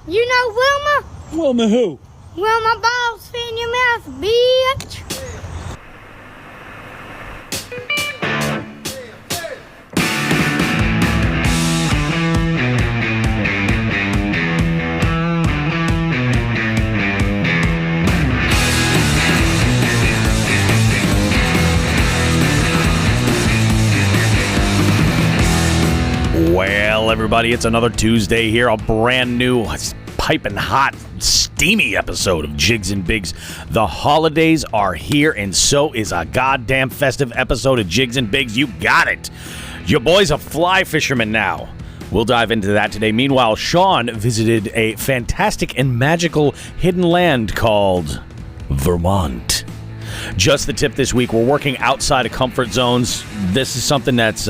You know Wilma? Wilma who? Wilma balls fit in your mouth, bitch. Well, everybody, it's another Tuesday here, a brand new, piping hot, steamy episode of Jigs and Bigs. The holidays are here, and so is a goddamn festive episode of Jigs and Bigs. You got it. Your boy's a fly fisherman now. We'll dive into that today. Meanwhile, Shawn visited a fantastic and magical hidden land called Vermont. Just the tip this week, we're working outside of comfort zones. This is something that's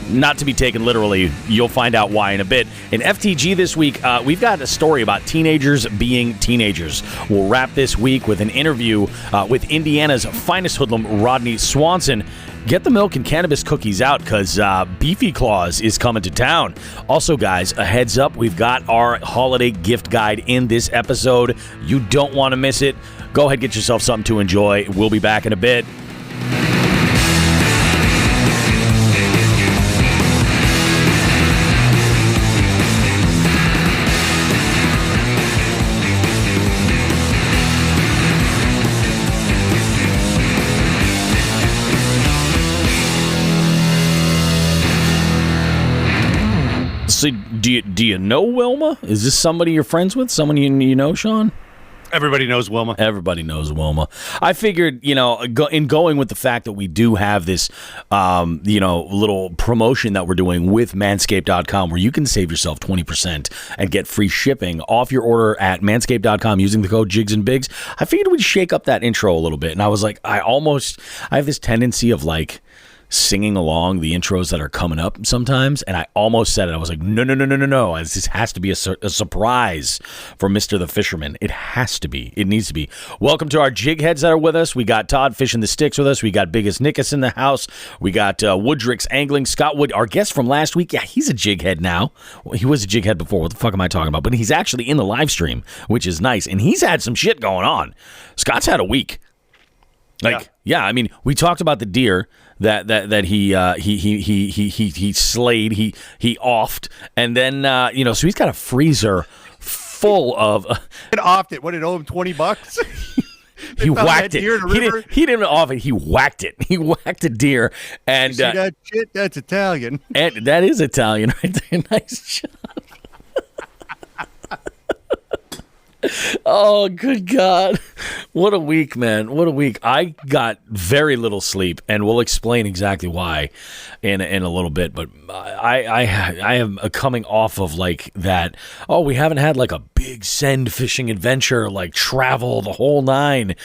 not to be taken literally. You'll find out why in a bit. In FTG this week, we've got a story about teenagers being teenagers. We'll wrap this week with an interview with Indiana's finest hoodlum, Rodney Swanson. Get the milk and cannabis cookies out because Beefy Claus is coming to town. Also, guys, a heads up, we've got our holiday gift guide in this episode. You don't want to miss it. Go ahead, get yourself something to enjoy. We'll be back in a bit. So, do you know Wilma? Is this somebody you're friends with? Someone you know, Shawn? Everybody knows Wilma. Everybody knows Wilma. I figured, in going with the fact that we do have this, little promotion that we're doing with Manscaped.com where you can save yourself 20% and get free shipping off your order at Manscaped.com using the code Jigs and Bigs. I figured we'd shake up that intro a little bit. And I was like, I have this tendency of singing along the intros that are coming up sometimes, and I almost said it. I was like, no. This has to be a surprise for Mr. the Fisherman. It has to be. It needs to be. Welcome to our jig heads that are with us. We got Todd fishing the sticks with us. We got Biggest Nickus in the house. We got Woodrick's Angling. Scott Wood, our guest from last week. Yeah, he's a jig head now. Well, he was a jig head before. What the fuck am I talking about? But he's actually in the live stream, which is nice, and he's had some shit going on. Scott's had a week. Yeah, I mean, we talked about the deer that he slayed, he offed, and then so he's got a freezer full of. It offed it. What, did it owe him $20? He whacked it. He didn't off it. He whacked it. He whacked a deer, and you see that shit? That's Italian. And that is Italian right there. Nice job. Oh, good God. What a week, man. What a week. I got very little sleep, and we'll explain exactly why in a little bit. But I am coming off of that, we haven't had a big send fishing adventure, travel the whole nine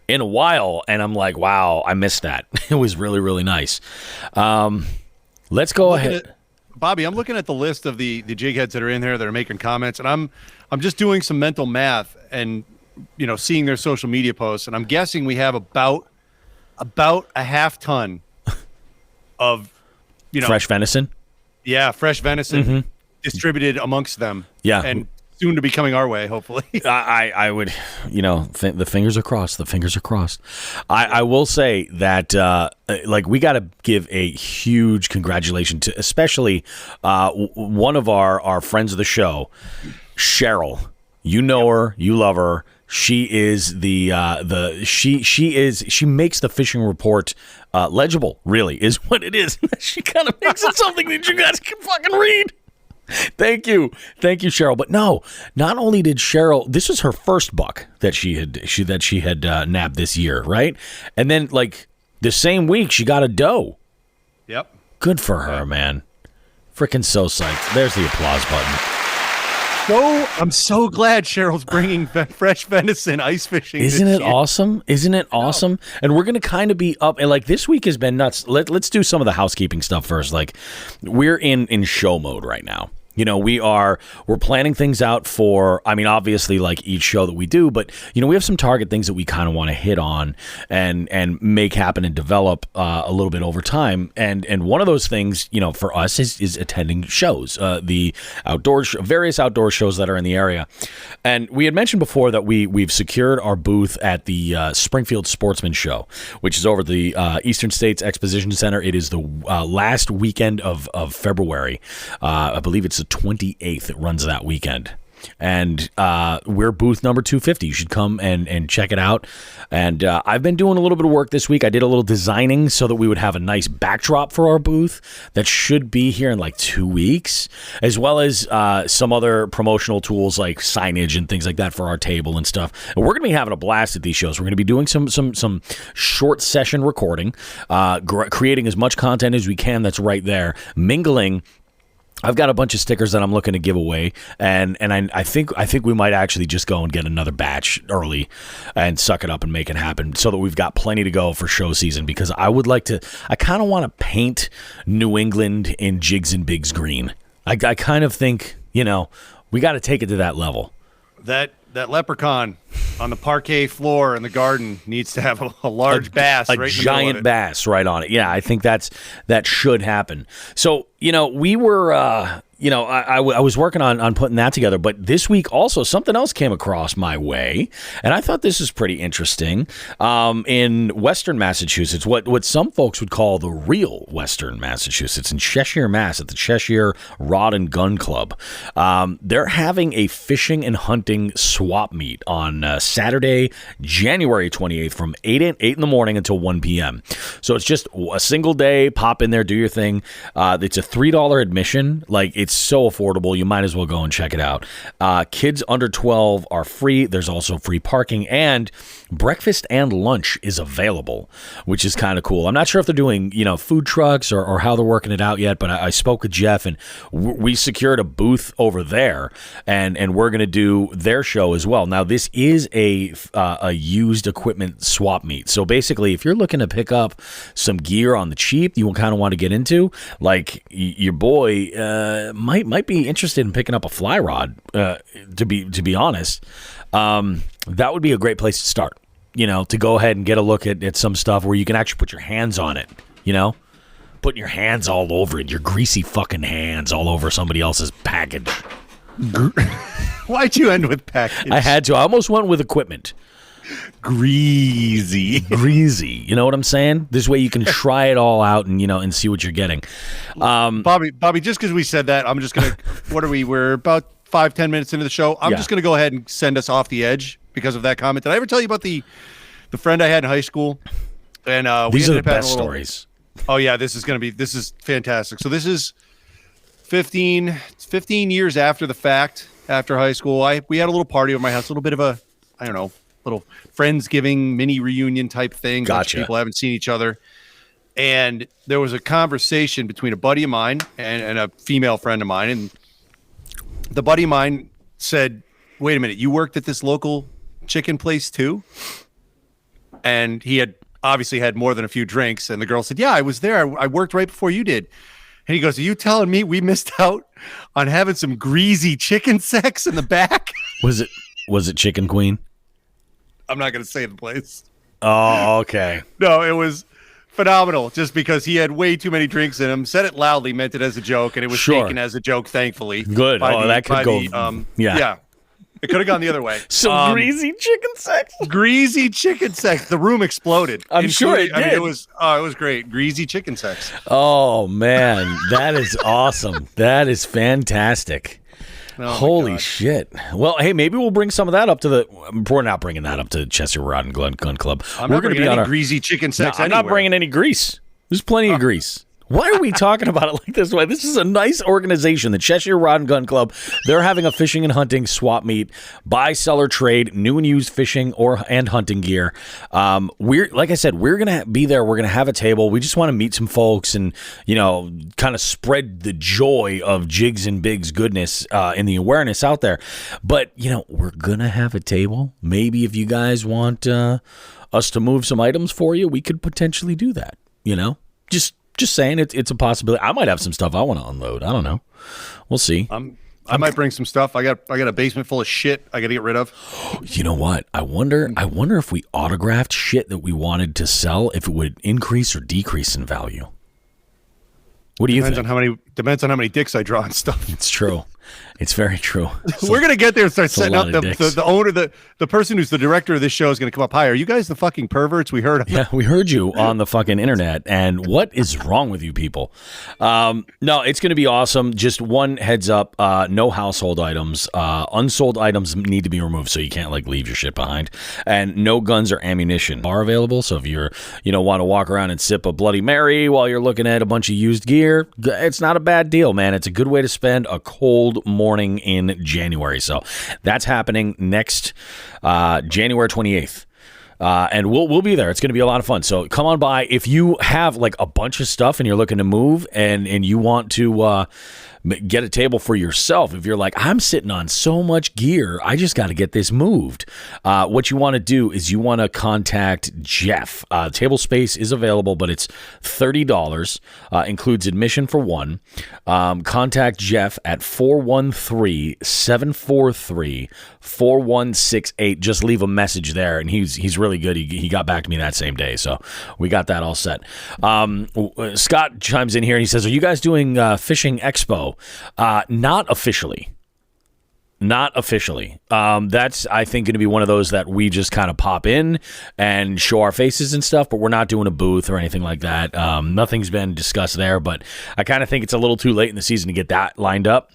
in a while. And I'm like, wow, I missed that. It was really, really nice. Let's go ahead. Bobby, I'm looking at the list of the jig heads that are in there that are making comments, and I'm just doing some mental math and seeing their social media posts, and I'm guessing we have about a half ton of fresh venison. Yeah, fresh venison distributed amongst them. Yeah, and soon to be coming our way, hopefully. I would, the fingers are crossed. The fingers are crossed. I will say that, we got to give a huge congratulations to, especially one of our friends of the show, Cheryl. You know her, you love her. She is she makes the fishing report legible. Really, is what it is. She kind of makes it something that you guys can fucking read. Thank you, Cheryl. But no, not only did Cheryl, this was her first buck that she had nabbed this year, right? And then the same week she got a doe. Yep. Good for her, man. Freaking so psyched. There's the applause button. I'm so glad Cheryl's bringing fresh venison ice fishing. Isn't it awesome? And we're going to kind of be up. And this week has been nuts. Let's do some of the housekeeping stuff first. We're in show mode right now. We're planning things out for, I mean, obviously like each show that we do, but we have some target things that we kind of want to hit on and make happen and develop a little bit over time. And one of those things, for us is attending shows, the various outdoor shows that are in the area. And we had mentioned before that we've secured our booth at the Springfield Sportsman Show, which is over the Eastern States Exposition Center. It is the last weekend of February. I believe it's the 28th. It runs that weekend. And we're booth number 250. You should come and check it out. And I've been doing a little bit of work this week. I did a little designing so that we would have a nice backdrop for our booth that should be here in like 2 weeks, as well as some other promotional tools like signage and things like that for our table and stuff. And we're going to be having a blast at these shows. We're going to be doing some short session recording, creating as much content as we can that's right there, mingling. I've got a bunch of stickers that I'm looking to give away, and I think we might actually just go and get another batch early and suck it up and make it happen so that we've got plenty to go for show season, because I kind of want to paint New England in Jigs and Bigs green. I kind of think, we got to take it to that level. That leprechaun on the parquet floor in the garden needs to have a large bass, right in the middle of it. A giant bass right on it. Yeah, I think that should happen. So, we were I was working on putting that together, but this week also something else came across my way, and I thought this is pretty interesting. In Western Massachusetts, what some folks would call the real Western Massachusetts, in Cheshire, Mass, at the Cheshire Rod and Gun Club, they're having a fishing and hunting swap meet on Saturday, January 28th from 8 in the morning until 1 p.m. So it's just a single day, pop in there, do your thing. It's a $3 admission. Like, it's so affordable, you might as well go and check it out. Kids under 12 are free. There's also free parking, and breakfast and lunch is available, which is kind of cool. I'm not sure if they're doing food trucks or how they're working it out yet, but I spoke with Jeff, and we secured a booth over there, and we're going to do their show as well. Now, this is a used equipment swap meet, so basically if you're looking to pick up some gear on the cheap you will kind of want to get into, like your boy might be interested in picking up a fly rod, to be honest. That would be a great place to start, to go ahead and get a look at some stuff where you can actually put your hands on it, putting your hands all over it, your greasy fucking hands all over somebody else's package. Why'd you end with package? I had to. I almost went with equipment. Greasy. You know what I'm saying? This way you can try it all out and and see what you're getting. Bobby, just because we said that, I'm just gonna. We're about 5-10 minutes into the show. I'm just gonna go ahead and send us off the edge because of that comment. Did I ever tell you about the friend I had in high school? And these are the best stories. Oh yeah, this is fantastic. So this is 15 years after the fact, after high school. We had a little party over my house, a little bit of a, I don't know, little Friendsgiving mini reunion type thing. Gotcha. People haven't seen each other. And there was a conversation between a buddy of mine and a female friend of mine. And the buddy of mine said, wait a minute, you worked at this local chicken place too? And he had obviously had more than a few drinks. And the girl said, yeah, I was there. I worked right before you did. And he goes, are you telling me we missed out on having some greasy chicken sex in the back? Was it Chicken Queen? I'm not going to say the place. Oh, okay. No, it was phenomenal just because he had way too many drinks in him. Said it loudly, meant it as a joke, and it was taken as a joke, thankfully. Good. That could go. Yeah. It could have gone the other way. Some greasy chicken sex. Greasy chicken sex. The room exploded. I'm sure it did. I mean, it was great. Greasy chicken sex. Oh, man. That is awesome. That is fantastic. Oh, holy shit. Well, hey, maybe we'll bring some of that up to we're not bringing that up to Chester Rod and Gun Club. I'm not bringing any greasy chicken sex anywhere. I'm not bringing any grease. There's plenty of grease. Why are we talking about it like this way? This is a nice organization, the Cheshire Rod and Gun Club. They're having a fishing and hunting swap meet, buy, sell, or trade new and used fishing and hunting gear. Like I said, we're gonna be there. We're gonna have a table. We just want to meet some folks and kind of spread the joy of Jigs and Bigs goodness and the awareness out there. But we're gonna have a table. Maybe if you guys want us to move some items for you, we could potentially do that. Just saying, it's a possibility. I might have some stuff I want to unload. I don't know. we'll see. I might bring some stuff. I got a basement full of shit I got to get rid of. You know what? I wonder if we autographed shit that we wanted to sell, if it would increase or decrease in value. What do you think? Depends on how many dicks I draw and stuff. It's true. It's very true. We're gonna get there and start setting up the owner, the person who's the director of this show is gonna come up. Hi, are you guys the fucking perverts? We heard. Yeah, we heard you on the fucking internet. And what is wrong with you people? No, it's gonna be awesome. Just one heads up: no household items. Unsold items need to be removed, so you can't like leave your shit behind. And no guns or ammunition are available. So if you're want to walk around and sip a Bloody Mary while you're looking at a bunch of used gear, it's not a bad deal, man. It's a good way to spend a cold morning in January. So that's happening next January 28th. And we'll be there. It's going to be a lot of fun. So come on by. If you have like a bunch of stuff and you're looking to move and you want to get a table for yourself, if you're like, I'm sitting on so much gear, I just got to get this moved. What you want to do is you want to contact Jeff. Table space is available, but it's $30, includes admission for one. Contact Jeff at 413-743-4168. Just leave a message there, and he's really good. He got back to me that same day, so we got that all set. Scott chimes in here, and he says, are you guys doing Fishing Expo? Not officially. That's, I think, going to be one of those that we just kind of pop in and show our faces and stuff, but we're not doing a booth or anything like that. Nothing's been discussed there, but I kind of think it's a little too late in the season to get that lined up.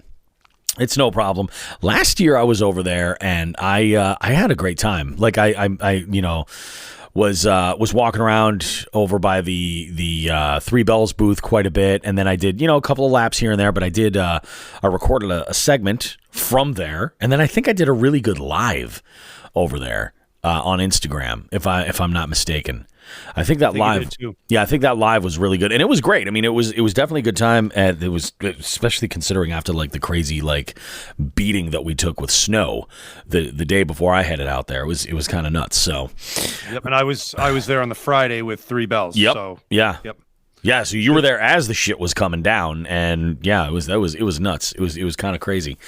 It's no problem. Last year I was over there and I had a great time. Like I was walking around over by the Three Bells booth quite a bit, and then I did a couple of laps here and there. But I recorded a segment from there, and then I think I did a really good live over there on Instagram, if I'm not mistaken. I think that live, I think that live was really good, and it was great. I mean, it was definitely a good time. And it was, especially considering after like the crazy like beating that we took with snow the day before I headed out there. It was kind of nuts. So, yep. And I was there on the Friday with Three Bells. Yep. So, yeah. Yep. Yeah, so you were there as the shit was coming down, and yeah, it was nuts. It was kind of crazy.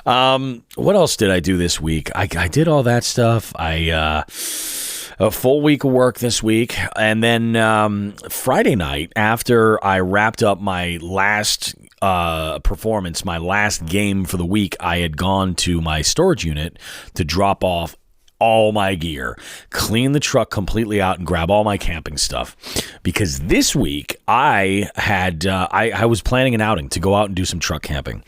What else did I do this week? I did all that stuff. A full week of work this week, and then Friday night, after I wrapped up my last performance, my last game for the week, I had gone to my storage unit to drop off all my gear, clean the truck completely out, and grab all my camping stuff. Because this week I had I was planning an outing to go out and do some truck camping.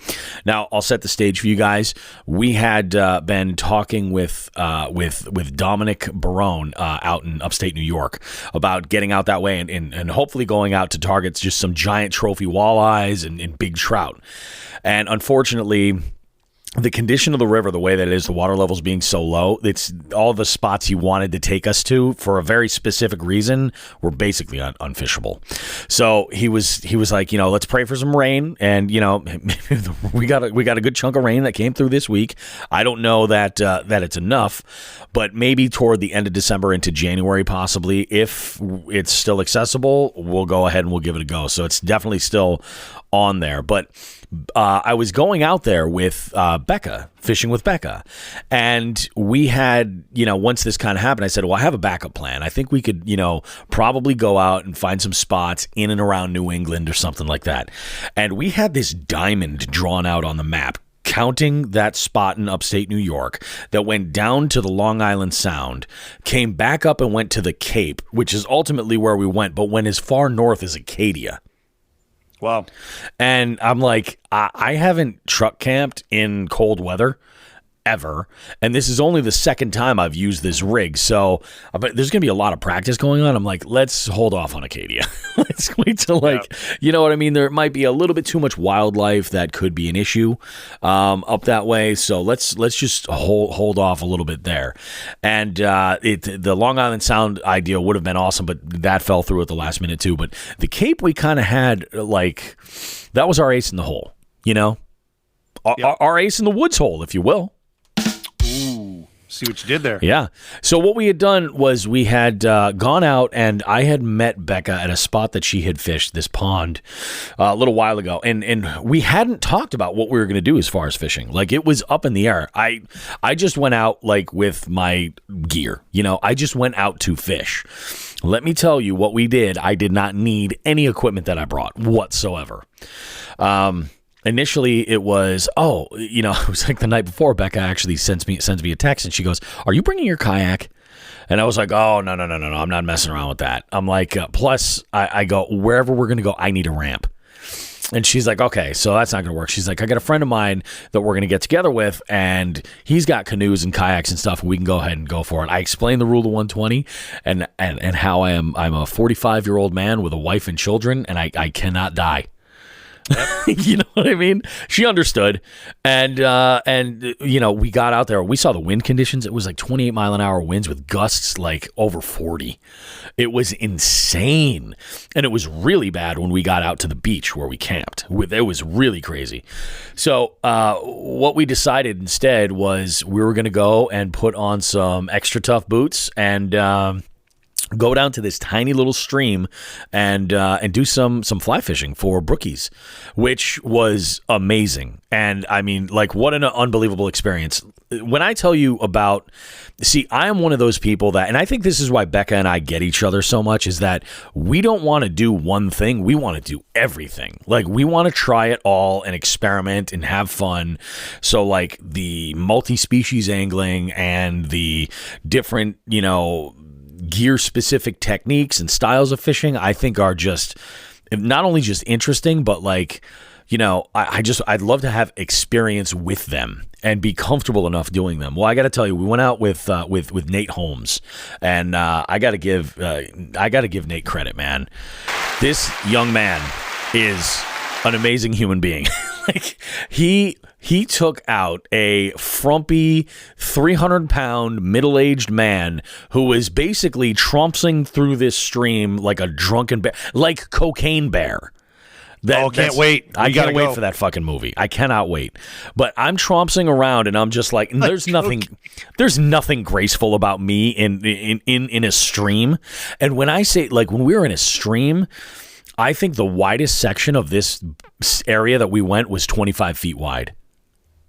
Now I'll set the stage for you guys. We had been talking with Dominic Barone out in upstate New York about getting out that way and hopefully going out to target just some giant trophy walleyes and big trout. And unfortunately, the condition of the river, the way that it is, the water levels being so low, it's all the spots he wanted to take us to for a very specific reason were basically unfishable. So he was like, let's pray for some rain, and we got a good chunk of rain that came through this week. I don't know that it's enough, but maybe toward the end of December into January, possibly, if it's still accessible, we'll go ahead and we'll give it a go. So it's definitely still on there, but I was going out there with Becca, fishing with Becca, and we had, once this kind of happened, I said, well, I have a backup plan. I think we could, probably go out and find some spots in and around New England or something like that. And we had this diamond drawn out on the map, counting that spot in upstate New York that went down to the Long Island Sound, came back up and went to the Cape, which is ultimately where we went, but went as far north as Acadia. Wow. And I'm like, I haven't truck camped in cold weather ever, and this is only the second time I've used this rig, so there's gonna be a lot of practice going on. I'm like, let's hold off on Acadia. Let's wait till you know what I mean, there might be a little bit too much wildlife that could be an issue up that way, so let's just hold off a little bit there. And the Long Island Sound idea would have been awesome, but that fell through at the last minute too. But the Cape, we kind of had like, that was our ace in the hole, our ace in the woods hole, if you will. See what you did there. Yeah. So what we had done was we had gone out, and I had met Becca at a spot that she had fished, this pond, a little while ago. And we hadn't talked about what we were going to do as far as fishing. Like, it was up in the air. I just went out, like, with my gear. You know, I just went out to fish. Let me tell you what we did. I did not need any equipment that I brought whatsoever. Initially, it was, it was like the night before. Becca actually sends me a text, and she goes, "Are you bringing your kayak?" And I was like, "Oh, no, I'm not messing around with that." I'm like, plus, I go, wherever we're going to go, I need a ramp. And she's like, "Okay, so that's not going to work." She's like, "I got a friend of mine that we're going to get together with, and he's got canoes and kayaks and stuff, and we can go ahead and go for it." I explained the rule of 120 and how I'm a 45-year-old man with a wife and children, and I cannot die. You know what I mean? She understood. And we got out there. We saw the wind conditions. It was like 28-mile-an-hour winds with gusts like over 40. It was insane. And it was really bad when we got out to the beach where we camped. It was really crazy. So what we decided instead was we were going to go and put on some extra tough boots and go down to this tiny little stream and do some fly fishing for brookies, which was amazing. And I mean, like, what an unbelievable experience. When I tell you about, I am one of those people that, and I think this is why Becca and I get each other so much, is that we don't want to do one thing. We want to do everything. Like, we want to try it all and experiment and have fun. So, like, the multi-species angling and the different, gear-specific techniques and styles of fishing, I think are just not only just interesting, but like, I'd love to have experience with them and be comfortable enough doing them. Well, I got to tell you, we went out with Nate Holmes, and I got to give Nate credit, man. This young man is an amazing human being. Like, he took out a frumpy 300-pound middle-aged man who was basically trompsing through this stream like a drunken bear, like Cocaine Bear. Can't wait. I can't wait for that fucking movie. I cannot wait. But I'm trompsing around, and I'm just like, there's nothing graceful about me in a stream. And when I say, like, when we were in a stream, I think the widest section of this area that we went was 25 feet wide.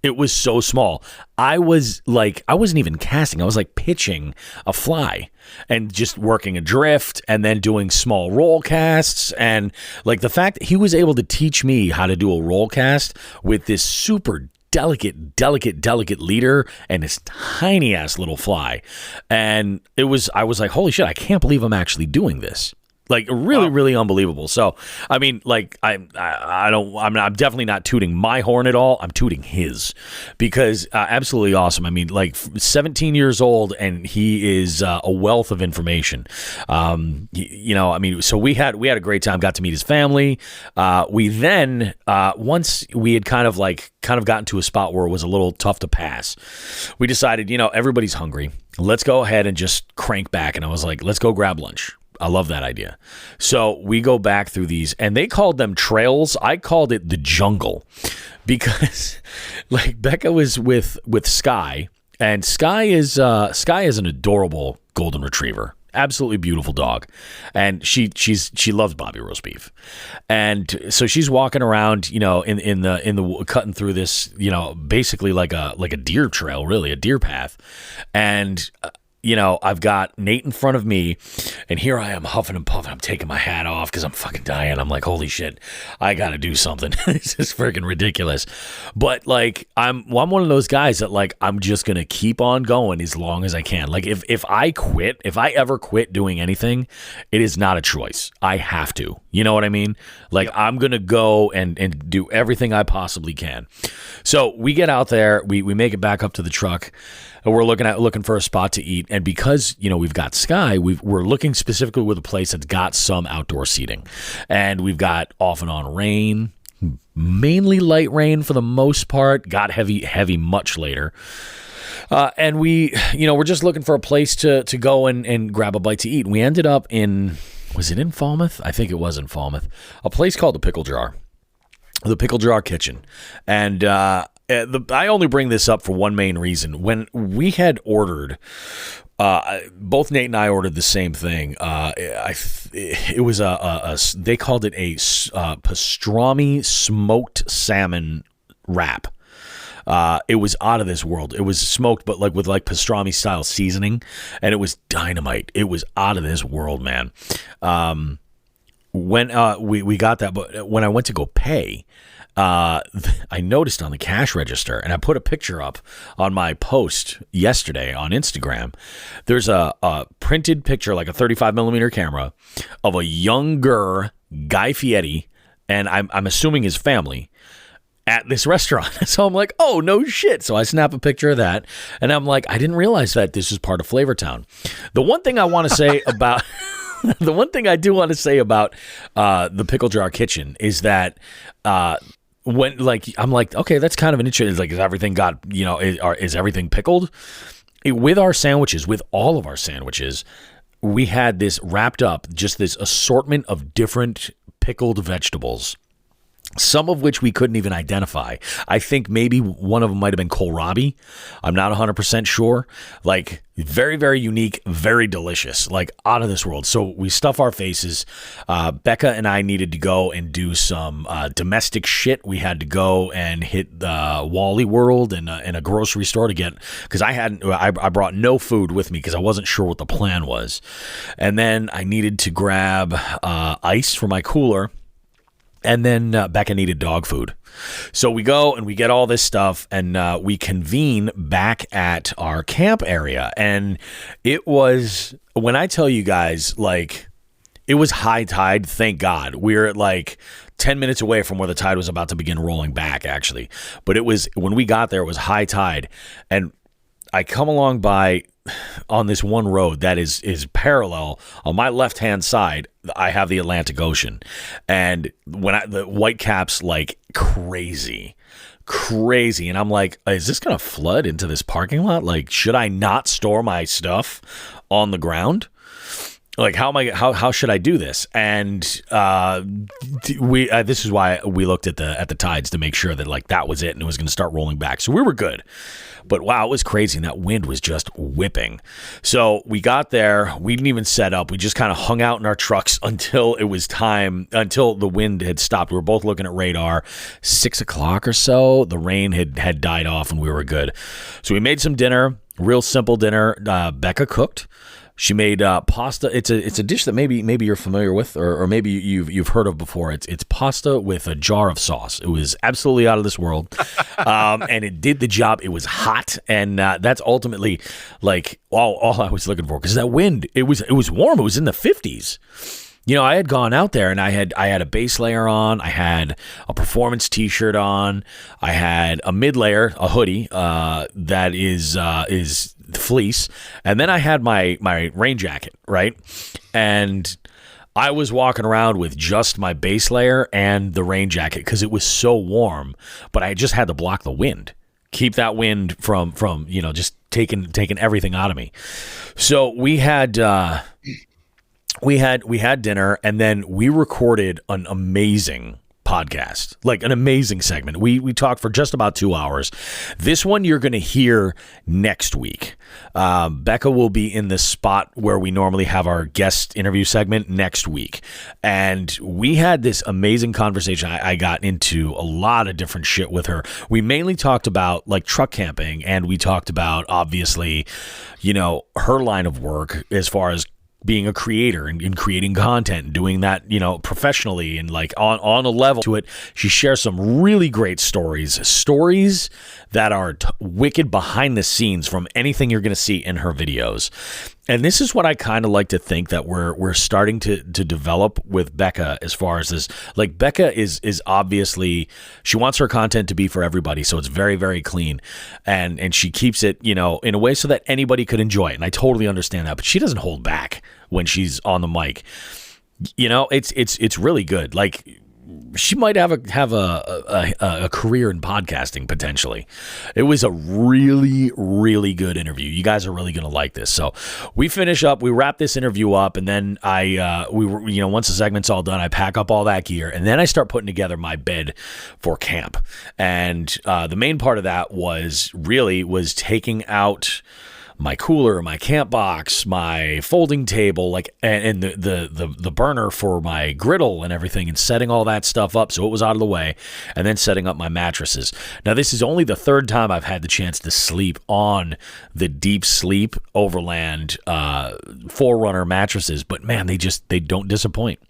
It was so small. I wasn't even casting. I was like pitching a fly and just working adrift and then doing small roll casts. And like the fact that he was able to teach me how to do a roll cast with this super delicate leader and this tiny ass little fly. And I was like, holy shit, I can't believe I'm actually doing this. Like, really, really unbelievable. So, I mean, like, I'm definitely not tooting my horn at all. I'm tooting his, because absolutely awesome. I mean, like, 17 years old, and he is a wealth of information. So we had a great time. Got to meet his family. We then once we had kind of gotten to a spot where it was a little tough to pass, we decided, everybody's hungry. Let's go ahead and just crank back. And I was like, let's go grab lunch. I love that idea. So we go back through these, and they called them trails. I called it the jungle, because like Becca was with Sky, and Sky is an adorable golden retriever. Absolutely beautiful dog, and she loves Bobby roast beef, and so she's walking around, in the cutting through this, basically like a deer trail, really a deer path, and I've got Nate in front of me, and here I am huffing and puffing. I'm taking my hat off because I'm fucking dying. I'm like, holy shit, I got to do something. This is freaking ridiculous. But like, I'm one of those guys that like, I'm just going to keep on going as long as I can. Like if I ever quit doing anything, it is not a choice. I have to. You know what I mean? Like, yep. I'm going to go and do everything I possibly can. So we get out there, we make it back up to the truck, and we're looking for a spot to eat. And because, we've got Sky, we're looking specifically with a place that's got some outdoor seating. And we've got off and on rain, mainly light rain for the most part, got heavy much later. And we're just looking for a place to go and grab a bite to eat. And we ended up was it in Falmouth? I think it was in Falmouth. A place called the Pickle Jar Kitchen. And I only bring this up for one main reason. When we had ordered, both Nate and I ordered the same thing. It was they called it a pastrami smoked salmon wrap. It was out of this world. It was smoked, but like with like pastrami style seasoning, and it was dynamite. It was out of this world, man. When we got that, but when I went to go pay, I noticed on the cash register, and I put a picture up on my post yesterday on Instagram. There's a printed picture, like a 35 millimeter camera, of a younger Guy Fieri, and I'm assuming his family, at this restaurant. So I'm like, oh, no shit. So I snap a picture of that, and I'm like, I didn't realize that this is part of Flavortown. The one thing I want to say about the one thing I do want to say about the Pickle Jar Kitchen is that when I'm like, okay, that's kind of an interesting. Like, is everything got, is everything pickled? With our sandwiches, with all of our sandwiches, we had this wrapped up, just this assortment of different pickled vegetables, some of which we couldn't even identify. I think maybe one of them might have been kohlrabi. I'm not 100% sure. Like, very, very unique, very delicious, like out of this world. So we stuff our faces. Becca and I needed to go and do some domestic shit. We had to go and hit the Wally World and a grocery store to get, because I brought no food with me because I wasn't sure what the plan was. And then I needed to grab ice for my cooler. And then Becca needed dog food. So we go and we get all this stuff, and we convene back at our camp area. And it was, when I tell you guys, like, it was high tide, thank God. We were at like 10 minutes away from where the tide was about to begin rolling back, actually. But it was, when we got there, it was high tide. And I come along by on this one road that is parallel. On my left-hand side, I have the Atlantic Ocean. And the whitecaps, like crazy. And I'm like, is this going to flood into this parking lot? Like, should I not store my stuff on the ground? Like, how should I do this? And this is why we looked at the tides to make sure that like that was it and it was going to start rolling back. So we were good. But wow, it was crazy, and that wind was just whipping. So we got there. We didn't even set up. We just kind of hung out in our trucks until it was time, until the wind had stopped. We were both looking at radar. 6 o'clock or so, the rain had died off, and we were good. So we made some dinner, real simple dinner. Becca cooked. She made pasta. It's a dish that maybe you're familiar with, or maybe you've heard of before. It's pasta with a jar of sauce. It was absolutely out of this world, and it did the job. It was hot, and that's ultimately like all I was looking for, because that wind. It was warm. It was in the 50s. I had gone out there and I had a base layer on. I had a performance T-shirt on. I had a mid layer, a hoodie that is fleece, and then I had my rain jacket, right? And I was walking around with just my base layer and the rain jacket because it was so warm, but I just had to block the wind, keep that wind from just taking everything out of me. So we had dinner, and then we recorded an amazing podcast, like an amazing segment. We talked for just about 2 hours. This one you're going to hear next week. Becca will be in the spot where we normally have our guest interview segment next week. And we had this amazing conversation. I got into a lot of different shit with her. We mainly talked about like truck camping, and we talked about, obviously, her line of work as far as being a creator and creating content and doing that, professionally and like on a level to it. She shares some really great stories that are wicked behind the scenes from anything you're going to see in her videos. And this is what I kind of like to think that we're starting to develop with Becca as far as this. Like, Becca is obviously, she wants her content to be for everybody, so it's very, very clean. And she keeps it, in a way so that anybody could enjoy it. And I totally understand that, but she doesn't hold back when she's on the mic. It's really good. Like, she might have a career in podcasting potentially. It was a really, really good interview. You guys are really going to like this. So we finish up, we wrap this interview up, and then once the segment's all done, I pack up all that gear, and then I start putting together my bed for camp. And the main part of that was taking out my cooler, my camp box, my folding table, and the burner for my griddle and everything, and setting all that stuff up so it was out of the way, and then setting up my mattresses. Now, this is only the third time I've had the chance to sleep on the Deep Sleep Overland Forerunner mattresses, but man, they don't disappoint.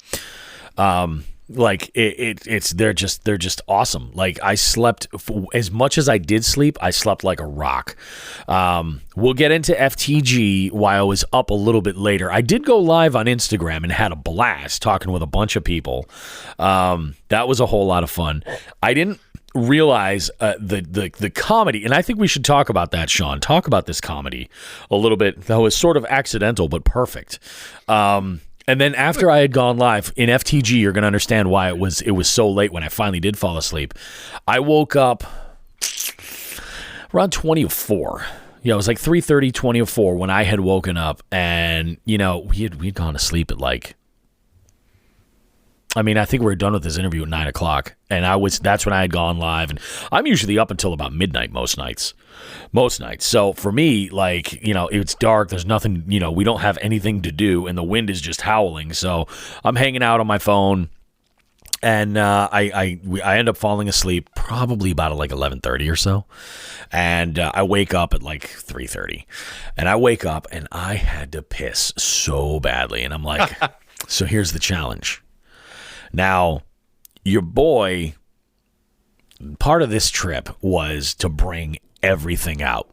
They're just awesome. Like, I slept as much as I did sleep, I slept like a rock. We'll get into FTG while I was up a little bit later. I did go live on Instagram and had a blast talking with a bunch of people. That was a whole lot of fun. I didn't realize the comedy, and I think we should talk about that, Shawn. Talk about this comedy a little bit. That was sort of accidental, but perfect. And then after I had gone live in FTG, you're going to understand why it was so late when I finally did fall asleep. I woke up around 20:04. Yeah, it was like 3:30, 20:04 when I had woken up, and we'd gone to sleep at I think we were done with this interview at 9:00, and that's when I had gone live, and I'm usually up until about midnight most nights. So for me, it's dark, there's nothing, we don't have anything to do, and the wind is just howling, so I'm hanging out on my phone, and I end up falling asleep probably about 11:30 or so, and I wake up at 3:30, and I wake up, and I had to piss so badly, and I'm like, so here's the challenge. Now, your boy, part of this trip was to bring everything out.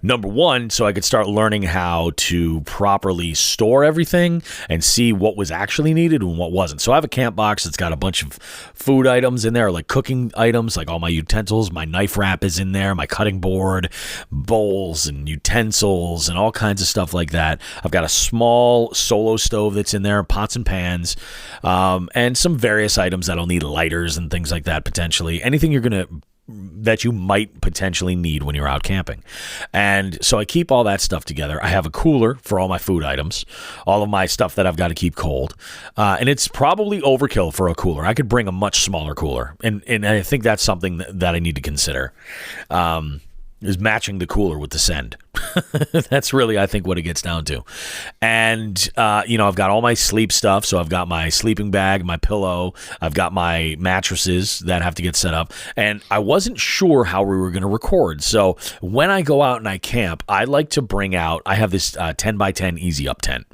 Number one, so I could start learning how to properly store everything and see what was actually needed and what wasn't. So I have a camp box that's got a bunch of food items in there, like cooking items, like all my utensils. My knife wrap is in there, my cutting board, bowls and utensils and all kinds of stuff like that. I've got a small solo stove that's in there, pots and pans, and some various items that'll need lighters and things like that potentially. Anything that you might potentially need when you're out camping. And so I keep all that stuff together. I have a cooler for all my food items, all of my stuff that I've got to keep cold. And it's probably overkill for a cooler. I could bring a much smaller cooler. And I think that's something that I need to consider. Is matching the cooler with the send. That's really, I think, what it gets down to. And, I've got all my sleep stuff. So I've got my sleeping bag, my pillow. I've got my mattresses that have to get set up. And I wasn't sure how we were going to record. So when I go out and I camp, I like to bring out, I have this 10 by 10 Easy Up tent.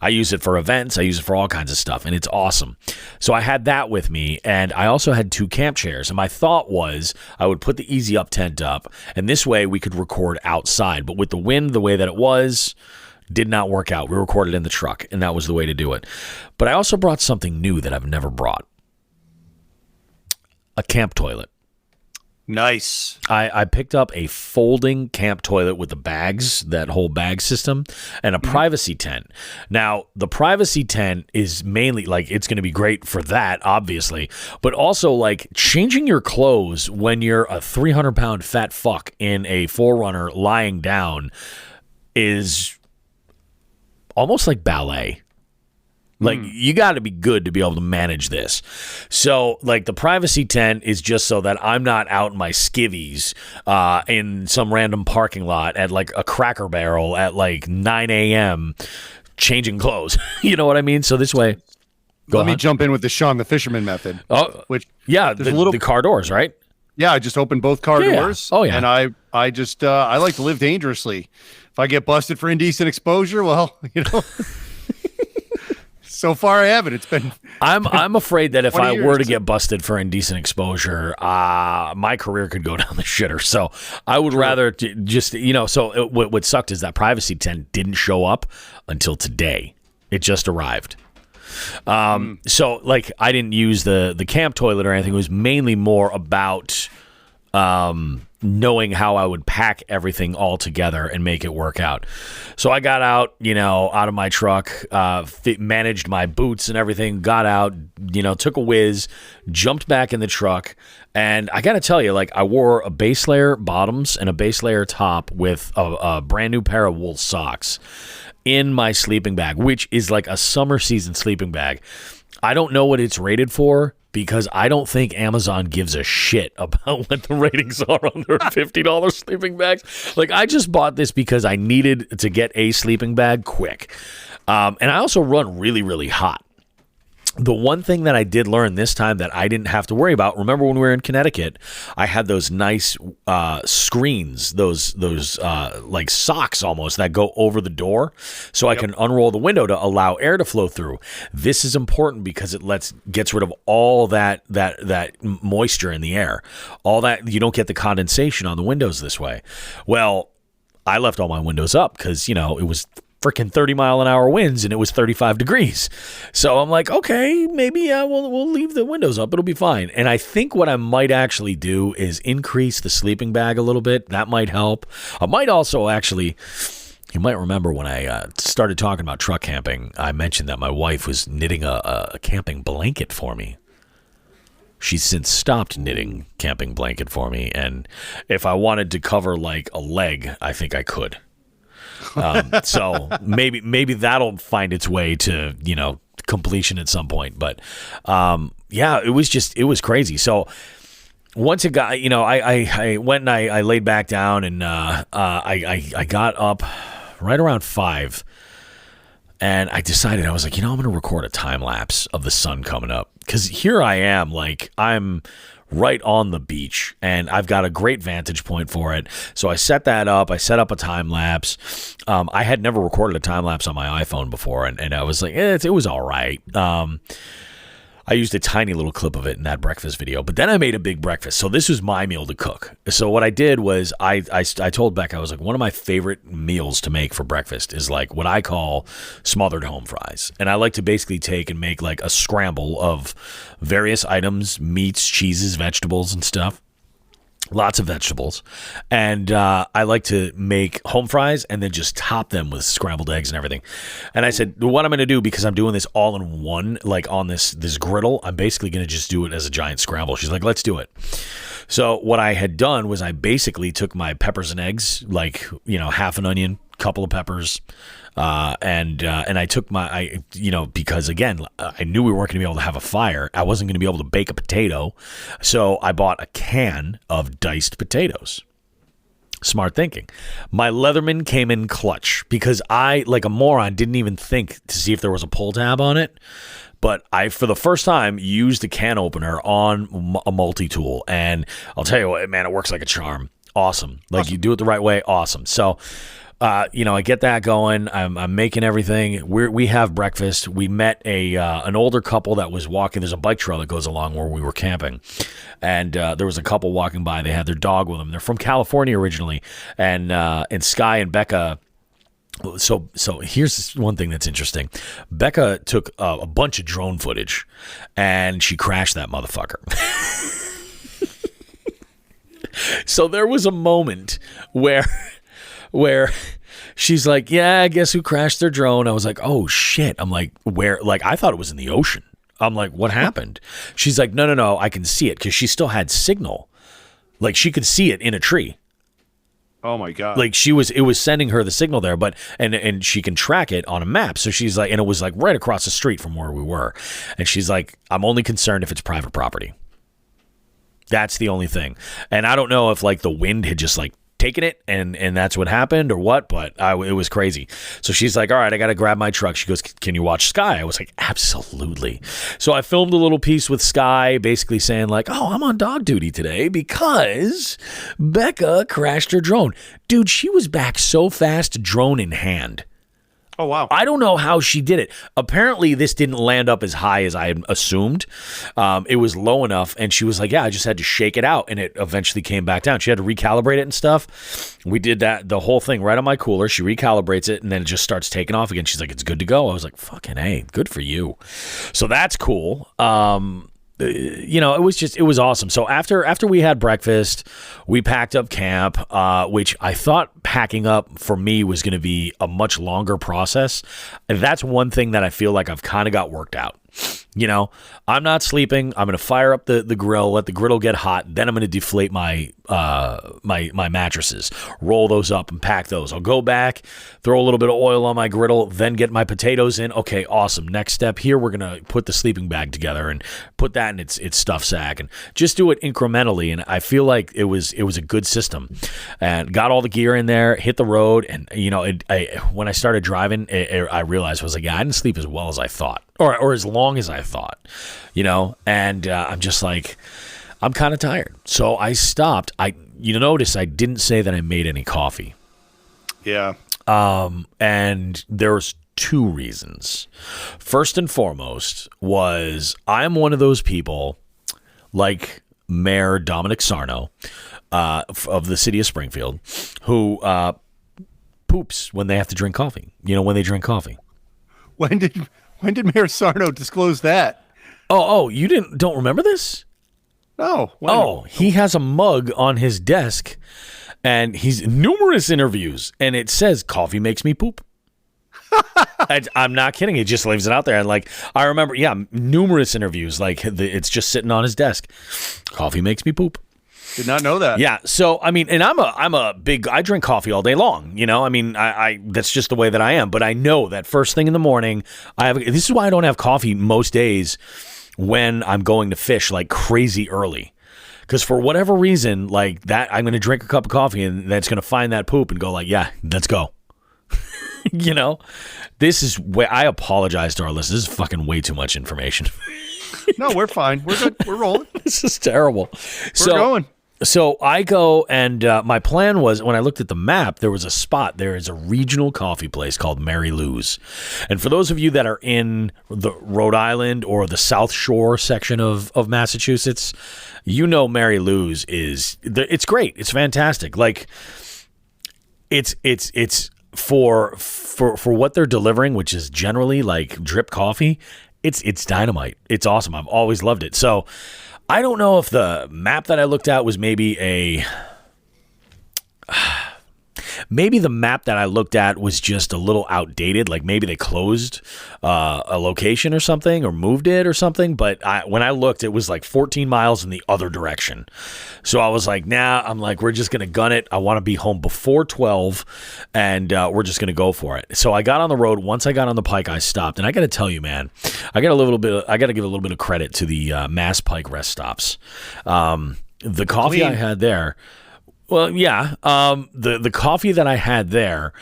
I use it for events. I use it for all kinds of stuff. And it's awesome. So I had that with me. And I also had 2 camp chairs. And my thought was I would put the Easy Up tent up. And this way we could record outside. But with the wind the way that it was, did not work out. We recorded in the truck, and that was the way to do it. But I also brought something new that I've never brought. A camp toilet. Nice. I picked up a folding camp toilet with the bags, that whole bag system, and a privacy tent. Now, the privacy tent is mainly, it's going to be great for that, obviously, but also, changing your clothes when you're a 300-pound fat fuck in a Forerunner lying down is almost like ballet. You got to be good to be able to manage this. So, the privacy tent is just so that I'm not out in my skivvies in some random parking lot at, a Cracker Barrel at, 9 a.m. changing clothes. You know what I mean? So this way... Let me jump in with the Shawn the Fisherman method. Oh, which the car doors, right? Yeah, I just opened both car doors. Oh, yeah. And I just I like to live dangerously. If I get busted for indecent exposure, well, so far I haven't. It's been. I'm afraid that if I years. were to get busted for indecent exposure, my career could go down the shitter. So I would rather just So what sucked is that privacy tent didn't show up until today. It just arrived. So I didn't use the camp toilet or anything. It was mainly more about knowing how I would pack everything all together and make it work out. So I got out, out of my truck, managed my boots and everything, got out, took a whiz, jumped back in the truck. And I got to tell you, I wore a base layer bottoms and a base layer top with a brand new pair of wool socks in my sleeping bag, which is like a summer season sleeping bag. I don't know what it's rated for, because I don't think Amazon gives a shit about what the ratings are on their $50 sleeping bags. I just bought this because I needed to get a sleeping bag quick. And I also run really, really hot. The one thing that I did learn this time that I didn't have to worry about, remember when we were in Connecticut, I had those nice screens, those like socks almost that go over the door, so I can unroll the window to allow air to flow through. This is important because it gets rid of all that moisture in the air. All that, you don't get the condensation on the windows this way. Well, I left all my windows up because, it was freaking 30-mile-an-hour winds, and it was 35 degrees. So I'm like, okay, maybe we'll leave the windows up. It'll be fine. And I think what I might actually do is increase the sleeping bag a little bit. That might help. I might also actually, you might remember when I started talking about truck camping, I mentioned that my wife was knitting a camping blanket for me. She's since stopped knitting camping blanket for me. And if I wanted to cover like a leg, I think I could. So maybe that'll find its way to, completion at some point. But, it was crazy. So once it got, I went and I laid back down, and, I got up right around 5, and I decided, I was like, I'm going to record a time lapse of the sun coming up. 'Cause here I am, I'm right on the beach, and I've got a great vantage point for it. So I set that up. I set up a time lapse. I had never recorded a time lapse on my iPhone before, and I was like, it was all right. I used a tiny little clip of it in that breakfast video, but then I made a big breakfast. So this was my meal to cook. So what I did was I told Beck, I was like, one of my favorite meals to make for breakfast is like what I call smothered home fries. And I like to basically take and make like a scramble of various items, meats, cheeses, vegetables, and stuff. Lots of vegetables. And I like to make home fries and then just top them with scrambled eggs and everything. And I said, what I'm going to do, because I'm doing this all in one, like on this griddle, I'm basically going to just do it as a giant scramble. She's like, let's do it. So what I had done was I basically took my peppers and eggs, like, half an onion, couple of peppers, and I took because again, I knew we weren't going to be able to have a fire. I wasn't going to be able to bake a potato. So I bought a can of diced potatoes. Smart thinking. My Leatherman came in clutch because I, like a moron, didn't even think to see if there was a pull tab on it. But I, for the first time, used a can opener on a multi-tool. And I'll tell you what, man, it works like a charm. Awesome. Like you do it the right way. Awesome. So, I get that going. I'm making everything. We have breakfast. We met an older couple that was walking. There's a bike trail that goes along where we were camping, and there was a couple walking by. They had their dog with them. They're from California originally, and Sky and Becca. So here's one thing that's interesting. Becca took a bunch of drone footage, and she crashed that motherfucker. So there was a moment where she's like, yeah, I guess who crashed their drone? I was like, oh shit. I'm like, where? Like, I thought it was in the ocean. I'm like, what happened? She's like, no, I can see it, because she still had signal. Like, she could see it in a tree. Oh my God. Like, it was sending her the signal there, but and she can track it on a map. So she's like, and it was like right across the street from where we were. And she's like, I'm only concerned if it's private property. That's the only thing. And I don't know if like the wind had just like taken it and that's what happened or what, but it was crazy. So she's like, all right, I got to grab my truck. She goes, can you watch Sky? I was like, absolutely. So I filmed a little piece with Sky basically saying like, oh, I'm on dog duty today because Becca crashed her drone. Dude, she was back so fast, drone in hand. Oh, wow. I don't know how she did it. Apparently, this didn't land up as high as I had assumed. It was low enough, and she was like, yeah, I just had to shake it out, and it eventually came back down. She had to recalibrate it and stuff. We did that, the whole thing right on my cooler. She recalibrates it, and then it just starts taking off again. She's like, it's good to go. I was like, fucking hey, good for you. So that's cool. it was awesome. So after we had breakfast, we packed up camp, which I thought packing up for me was going to be a much longer process. And that's one thing that I feel like I've kind of got worked out. I'm not sleeping. I'm going to fire up the grill, let the griddle get hot. Then I'm going to deflate my mattresses, roll those up and pack those. I'll go back, throw a little bit of oil on my griddle, then get my potatoes in. Okay, awesome. Next step here, we're going to put the sleeping bag together and put that in its stuff sack and just do it incrementally. And I feel like it was a good system, and got all the gear in there, hit the road. And, when I started driving, I realized I was like, yeah, I didn't sleep as well as I thought. Or as long as I thought, and I'm just like, I'm kind of tired. So I stopped. You notice I didn't say that I made any coffee. Yeah. And there's two reasons. First and foremost was I'm one of those people like Mayor Dominic Sarno of the city of Springfield who poops when they have to drink coffee, when they drink coffee. When did Mayor Sarno disclose that? Oh, you don't remember this? No. When? He has a mug on his desk, and he's numerous interviews, and it says, "Coffee makes me poop." I'm not kidding. He just leaves it out there, and I remember, numerous interviews. It's just sitting on his desk. Coffee makes me poop. Did not know that. Yeah. So, and I drink coffee all day long, I that's just the way that I am, but I know that first thing in the morning, this is why I don't have coffee most days when I'm going to fish like crazy early. Because for whatever reason, like that, I'm going to drink a cup of coffee and that's going to find that poop and go like, yeah, let's go. This is where I apologize to our listeners. This is fucking way too much information. No, we're fine. We're good. We're rolling. This is terrible. We're going. So I go, and my plan was, when I looked at the map, there was a spot. There is a regional coffee place called Mary Lews. And for those of you that are in the Rhode Island or the South Shore section of Massachusetts, Mary Lews it's great. It's fantastic. Like, it's for what they're delivering, which is generally like drip coffee. It's dynamite. It's awesome. I've always loved it. So I don't know if the map that I looked at was maybe the map that I looked at was just a little outdated. Like maybe they closed a location or something or moved it or something. But when I looked, it was like 14 miles in the other direction. So I was like, we're just going to gun it. I want to be home before 12 and we're just going to go for it. So I got on the road. Once I got on the Pike, I stopped. And I got to tell you, man, I got to give a little bit of credit to the Mass Pike rest stops. The coffee Clean. I had there. Well, yeah. The coffee that I had there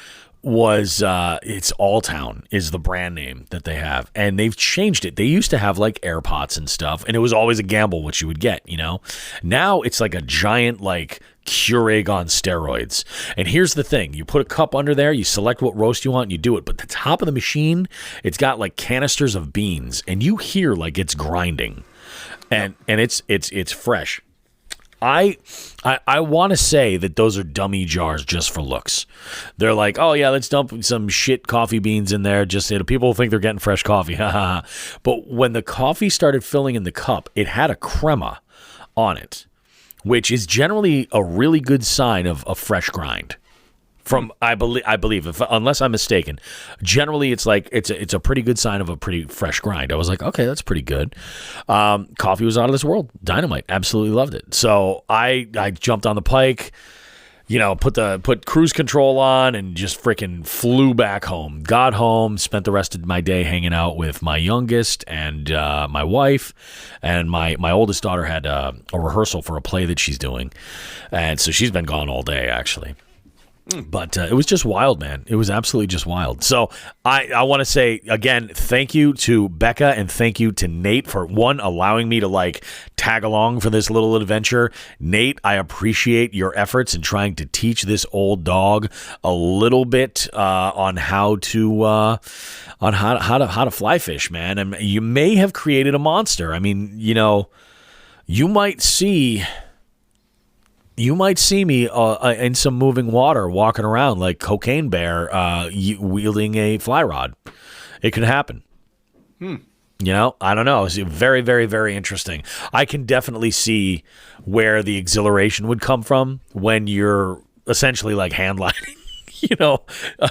was it's Alltown is the brand name that they have, and they've changed it. They used to have like air pots and stuff, and it was always a gamble what you would get. Now it's like a giant like Keurig on steroids. And here's the thing: you put a cup under there, you select what roast you want, and you do it. But the top of the machine, it's got like canisters of beans, and you hear like it's grinding, and it's fresh. I want to say that those are dummy jars just for looks. They're like, oh yeah, let's dump some shit coffee beans in there. Just people think they're getting fresh coffee. But when the coffee started filling in the cup, it had a crema on it, which is generally a really good sign of a fresh grind. I believe, unless I'm mistaken, generally it's like it's a pretty good sign of a pretty fresh grind. I was like, okay, that's pretty good. Coffee was out of this world, dynamite. Absolutely loved it. So I jumped on the Pike, put cruise control on, and just freaking flew back home. Got home, spent the rest of my day hanging out with my youngest and my wife, and my oldest daughter had a rehearsal for a play that she's doing, and so she's been gone all day actually. But it was just wild, man. It was absolutely just wild. So I want to say, again, thank you to Becca and thank you to Nate for, one, allowing me to, like, tag along for this little adventure. Nate, I appreciate your efforts in trying to teach this old dog a little bit on how to fly fish, man. And you may have created a monster. I mean, you might see me in some moving water walking around like Cocaine Bear wielding a fly rod. It could happen. You know, I don't know. It's very, very, very interesting. I can definitely see where the exhilaration would come from when you're essentially like hand lining,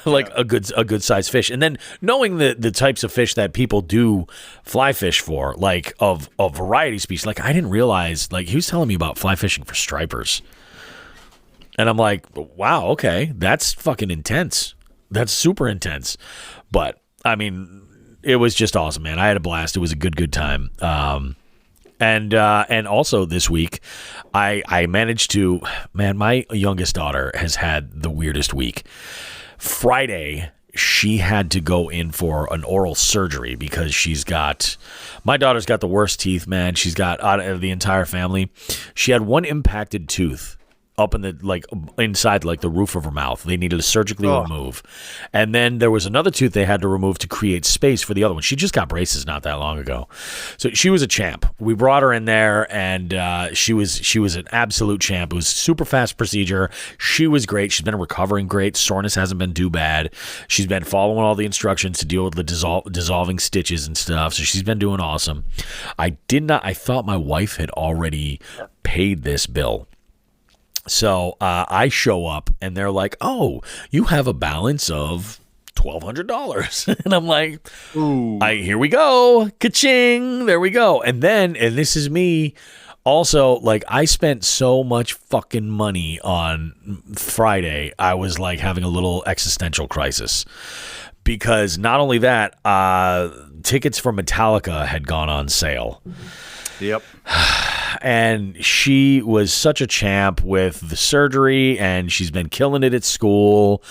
like a good sized fish. And then knowing the types of fish that people do fly fish for, like of a variety species. Like I didn't realize, like he was telling me about fly fishing for stripers. And I'm like, wow, okay, that's fucking intense. That's super intense. But I mean, it was just awesome, man. I had a blast. It was a good time. And also this week, I managed to, man, my youngest daughter has had the weirdest week. Friday, she had to go in for an oral surgery because my daughter's got the worst teeth, man. She's got, out of the entire family, she had one impacted tooth up in the, like, inside, like, the roof of her mouth. They needed to surgically remove. And then there was another tooth they had to remove to create space for the other one. She just got braces not that long ago. So she was a champ. We brought her in there, and she was an absolute champ. It was a super fast procedure. She was great. She's been recovering great. Soreness hasn't been too bad. She's been following all the instructions to deal with the dissolving stitches and stuff. So she's been doing awesome. I thought my wife had already paid this bill. So I show up and they're like, "Oh, you have a balance of $1,200," and I'm like, "Ooh, here we go, ka-ching, there we go." And this is me. Also, like I spent so much fucking money on Friday. I was like having a little existential crisis because not only that, tickets for Metallica had gone on sale. Yep. And she was such a champ with the surgery, and she's been killing it at school.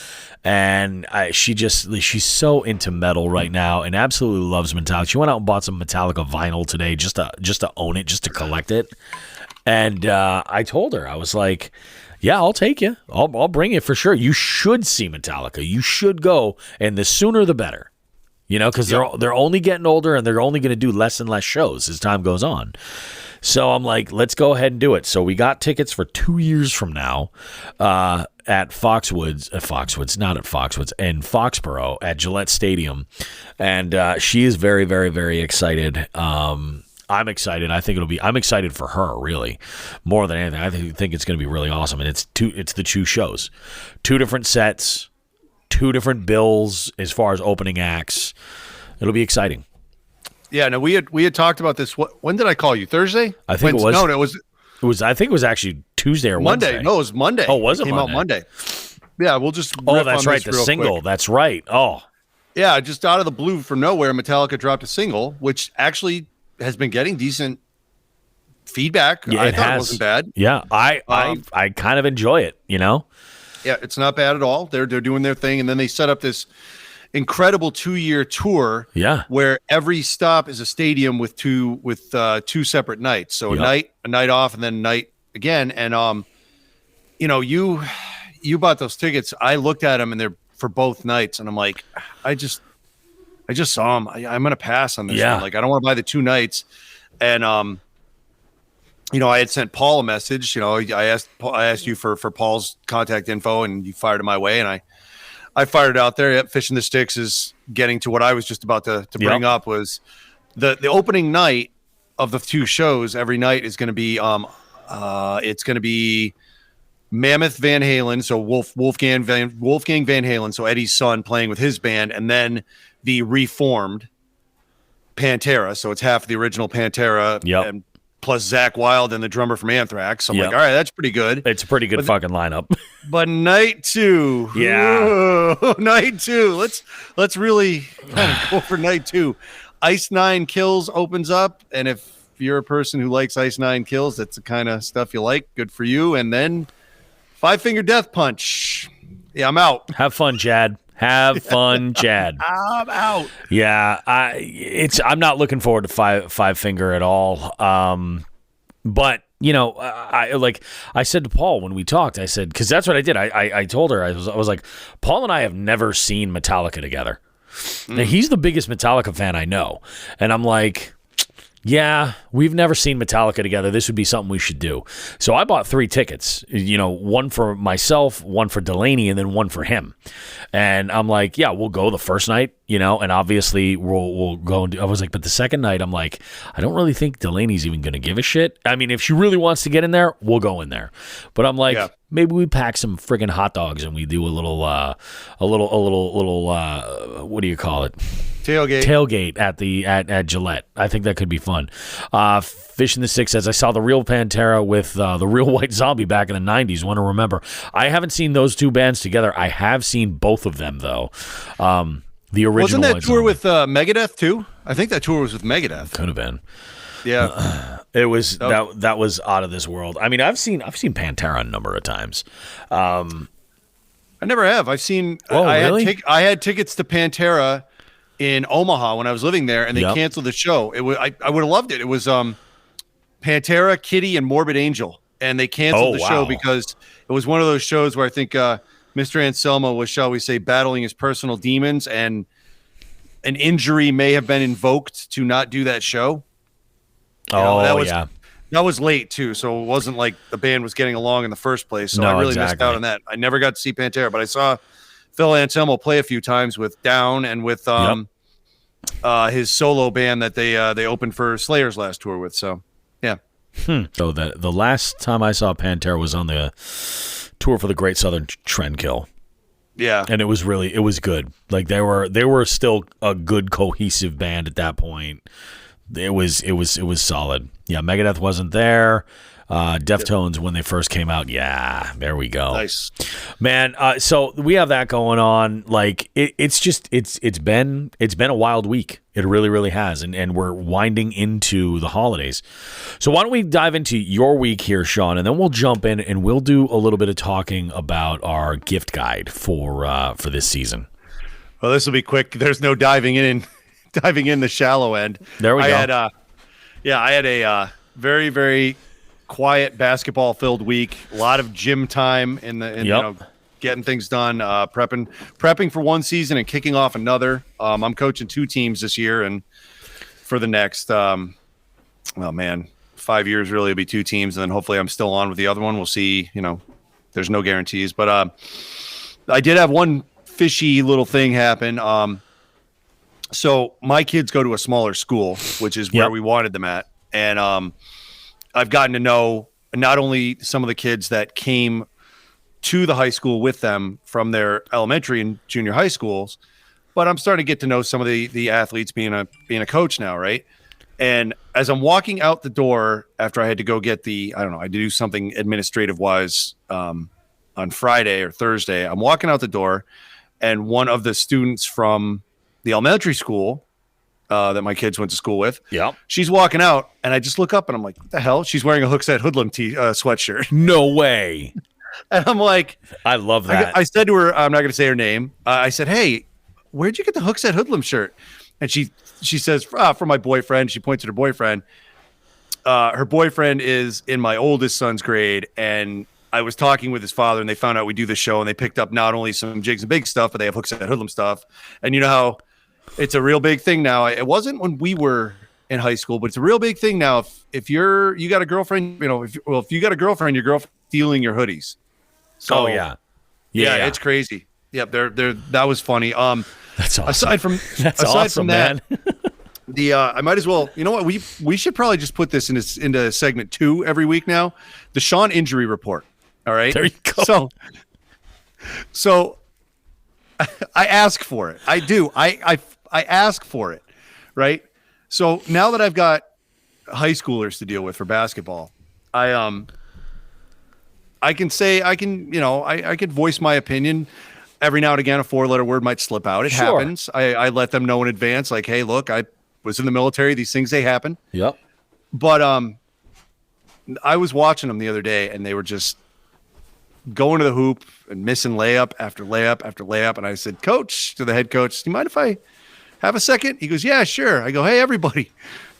And she's so into metal right now, and absolutely loves Metallica. She went out and bought some Metallica vinyl today, just to own it, just to collect it. And I told her, I was like, "Yeah, I'll take you. I'll bring you for sure. You should see Metallica. You should go, and the sooner the better." Because they're only getting older, and they're only going to do less and less shows as time goes on. So I'm like, let's go ahead and do it. So we got tickets for 2 years from now at Foxwoods, not at Foxwoods, in Foxborough at Gillette Stadium. And she is very, very, very excited. I'm excited. I'm excited for her, really, more than anything. I think it's going to be really awesome. And it's the two shows, 2 different sets, 2 different bills as far as opening acts. It'll be exciting. Yeah, no, we had talked about this. When did I call you? Thursday? I think it was. No, it was. I think it was actually Tuesday or Monday. Wednesday. No, it was Monday. Oh, was it came Monday? out Monday. Yeah, we'll just. Oh, that's right. The single. Quick. That's right. Oh, yeah. Just out of the blue, from nowhere, Metallica dropped a single, which actually has been getting decent feedback. Yeah, I thought it wasn't bad. Yeah, I kind of enjoy it. Yeah, it's not bad at all. They're doing their thing, and then they set up this incredible 2-year tour. Yeah, where every stop is a stadium with two separate nights. So a night off, and then a night again. And you bought those tickets. I looked at them, and they're for both nights, and I'm like, I just saw them. I'm gonna pass on this one. Like I don't want to buy the 2 nights. And I had sent Paul a message. I asked you for Paul's contact info, and you fired it my way, and I fired it out there. Yep, Fishing the Sticks is getting to what I was just about to bring up. Was the opening night of the 2 shows. Every night is going to be it's going to be Mammoth Van Halen, so Wolfgang Van Halen, so Eddie's son playing with his band, and then the reformed Pantera. So it's half the original Pantera. And plus Zach Wilde and the drummer from Anthrax. So I'm like, all right, that's pretty good. It's a pretty good fucking lineup. But night 2, night 2. Let's really kind of go for night 2. Ice Nine Kills opens up, and if you're a person who likes Ice Nine Kills, that's the kind of stuff you like. Good for you. And then 5 Finger Death Punch. Yeah, I'm out. Have fun, Chad. Have fun, Chad. I'm out. Yeah, I'm not looking forward to Five Finger at all. But I said to Paul when we talked, I said, because that's what I did. I told her I was like, Paul and I have never seen Metallica together. Now, he's the biggest Metallica fan I know, and I'm like, Yeah, we've never seen Metallica together. This would be something we should do. So I bought 3 tickets, one for myself, one for Delaney, and then one for him. And I'm like, yeah, we'll go the first night, and obviously we'll go. I was like, but the second night, I'm like, I don't really think Delaney's even going to give a shit. I mean, if she really wants to get in there, we'll go in there. But I'm like, maybe we pack some friggin' hot dogs and we do a little, what do you call it? Tailgate at Gillette. I think that could be fun. Fish in the Six says, I saw the real Pantera with the real White Zombie back in the 90s. Want to remember. I haven't seen those 2 bands together. I have seen both of them, though. The original Wasn't that White tour Zombie. with Megadeth, too? I think that tour was with Megadeth. Could have been. Yeah. It was that was out of this world. I mean, I've seen Pantera a number of times. I never have. I've seen really? I had tickets to Pantera in Omaha when I was living there, and they canceled the show. It was I would have loved it. It was Pantera, Kitty, and Morbid Angel, and they canceled the show because it was one of those shows where I think Mr. Anselmo was, shall we say, battling his personal demons, and an injury may have been invoked to not do that show. That was late too, so it wasn't like the band was getting along in the first place. So I really missed out on that. I never got to see Pantera, but I saw Phil Anselmo play a few times with Down and with his solo band that they opened for Slayer's last tour with. So yeah. So the last time I saw Pantera was on the tour for the Great Southern Trendkill. Yeah, and it was good. Like they were still a good cohesive band at that point. It was solid. Yeah, Megadeth wasn't there. Deftones when they first came out. Yeah, there we go. Nice, man. So we have that going on. Like it's been a wild week. It really, really has, and we're winding into the holidays. So why don't we dive into your week here, Shawn, and then we'll jump in and we'll do a little bit of talking about our gift guide for this season. Well, this will be quick. There's no diving in the shallow end. There we go. I had a very, very quiet basketball-filled week. A lot of gym time getting things done, prepping for one season and kicking off another. I'm coaching 2 teams this year, and for the next, 5 years really, it'll be 2 teams, and then hopefully I'm still on with the other one. We'll see. There's no guarantees, but I did have one fishy little thing happen. So my kids go to a smaller school, which is where we wanted them at. And I've gotten to know not only some of the kids that came to the high school with them from their elementary and junior high schools, but I'm starting to get to know some of the athletes being a coach now, right? And as I'm walking out the door after I had to go get I had to do something administrative wise on Friday or Thursday, I'm walking out the door, and one of the students from the elementary school that my kids went to school with. Yeah. She's walking out, and I just look up, and I'm like, what the hell? She's wearing a Hookset Hoodlum sweatshirt. No way. And I'm like, I love that. I said to her, I'm not going to say her name. I said, hey, where'd you get the Hookset Hoodlum shirt? And she says, from my boyfriend. She points at her boyfriend. Her boyfriend is in my oldest son's grade, and I was talking with his father, and they found out we do this show, and they picked up not only some Jigs and Big stuff, but they have Hookset Hoodlum stuff. And you know how it's a real big thing now. It wasn't when we were in high school, but it's a real big thing now. If you got a girlfriend, if you got a girlfriend, your girlfriend stealing your hoodies. So yeah, it's crazy. Yep, that was funny. That's awesome. Aside from that, man. I might as well. You know what? We should probably just put this into segment 2 every week now. The Shawn injury report. All right. There you go. So I ask for it. I do. I ask for it. Right. So now that I've got high schoolers to deal with for basketball, I can voice my opinion. Every now and again, a 4-letter word might slip out. It happens. I let them know in advance, like, hey, look, I was in the military. These things, they happen. Yep. But I was watching them the other day, and they were just going to the hoop and missing layup after layup after layup. And I said, Coach, to the head coach, do you mind if I have a second? He goes, yeah, sure. I go, hey, everybody,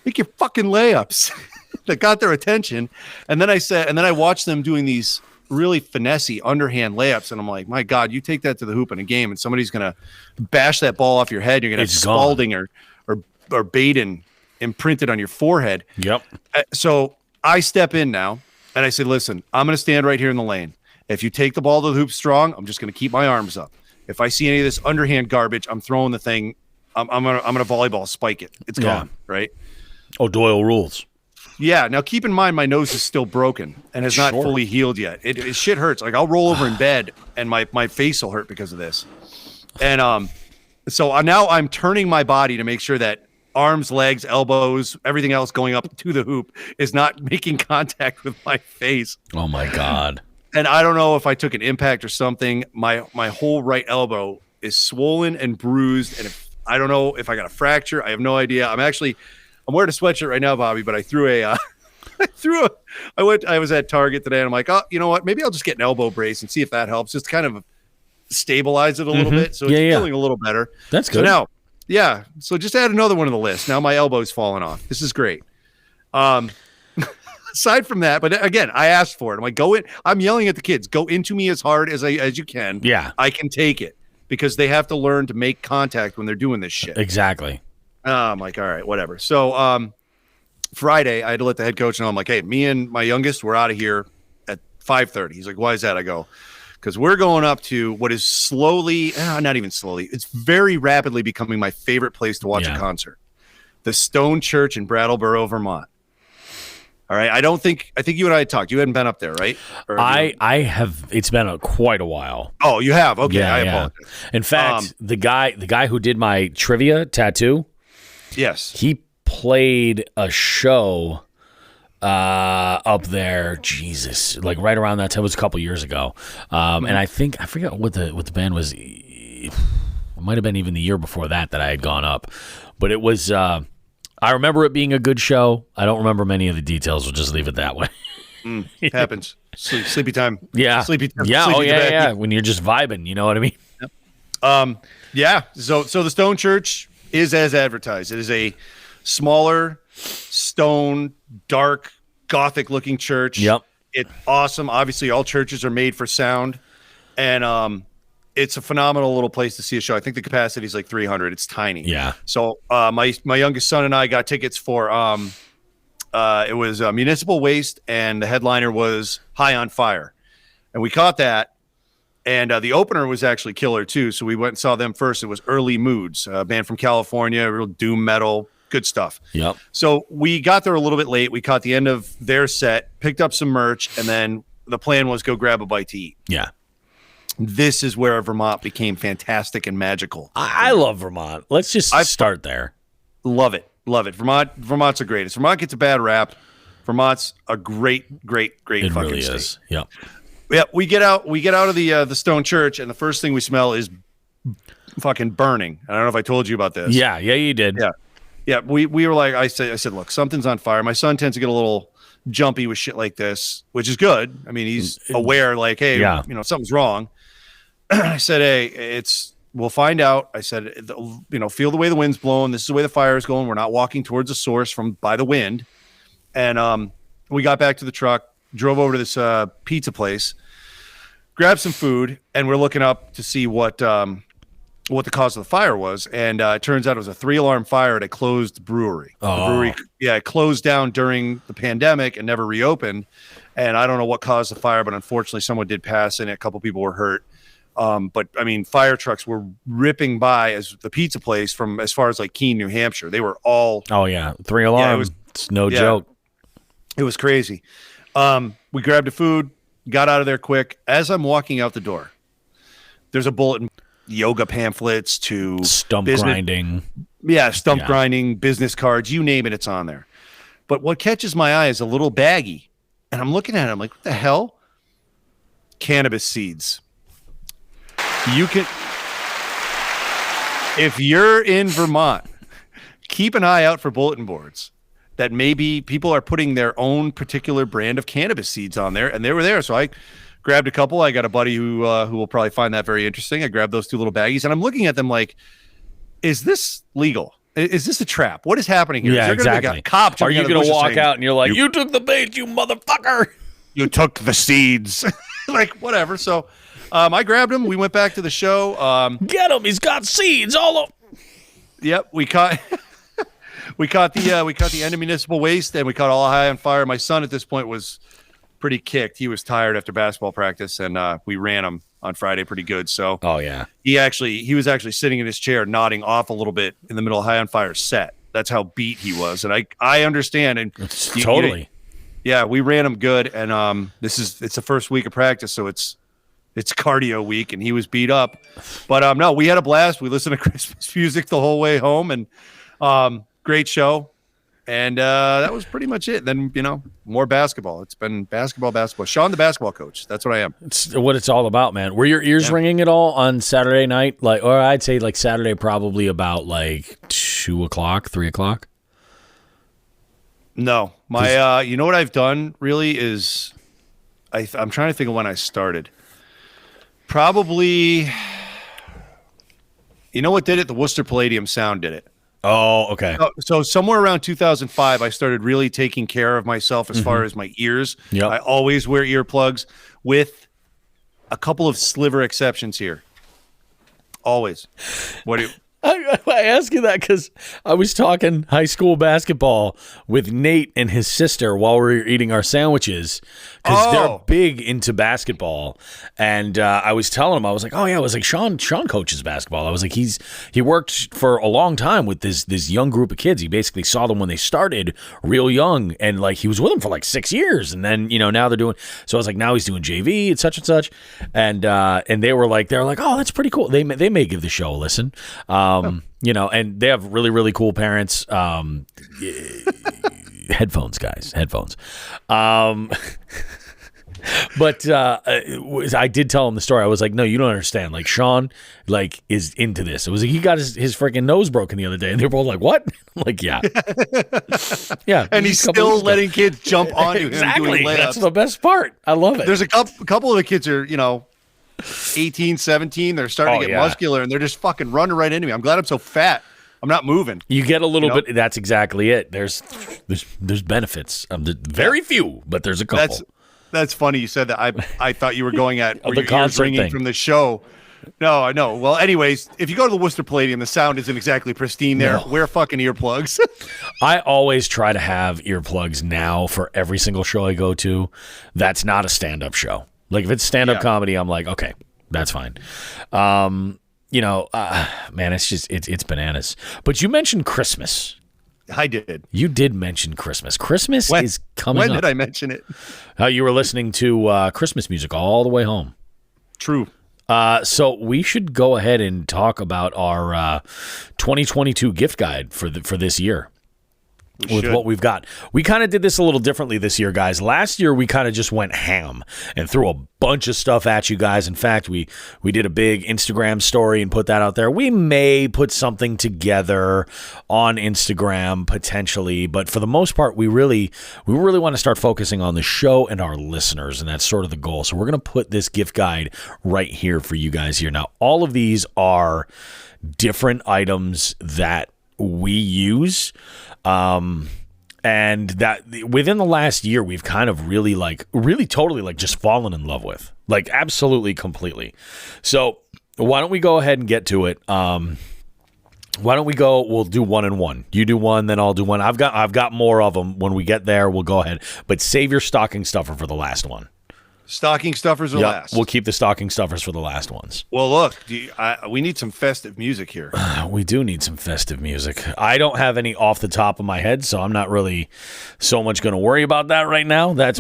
make your fucking layups. That got their attention. And then I watched them doing these really finessey underhand layups, and I'm like, my God, you take that to the hoop in a game, and somebody's gonna bash that ball off your head. You're gonna have Spalding or Baden imprinted on your forehead. Yep. So I step in now and I say, listen, I'm going to stand right here in the lane. If you take the ball to the hoop strong, I'm just going to keep my arms up. If I see any of this underhand garbage, I'm throwing the thing. I'm gonna volleyball spike it. It's gone, right? Oh, Doyle rules. Yeah. Now keep in mind, my nose is still broken and has not fully healed yet. It shit hurts. Like I'll roll over in bed and my face will hurt because of this. And so now I'm turning my body to make sure that arms, legs, elbows, everything else going up to the hoop is not making contact with my face. Oh my God. And I don't know if I took an impact or something. My whole right elbow is swollen and bruised. And I don't know if I got a fracture. I have no idea. I'm wearing a sweatshirt right now, Bobby, but I was at Target today and I'm like, oh, you know what? Maybe I'll just get an elbow brace and see if that helps. Just kind of stabilize it a little bit. So it's feeling a little better. That's good. So now, yeah. So just add another one to the list. Now my elbow's falling off. This is great. Aside from that, but again, I asked for it. I'm like, go in. I'm yelling at the kids, go into me as hard as you can. Yeah. I can take it because they have to learn to make contact when they're doing this shit. Exactly. I'm like, all right, whatever. So Friday, I had to let the head coach know. I'm like, hey, me and my youngest, we're out of here at 5:30. He's like, why is that? I go, because we're going up to what is slowly, not even slowly, it's very rapidly becoming my favorite place to watch a concert. The Stone Church in Brattleboro, Vermont. All right. I think you and I had talked. You hadn't been up there, right? I have. It's been quite a while. Oh, you have? Okay. I apologize. In fact, the guy who did my trivia tattoo, yes, he played a show up there. Jesus, like right around that time. It was a couple years ago. And I forgot what the band was. It might have been even the year before that I had gone up, but it was. I remember it being a good show. I don't remember many of the details. We'll just leave it that way. Happens. Sleepy time. Yeah. Sleepy time. Yeah. Oh, yeah. When you're just vibing, you know what I mean? Yep. Yeah. So the Stone Church is as advertised. It is a smaller, stone, dark, gothic-looking church. Yep. It's awesome. Obviously, all churches are made for sound, and it's a phenomenal little place to see a show. I think the capacity is like 300. It's tiny. Yeah. So my youngest son and I got tickets for it was Municipal Waste, and the headliner was High on Fire, and we caught that. And the opener was actually killer too. So we went and saw them first. It was Early Moods, a band from California, real doom metal, good stuff. Yep. So we got there a little bit late. We caught the end of their set, picked up some merch, and then the plan was go grab a bite to eat. Yeah. This is where Vermont became fantastic and magical. I love Vermont. Let's just start there. Love it. Love it. Vermont's the greatest. Vermont gets a bad rap. Vermont's a great It fucking really state. is. Yep. Yeah, we get out of the Stone Church, and the first thing we smell is fucking burning. I don't know if I told you about this. Yeah, you did. Yeah. We were like, I said, look, something's on fire. My son tends to get a little jumpy with shit like this, which is good. I mean, he's aware, like, hey, something's wrong. I said, hey, we'll find out. I said, feel the way the wind's blowing. This is the way the fire is going. We're not walking towards the source by the wind. And we got back to the truck, drove over to this pizza place, grabbed some food, and we're looking up to see what the cause of the fire was. And it turns out it was a 3-alarm fire at a closed brewery. Oh. The brewery, it closed down during the pandemic and never reopened. And I don't know what caused the fire, but unfortunately someone did pass and a couple people were hurt. But I mean, fire trucks were ripping by as the pizza place from as far as like Keene, New Hampshire. They were all. Oh yeah, 3 alarms. It's no joke. It was crazy. We grabbed the food, got out of there quick. As I'm walking out the door, there's a bulletin, yoga pamphlets to stump grinding. Yeah, grinding, business cards, you name it, it's on there. But what catches my eye is a little baggie, and I'm looking at it. I'm like, what the hell? Cannabis seeds. You can, if you're in Vermont, keep an eye out for bulletin boards that maybe people are putting their own particular brand of cannabis seeds on there, and they were there. So I grabbed a couple. I got a buddy who will probably find that very interesting. I grabbed those 2 little baggies, and I'm looking at them like, is this legal? Is this a trap? What is happening here? Yeah, exactly. Are you going to walk out and you're like, you took the bait, you motherfucker? You took the seeds. Like, whatever. So I grabbed him. We went back to the show. Get him. He's got seeds all over. Yep. We caught we caught the end of municipal waste, and we caught all high on fire. My son at this point was pretty kicked. He was tired after basketball practice, and we ran him on Friday pretty good. So he was actually sitting in his chair nodding off a little bit in the middle of high on fire set. That's how beat he was, and I understand. And totally. Yeah, we ran him good, and it's the first week of practice, so it's cardio week, and he was beat up. But no, we had a blast. We listened to Christmas music the whole way home, and great show. And that was pretty much it. Then, more basketball. It's been basketball. Shawn, the basketball coach. That's what I am. It's what it's all about, man. Were your ears ringing at all on Saturday night? Or I'd say Saturday, probably about 2 o'clock, 3 o'clock. No, my you know what I've done really is I'm trying to think of when I started. Probably, you know what did it? The Worcester Palladium Sound did it. Oh, okay. So somewhere around 2005, I started really taking care of myself as far as my ears. Yep. I always wear earplugs, with a couple of sliver exceptions here. Always. What do you? I ask you that because I was talking high school basketball with Nate and his sister while we were eating our sandwiches, because they're big into basketball. And I was telling him, I was like, oh yeah, I was like, Shawn coaches basketball. I was like, he worked for a long time with this young group of kids. He basically saw them when they started real young, and he was with them for 6 years, and then now they're doing. So I was like, now he's doing JV and such and such, and they were like, oh, that's pretty cool. They may give the show a listen. And they have really, really cool parents. Headphones, guys, headphones. But I did tell him the story. I was like, no, you don't understand. Shawn, is into this. It was he got his freaking nose broken the other day, and they were both like, what? I'm like, yeah. Yeah. And he's still letting kids jump onto him doing layups. That's the best part. I love it. There's a couple of the kids are, 18, 17. They're starting to get muscular, and they're just fucking running right into me. I'm glad I'm so fat. I'm not moving. You get a little bit. That's exactly it. There's benefits. Very few, but there's a couple. That's funny you said that. I thought you were going at were your ears ringing from the show. No, I know. Well, anyways, if you go to the Worcester Palladium, the sound isn't exactly pristine there. No. Wear fucking earplugs. I always try to have earplugs now for every single show I go to. That's not a stand-up show. If it's stand-up comedy, I'm like, okay, that's fine. Man, it's just it's bananas. But you mentioned Christmas. I did. You did mention Christmas. Christmas is coming up. When did I mention it? You were listening to Christmas music all the way home. True. So we should go ahead and talk about our 2022 gift guide for this year. With what we've got. We kind of did this a little differently this year, guys. Last year, we kind of just went ham and threw a bunch of stuff at you guys. In fact, we did a big Instagram story and put that out there. We may put something together on Instagram potentially, but for the most part, we really want to start focusing on the show and our listeners, and that's sort of the goal. So we're going to put this gift guide right here for you guys here. Now, all of these are different items that we use. And that within the last year, we've kind of really totally just fallen in love with, absolutely completely. So why don't we go ahead and get to it? Why don't we go? We'll do one and one. You do one, then I'll do one. I've got more of them. When we get there, we'll go ahead, but save your stocking stuffer for the last one. Stocking stuffers are last. We'll keep the stocking stuffers for the last ones. Well, look, we need some festive music here. We do need some festive music. I don't have any off the top of my head, so I'm not really so much going to worry about that right now. That's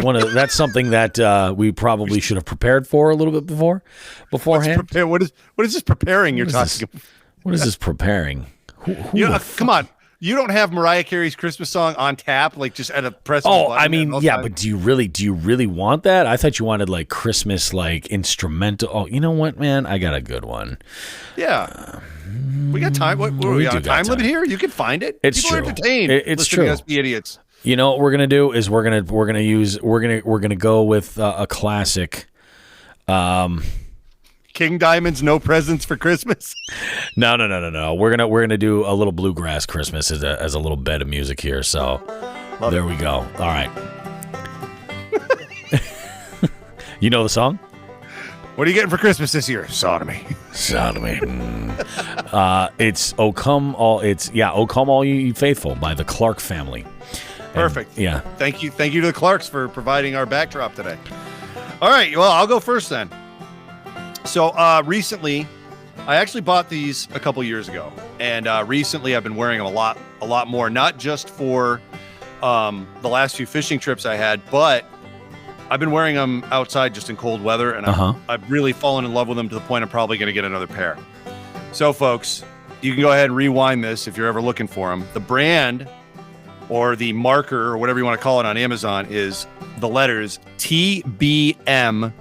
something that we probably should have prepared for a little bit beforehand. What is this preparing? You're talking. What is this preparing? Come on. You don't have Mariah Carey's Christmas song on tap, just at a press. Oh, I mean, yeah, but do you really want that? I thought you wanted Christmas instrumental. Oh, you know what, man? I got a good one. Yeah, we got time. What we got a time limit here? You can find it. It's People true. Are entertained. It's true. To us be idiots. You know what we're gonna do is we're gonna go with a classic. King Diamond's No Presents for Christmas. No. We're gonna do a little bluegrass Christmas as a little bed of music here. So there we go. All right. You know the song? What are you getting for Christmas this year? Sodomy. Sodomy. It's "O Come All." It's "O Come All You Faithful" by the Clark family. Perfect. And, yeah. Thank you to the Clarks for providing our backdrop today. All right. Well, I'll go first then. So recently, I actually bought these a couple years ago, and recently I've been wearing them a lot more. Not just for the last few fishing trips I had, but I've been wearing them outside just in cold weather, and I've really fallen in love with them to the point I'm probably going to get another pair. So, folks, you can go ahead and rewind this if you're ever looking for them. The brand or the marker or whatever you want to call it on Amazon is the letters TBMPOY.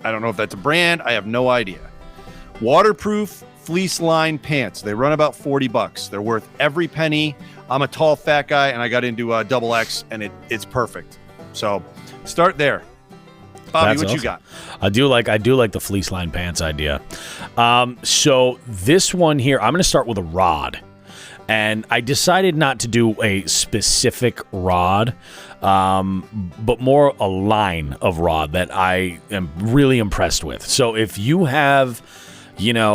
I don't know if that's a brand. I have no idea. Waterproof fleece-lined pants. They run about $40. They're worth every penny. I'm a tall, fat guy, and I got into a double X, and it's perfect. So start there. Bobby, That's what awesome. you got? I do like the fleece-lined pants idea. So this one here, I'm going to start with a rod. And I decided not to do a specific rod, but more a line of rod that I am really impressed with. So if you have,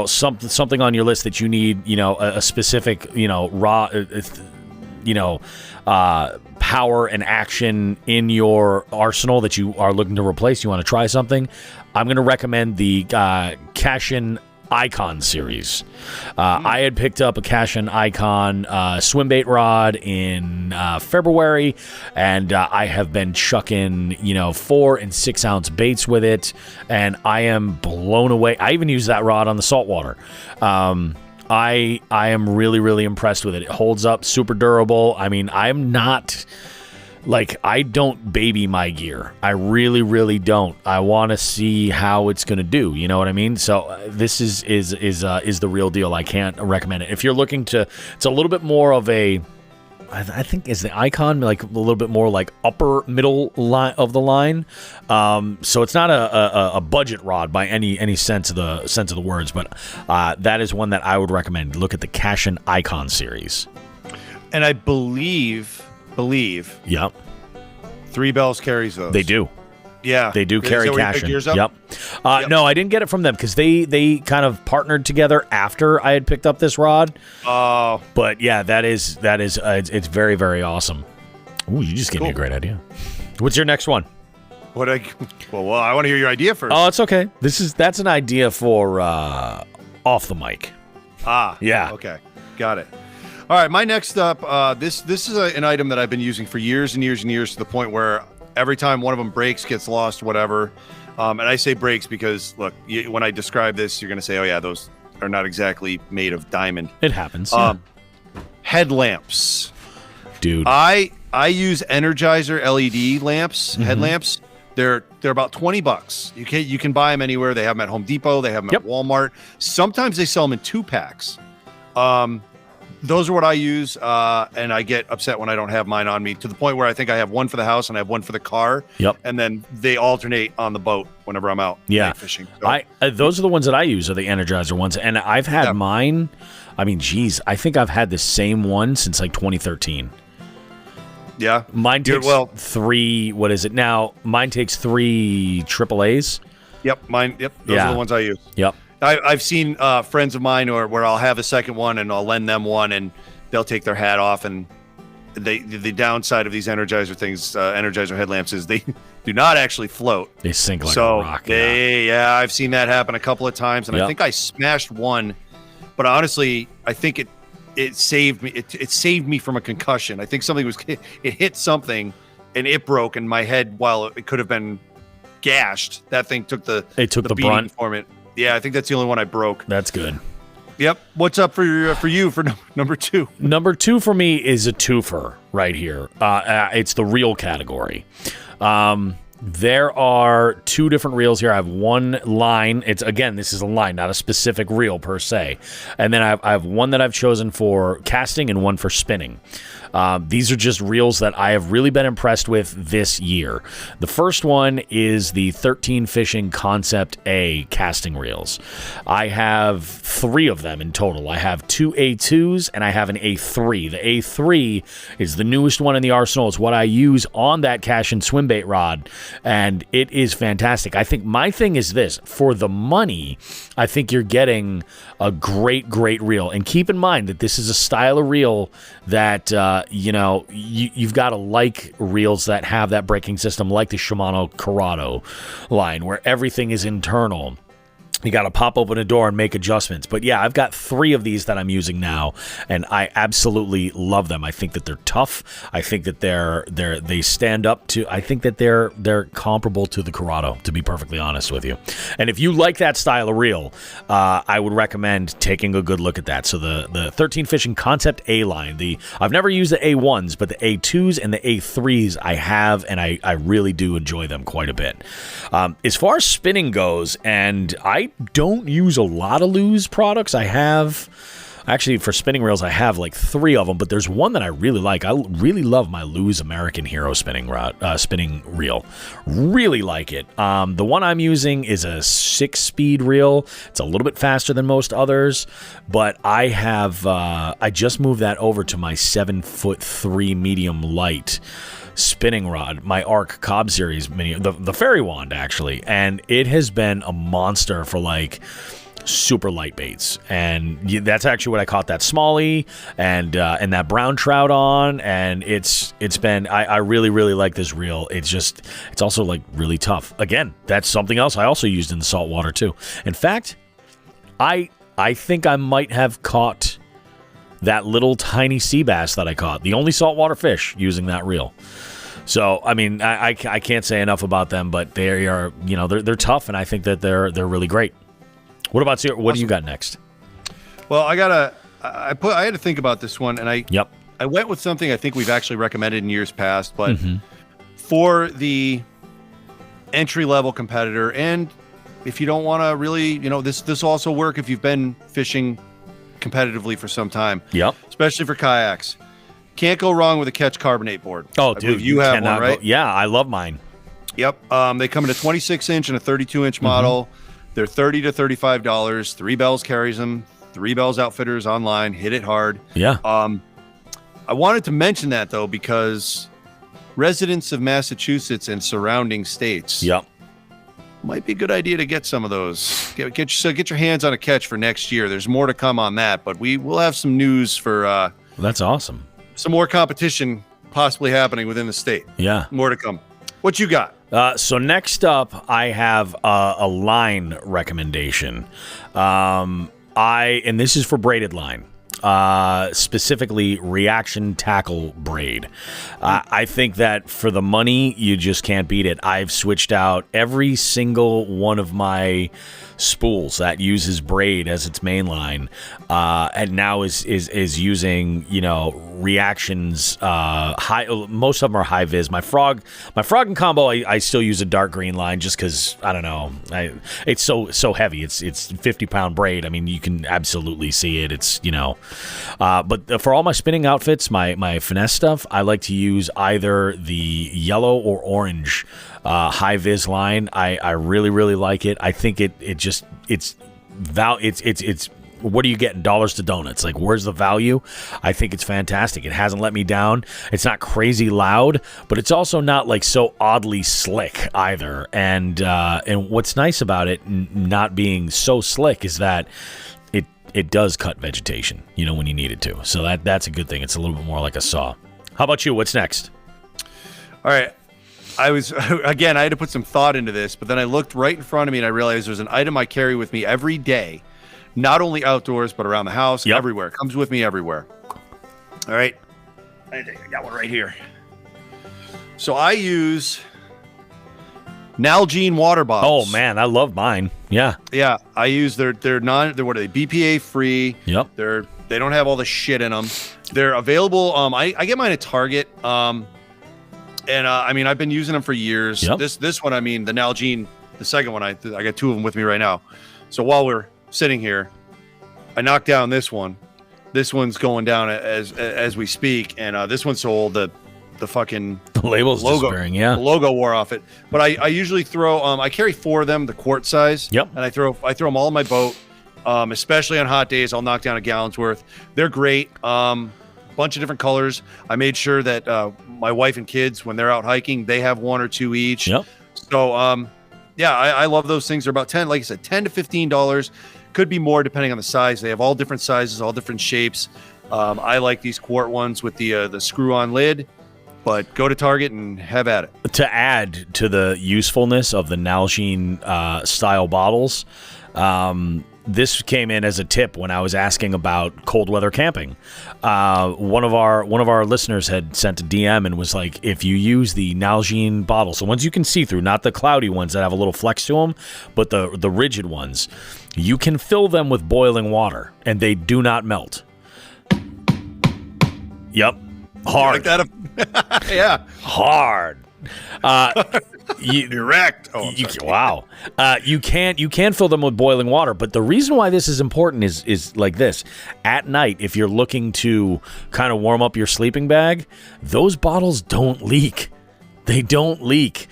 something on your list that you need, a specific, rod, power and action in your arsenal that you are looking to replace, you want to try something, I'm going to recommend the Cashion ICON series. I had picked up a Cashion ICON swim bait rod in February, and I have been chucking 4 and 6 ounce baits with it, and I am blown away. I even use that rod on the saltwater. I am really, really impressed with it. It holds up, super durable. I mean, I'm not I don't baby my gear. I really, really don't. I want to see how it's going to do. You know what I mean? So this is the real deal. I can't recommend it. If you're looking to, it's a little bit more of a, I think is the Icon a little bit more upper middle line of the line. So it's not a budget rod by any sense of the words, but that is one that I would recommend. Look at the Cashion ICON series. And I believe. Yep. Three Bells carries those. They do. Yeah. They do carry Cashion. Yep. Yep. No, I didn't get it from them because they kind of partnered together after I had picked up this rod. Oh. But yeah, that is it's very, very awesome. Ooh, you just gave me a great idea. What's your next one? Well, I want to hear your idea first. Oh, it's okay. That's an idea for off the mic. Yeah. Okay. Got it. All right, my next up, this is an item that I've been using for years and years and years to the point where every time one of them breaks, gets lost, whatever, and I say breaks because, look, when I describe this, you're going to say, oh, yeah, those are not exactly made of diamond. It happens. Headlamps. Dude. I use Energizer LED lamps, headlamps. They're about $20. You can buy them anywhere. They have them at Home Depot. They have them at Walmart. Sometimes they sell them in 2-packs. Those are what I use, and I get upset when I don't have mine on me to the point where I think I have one for the house and I have one for the car. Yep. And then they alternate on the boat whenever I'm out fishing. So. Those are the ones that I use, are the Energizer ones, and I've had mine. I mean, geez, I think I've had the same one since 2013. Yeah. Mine takes 3. What is it now? Mine takes 3 AAAs. Yep. Mine. Yep. Those are the ones I use. Yep. I've seen friends of mine where I'll have a second one and I'll lend them one and they'll take their hat off, and the downside of these Energizer things, Energizer headlamps, is they do not actually float. They sink like a rock. I've seen that happen a couple of times, and I think I smashed one, but honestly, I think it saved me. It saved me from a concussion. I think it hit something and it broke, and my head, while it could have been gashed, that thing took the brunt for it. Yeah, I think that's the only one I broke. That's good. Yep. What's up for you for number 2? Number 2 for me is a twofer right here. It's the reel category. There are 2 different reels here. I have one line. This is a line, not a specific reel per se. And then I have one that I've chosen for casting and one for spinning. These are just reels that I have really been impressed with this year. The first one is the 13 Fishing Concept A casting reels. I have 3 of them in total. I have 2 A2s and I have an A3. The A3 is the newest one in the arsenal. It's what I use on that Cashion swim bait rod. and it is fantastic. I think my thing is this: for the money, I think you're getting a great reel. And keep in mind that this is a style of reel that you've got to like reels that have that braking system, like the Shimano Corrado line, where everything is internal. You got to pop open a door and make adjustments. But yeah, I've got 3 of these that I'm using now, and I absolutely love them. I think that they're tough. I think that they stand up to. I think that they're comparable to the Corrado, to be perfectly honest with you. And if you like that style of reel, I would recommend taking a good look at that. So the 13 Fishing Concept A line. I've never used the A1s, but the A2s and the A3s I have, and I really do enjoy them quite a bit. As far as spinning goes, and I don't use a lot of Lews products. Actually, for spinning reels, I have like 3 of them, but there's one that I really like. I really love my Lews American Hero spinning reel. Really like it. The one I'm using is a 6-speed reel. It's a little bit faster than most others, but I just moved that over to my 7'3" medium light spinning rod, my Arc Cobb Series mini, the fairy wand actually, and it has been a monster for like super light baits, and that's actually what I caught that smallie and that brown trout on, and it's been I really like this reel. It's also like really tough. Again, that's something else I also used in the saltwater too. In fact, I think I might have caught that little tiny sea bass that I caught, the only saltwater fish, using that reel. So, I mean, I can't say enough about them, but they are, they're tough, and I think that they're really great. What about you? What do you got next? Well, I had to think about this one, and I went with something I think we've actually recommended in years past, but for the entry-level competitor, and if you don't want to really, this also work if you've been fishing competitively for some time. Yep. Especially for kayaks. Can't go wrong with a Ketch Karbonate board. Oh, dude, you have one, right? Yeah, I love mine. Yep. They come in a 26-inch and a 32-inch model. They're $30 to $35. 3 Bells carries them. 3 Bells Outfitters online. Hit it hard. Yeah. I wanted to mention that, though, because residents of Massachusetts and surrounding states might be a good idea to get some of those. Get your hands on a Ketch for next year. There's more to come on that, but we'll have some news for that's awesome. Some more competition possibly happening within the state. Yeah. More to come. What you got? So next up, I have a line recommendation. And this is for braided line. Specifically reaction tackle braid. I think that for the money, you just can't beat it. I've switched out every single one of my spools that uses braid as its main line, and now is using reactions. Most of them are high vis. My frog and combo, I still use a dark green line just because I don't know. It's so heavy. It's 50-pound braid. I mean, you can absolutely see it. It's but for all my spinning outfits, my finesse stuff, I like to use either the yellow or orange high vis line. I really like it. I think it's what are you getting? Dollars to donuts. Like, where's the value? I think it's fantastic. It hasn't let me down. It's not crazy loud, but it's also not like so oddly slick either. And what's nice about it not being so slick is that it does cut vegetation, when you need it to. So that's a good thing. It's a little bit more like a saw. How about you? What's next? All right. I had to put some thought into this, but then I looked right in front of me and I realized there's an item I carry with me every day, not only outdoors, but around the house, everywhere. It comes with me everywhere. All right. I got one right here. So I use Nalgene water bottles. Oh man, I love mine. Yeah. Yeah. I use they're what are they? BPA free. Yep. They don't have all the shit in them. They're available. I get mine at Target. And I mean, I've been using them for years. Yep. This one, I mean, the Nalgene, the second one, I got 2 of them with me right now. So while we're sitting here, I knocked down this one. This one's going down as we speak, and this one sold the fucking label's logo. Disappearing, yeah. The logo wore off it. But I usually throw I carry 4 of them, the quart size. Yep. And I throw them all in my boat. Especially on hot days, I'll knock down a gallon's worth. They're great. bunch of different colors. I made sure that my wife and kids, when they're out hiking, they have one or two each. Yep. So, yeah, I love those things. They're about 10, like I said, $10 to $15. Could be more depending on the size. They have all different sizes, all different shapes. I like these quart ones with the screw-on lid. But go to Target and have at it. To add to the usefulness of the Nalgene style bottles, this came in as a tip when I was asking about cold weather camping. One of our listeners had sent a DM and was like, if you use the Nalgene bottles, the ones you can see through, not the cloudy ones that have a little flex to them, but the rigid ones, you can fill them with boiling water and they do not melt. Yep. Hard. Like that? Yeah. Hard. Direct. Wow. You can fill them with boiling water, but the reason why this is important is like this. At night, if you're looking to kind of warm up your sleeping bag, those bottles don't leak. They don't leak.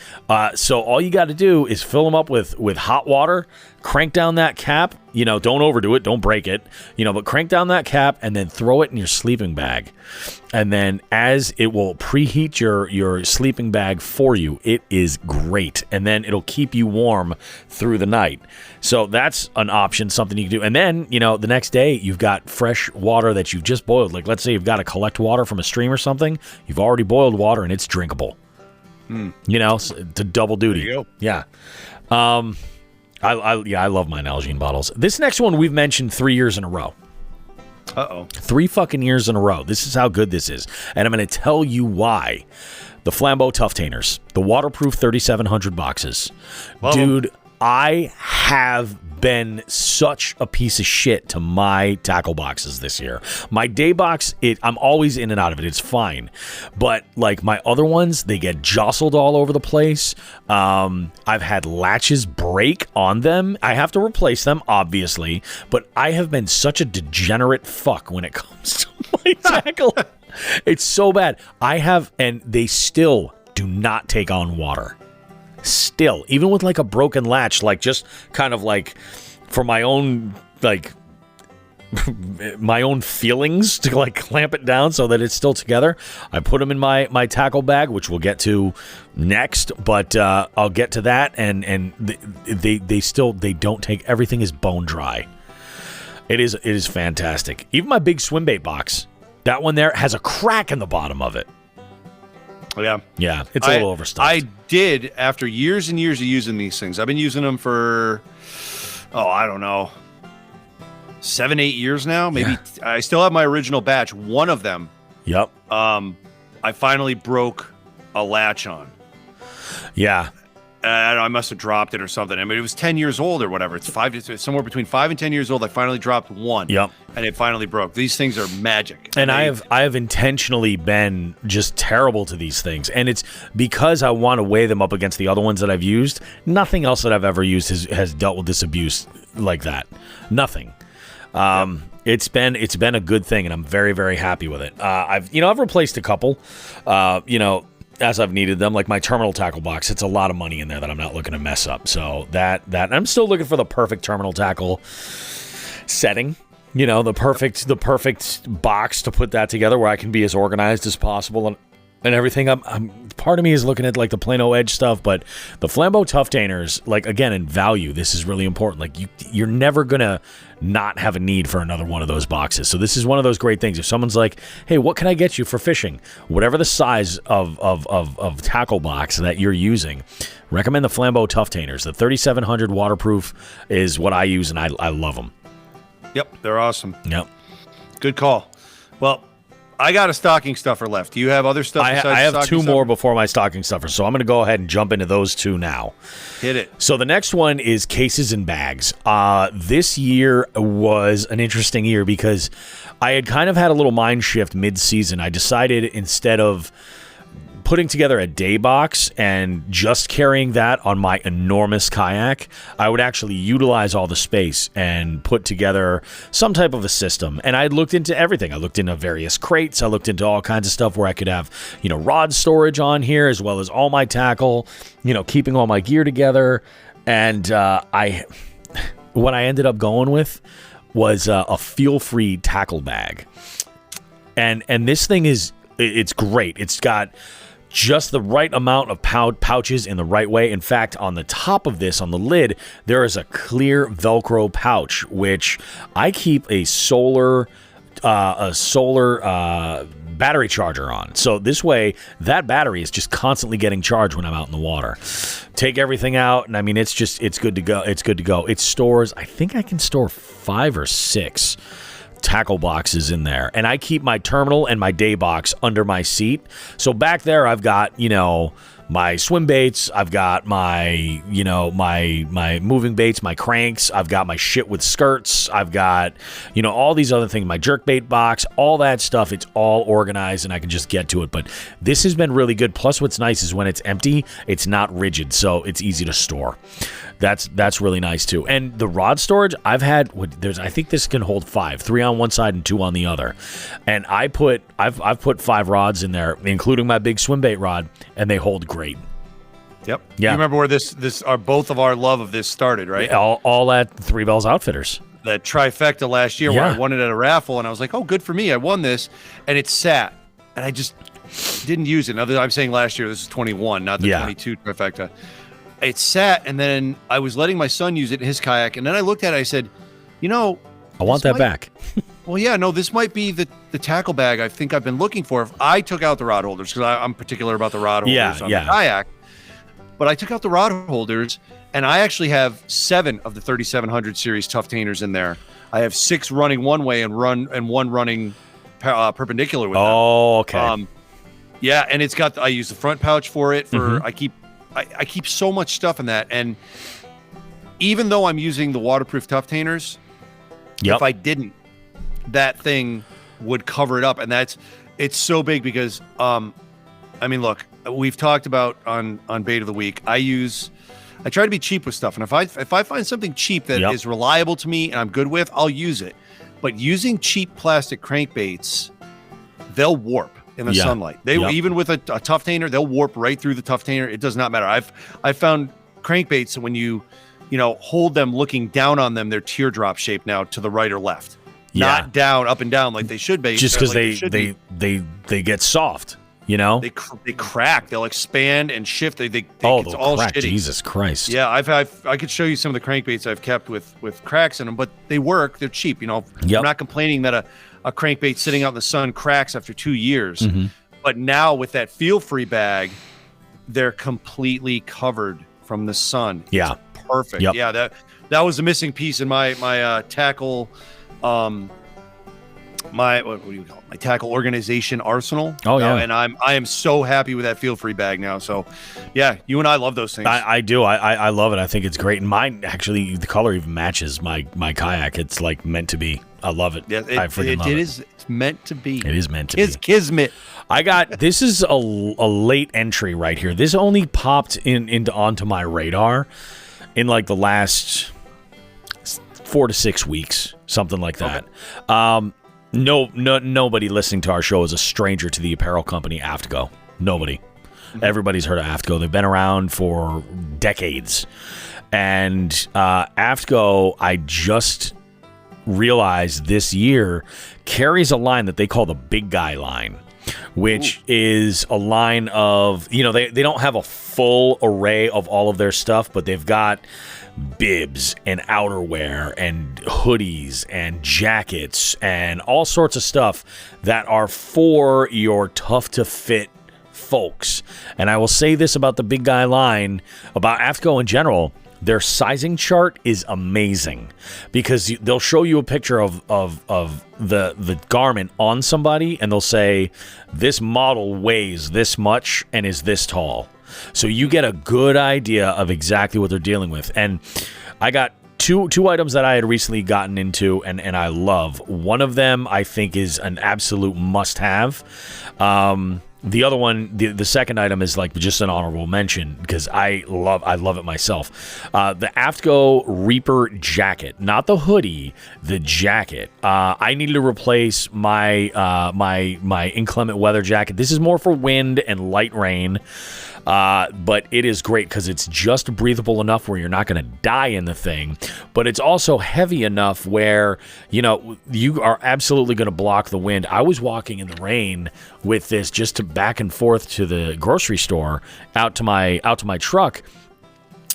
So all you got to do is fill them up with hot water, crank down that cap, don't overdo it, don't break it, but crank down that cap and then throw it in your sleeping bag. And then as it will preheat your sleeping bag for you, it is great. And then it'll keep you warm through the night. So that's an option, something you can do. And then, the next day you've got fresh water that you've just boiled. Like let's say you've got to collect water from a stream or something. You've already boiled water and it's drinkable. To double duty. There you go. Yeah. I love my Nalgene bottles. This next one we've mentioned 3 years in a row. Uh-oh. 3 fucking years in a row. This is how good this is. And I'm going to tell you why. The Flambeau Tuff Tainers. The waterproof 3700 boxes. Love Dude, I have been such a piece of shit to my tackle boxes this year. My day box, I'm always in and out of it. It's fine. But like my other ones, they get jostled all over the place. I've had latches break on them. I have to replace them, obviously. But I have been such a degenerate fuck when it comes to my tackle. It's so bad. And they still do not take on water. Still, even with like a broken latch, like just kind of like for my own my own feelings to like clamp it down so that it's still together, I put them in my tackle bag, which we'll get to next, but I'll get to that, and they don't take, everything is bone dry. It is fantastic. Even my big swim bait box, that one there has a crack in the bottom of it. Yeah, it's a little overstuffed. I did, after years and years of using these things. I've been using them for, I don't know, 7-8 years now. Maybe. Yeah. I still have my original batch. One of them. Yep. I finally broke a latch on. Yeah. I must have dropped it or something. I mean, it was 10 years old or whatever. It's somewhere between 5 and 10 years old. I finally dropped one. Yep. And it finally broke. These things are magic. And I have intentionally been just terrible to these things. And it's because I want to weigh them up against the other ones that I've used. Nothing else that I've ever used has dealt with this abuse like that. Nothing. Yep. It's been a good thing, and I'm very, very happy with it. I've replaced a couple, as I've needed them, like my terminal tackle box. It's a lot of money in there that I'm not looking to mess up. So that I'm still looking for the perfect terminal tackle setting. The perfect box to put that together where I can be as organized as possible and everything. Part of me is looking at like the Plano Edge stuff, but the Flambeau Tuff Tainers, like again in value, this is really important. Like you're never gonna not have a need for another one of those boxes. So this is one of those great things. If someone's like, "Hey, what can I get you for fishing?" Whatever the size of tackle box that you're using, recommend the Flambeau Tuff Tainers. The 3700 waterproof is what I use, and I love them. Yep, they're awesome. Yep, good call. Well, I got a stocking stuffer left. Do you have other stuff? I have two more before my stocking stuffer, so I'm going to go ahead and jump into those two now. Hit it. So the next one is cases and bags. This year was an interesting year because I had kind of had a little mind shift mid-season. I decided instead of putting together a day box and just carrying that on my enormous kayak, I would actually utilize all the space and put together some type of a system. And I looked into everything. I looked into various crates. I looked into all kinds of stuff where I could have, rod storage on here as well as all my tackle, keeping all my gear together. And what I ended up going with was a feel-free tackle bag. And this thing it's great. It's got just the right amount of pouches in the right way. In fact, on the top of this, on the lid, there is a clear Velcro pouch, which I keep a solar battery charger on. So this way, that battery is just constantly getting charged when I'm out in the water. Take everything out, and I mean, it's good to go. It's good to go. It stores, I think I can store 5 or 6 tackle boxes in there, and I keep my terminal and my day box under my seat. So back there I've got, my swim baits, I've got my, my moving baits, my cranks, I've got my shit with skirts, I've got, all these other things, my jerk bait box, all that stuff. It's all organized and I can just get to it. But this has been really good. Plus what's nice is when it's empty, it's not rigid, so it's easy to store. That's really nice too. And the rod storage, I think this can hold 5, 3 on one side and 2 on the other. And I've put 5 rods in there, including my big swim bait rod, and they hold great. Yep. Yeah. You remember where this are both of our love of this started, right? All at Three Bells Outfitters. That trifecta last year where I won it at a raffle, and I was like, oh, good for me. I won this, and it sat, and I just didn't use it. Now I'm saying last year, this is 21, not the 22 trifecta. It sat, and then I was letting my son use it in his kayak, and then I looked at it, I said, I want that back. Well, yeah, no, this might be the tackle bag I think I've been looking for. If I took out the rod holders, because I'm particular about the rod holders on the kayak, but I took out the rod holders, and I actually have 7 of the 3700 series Tuff Tainers in there. I have 6 running one way and 1 running perpendicular with them. Oh, okay. Yeah, and it's got I use the front pouch for it. I keep so much stuff in that, and even though I'm using the waterproof Tuff Tainers, if I didn't, that thing would cover it up, and it's so big because look, we've talked about on Bait of the Week. I try to be cheap with stuff, and if I find something cheap that is reliable to me and I'm good with, I'll use it. But using cheap plastic crankbaits, they'll warp in the sunlight. Even with a Tuff Tainer, they'll warp right through the Tuff Tainer. It does not matter. I've found crankbaits when you hold them looking down on them, they're teardrop shaped now to the right or left, not down up and down like they should be. Just because they get soft, they crack, they'll expand and shift. It's all crack. shitty. Jesus Christ. Yeah, I could show you some of the crankbaits I've kept with cracks in them, but they work. They're cheap. I'm not complaining that a crankbait sitting out in the sun cracks after 2 years. Mm-hmm. But now with that feel-free bag, they're completely covered from the sun. Yeah. It's perfect. Yep. Yeah, that was a missing piece in my tackle my what do you call it? My tackle organization arsenal. Oh yeah. And I am so happy with that feel-free bag now. So yeah, you and I love those things. I do. I love it. I think it's great. And mine actually, the color even matches my kayak. It's like meant to be. I love it. Yeah, I freaking love it. It's meant to be. It is meant to be. It's kismet. This is a late entry right here. This only popped onto my radar in like the last 4 to 6 weeks, something like that. Okay. Nobody listening to our show is a stranger to the apparel company Aftco. Nobody. Mm-hmm. Everybody's heard of Aftco. They've been around for decades. And Aftco, I just realized this year, carries a line that they call the Big Guy line, which is a line of, they don't have a full array of all of their stuff, but they've got bibs and outerwear and hoodies and jackets and all sorts of stuff that are for your tough to fit folks. And I will say this about the Big Guy line, about Aftco in general: their sizing chart is amazing, because they'll show you a picture of the garment on somebody, and they'll say, this model weighs this much and is this tall. So you get a good idea of exactly what they're dealing with. And I got two items that I had recently gotten into and I love. One of them I think is an absolute must-have. The other one, the second item, is like just an honorable mention because I love it myself. The Aftco Reaper jacket, not the hoodie, the jacket. I needed to replace my inclement weather jacket. This is more for wind and light rain. But it is great because it's just breathable enough where you're not going to die in the thing, but it's also heavy enough where, you are absolutely going to block the wind. I was walking in the rain with this just to back and forth to the grocery store, out to my truck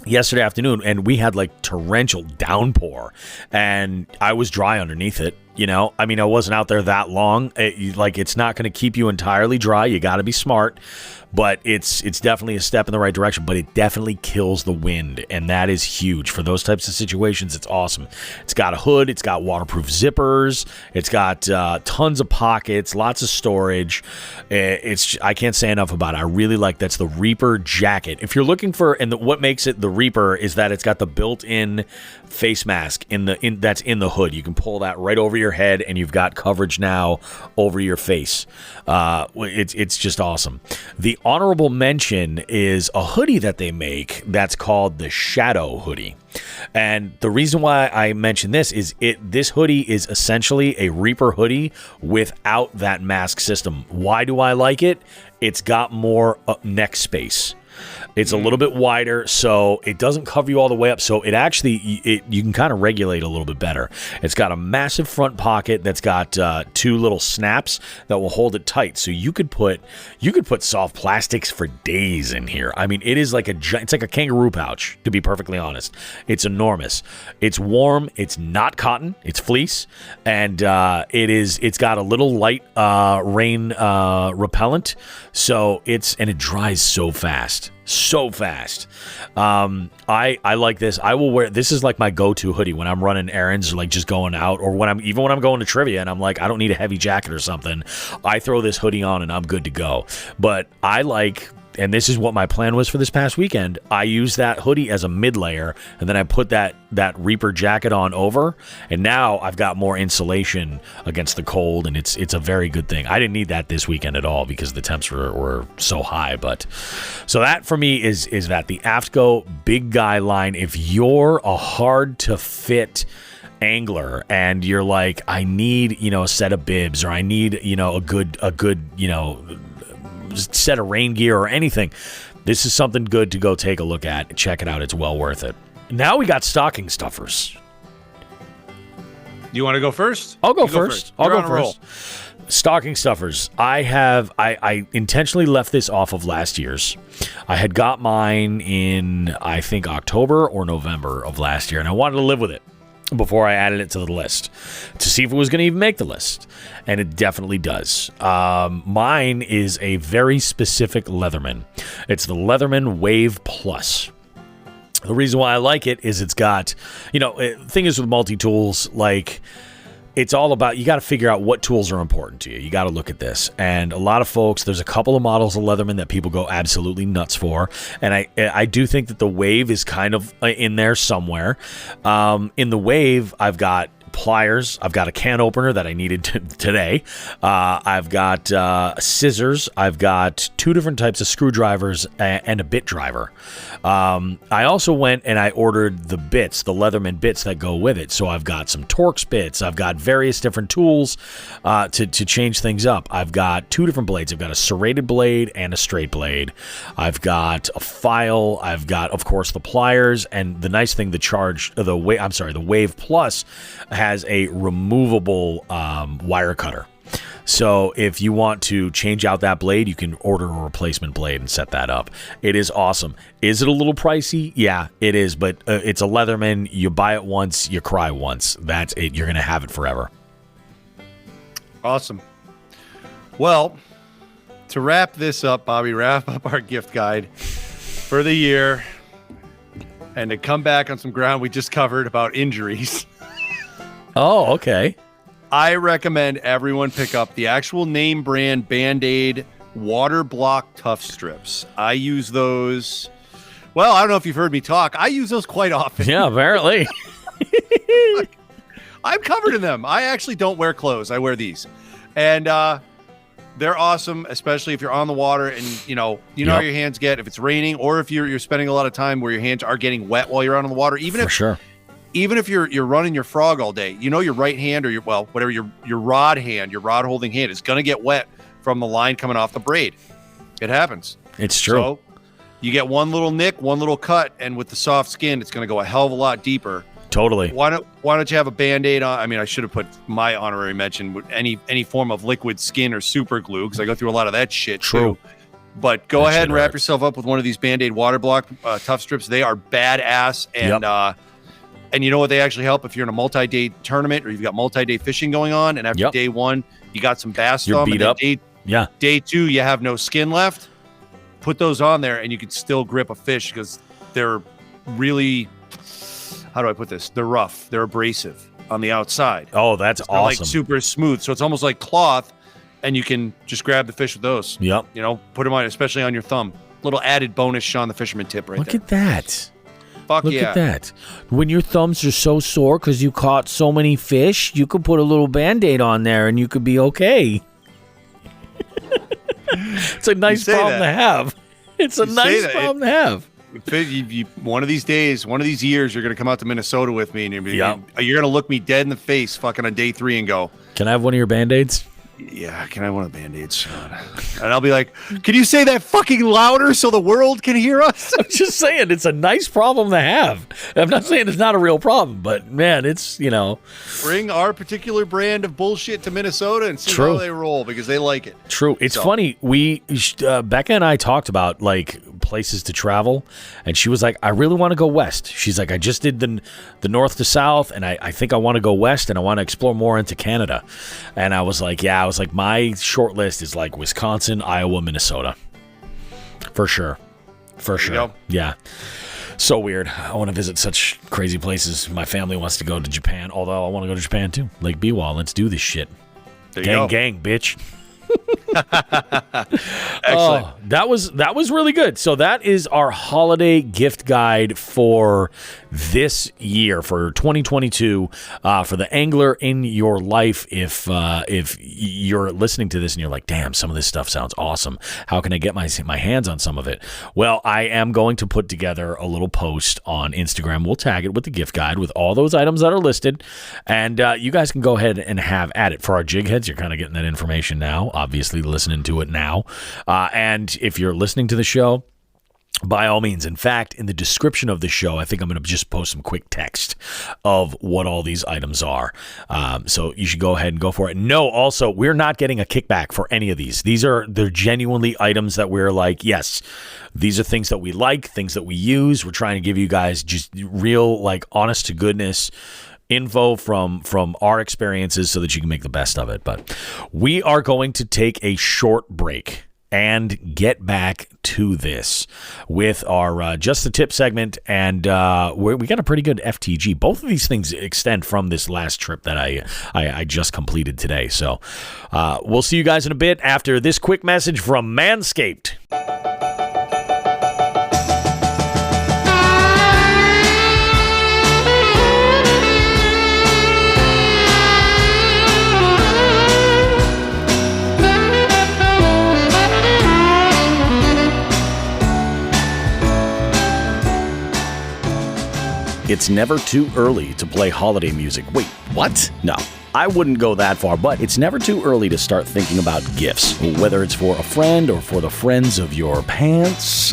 yesterday afternoon, and we had like torrential downpour, and I was dry underneath it. I mean, I wasn't out there that long. It's not going to keep you entirely dry. You got to be smart, but it's definitely a step in the right direction, but it definitely kills the wind, and that is huge. For those types of situations, it's awesome. It's got a hood. It's got waterproof zippers. It's got tons of pockets, lots of storage. I can't say enough about it. I really like that's the Reaper jacket. If you're looking for, what makes it the Reaper is that it's got the built-in face mask that's in the hood. You can pull that right over your head, and you've got coverage now over your face. It's just awesome. The honorable mention is a hoodie that they make that's called the Shadow hoodie. And the reason why I mention this is this hoodie is essentially a Reaper hoodie without that mask system. Why do I like it? It's got more neck space. It's a little bit wider, so it doesn't cover you all the way up. So you can kind of regulate a little bit better. It's got a massive front pocket that's got two little snaps that will hold it tight. So you could put soft plastics for days in here. I mean, it's like a kangaroo pouch, to be perfectly honest. It's enormous. It's warm. It's not cotton. It's fleece, and it's got a little light rain repellent. So it dries so fast. I like this. I will wear this is like my go-to hoodie when I'm running errands, or like just going out, or when I'm going to trivia and I'm like, I don't need a heavy jacket or something. I throw this hoodie on and I'm good to go. But and this is what my plan was for this past weekend. I used that hoodie as a mid layer, and then I put that Reaper jacket on over, and now I've got more insulation against the cold, and it's a very good thing. I didn't need that this weekend at all because the temps were so high. But so that for me is that the Aftco big guy line. If you're a hard to fit angler and you're like, I need a set of bibs, or I need a good set of rain gear or anything, this is something good to go take a look at. Check it out. It's well worth it. Now we got stocking stuffers. You want to go first? I'll go first. I'll go first. Stocking stuffers. I intentionally left this off of last year's. I had got mine in, I think, October or November of last year, and I wanted to live with it before I added it to the list to see if it was going to even make the list, and it definitely does. Mine is a very specific Leatherman. It's the Leatherman Wave Plus. The reason why I like it is it's got, thing is with multi-tools, like, it's all about, you got to figure out what tools are important to you. You got to look at this. And a lot of folks, there's a couple of models of Leatherman that people go absolutely nuts for. And I do think that the Wave is kind of in there somewhere. In the Wave, I've got pliers. I've got a can opener that I needed today. I've got scissors. I've got two different types of screwdrivers and a bit driver. I also went and I ordered the bits, the Leatherman bits that go with it. So I've got some Torx bits. I've got various different tools to change things up. I've got two different blades. I've got a serrated blade and a straight blade. I've got a file. I've got, of course, the pliers. And the nice thing, the Wave Plus has a removable wire cutter. So if you want to change out that blade, you can order a replacement blade and set that up. It is awesome. Is it a little pricey? Yeah, it is, but it's a Leatherman. You buy it once, you cry once. That's it. You're going to have it forever. Awesome. Well, to wrap this up, Bobby, wrap up our gift guide for the year, and to come back on some ground we just covered about injuries. Oh, okay. I recommend everyone pick up the actual name brand Band-Aid water block Tuff strips. I use those. Well, I don't know if you've heard me talk. I use those quite often. Yeah, apparently. I'm covered in them. I actually don't wear clothes. I wear these. And they're awesome, especially if you're on the water and you know how your hands get if it's raining, or if you're spending a lot of time where your hands are getting wet while you're out on the water. Even if you're running your frog all day, your right hand or your rod hand, your rod holding hand is going to get wet from the line coming off the braid. It happens. It's true. You get one little nick, one little cut, and with the soft skin, it's going to go a hell of a lot deeper. Totally. Why don't you have a Band-Aid on? I mean, I should have put my honorary mention with any form of liquid skin or super glue because I go through a lot of that shit too. But go ahead and wrap yourself up with one of these Band-Aid water block Tuff strips. They are badass, and you know what? They actually help if you're in a multi-day tournament or you've got multi-day fishing going on, and after day one you got some bass thumb, beat up. Day two you have no skin left. Put those on there, and you can still grip a fish because they're really, how do I put this? They're rough. They're abrasive on the outside. Oh, that's awesome. Like super smooth. So it's almost like cloth, and you can just grab the fish with those. Yep. You know, put them on, especially on your thumb. Little added bonus Shawn the Fisherman tip right there. Look at that. Fuck Look yeah. at that. When your thumbs are so sore because you caught so many fish, you could put a little Band-Aid on there and you could be okay. It's a nice problem to have. It's a nice problem to have. One of these days, one of these years, you're going to come out to Minnesota with me, and you're going to look me dead in the face fucking on day 3 and go, "Can I have one of your Band-Aids?" Yeah, can I have one of the Band-Aids? And I'll be like, can you say that fucking louder so the world can hear us? I'm just saying, it's a nice problem to have. I'm not saying it's not a real problem, but man, it's, you know. Bring our particular brand of bullshit to Minnesota and see how they roll because they like it. True. It's funny. Becca and I talked about like places to travel, and she was like, I really want to go west. She's like, I just did the north to south, and I think I want to go west, and I want to explore more into Canada. And I was like, my short list is like Wisconsin, Iowa, Minnesota. For sure. Yeah. So weird. I want to visit such crazy places. My family wants to go to Japan, although I want to go to Japan too. Lake Biwa. Let's do this shit. Gang, bitch. Excellent. That was really good. So that is our holiday gift guide for this year, for 2022, for the angler in your life. If you're listening to this and you're like, damn, some of this stuff sounds awesome, how can I get my hands on some of it? Well, I am going to put together a little post on Instagram. We'll tag it with the gift guide with all those items that are listed, and you guys can go ahead and have at it. For our jig heads, you're kind of getting that information now, obviously listening to it now, and if you're listening to the show, by all means. In fact, in the description of the show, I think I'm going to just post some quick text of what all these items are. So you should go ahead and go for it. No, also, we're not getting a kickback for any of these. They're genuinely items that we're like, yes, these are things that we like, things that we use. We're trying to give you guys just real, like, honest to goodness info from our experiences so that you can make the best of it. But we are going to take a short break and get back to this with our Just the Tip segment, and we got a pretty good FTG. Both of these things extend from this last trip that I just completed today. So we'll see you guys in a bit after this quick message from Manscaped. It's never too early to play holiday music. Wait, what? No, I wouldn't go that far, but it's never too early to start thinking about gifts. Whether it's for a friend or for the friends of your pants,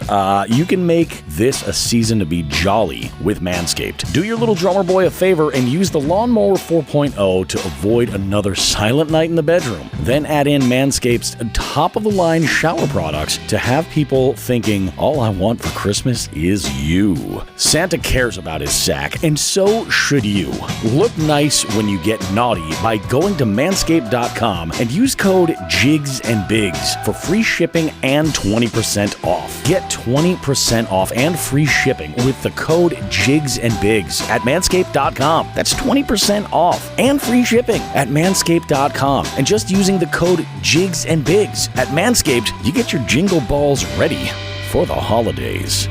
you can make this a season to be jolly with Manscaped. Do your little drummer boy a favor and use the Lawnmower 4.0 to avoid another silent night in the bedroom. Then add in Manscaped's top-of-the-line shower products to have people thinking, all I want for Christmas is you. Santa cares about his sack, and so should you. Look nice when you get naughty by going to manscaped.com and use code JIGSandBIGS for free shipping and 20% off. Get 20% off and free shipping with the code JIGSandBIGS at manscaped.com. That's 20% off and free shipping at manscaped.com. And just using the code JIGSandBIGS at Manscaped, you get your jingle balls ready for the holidays.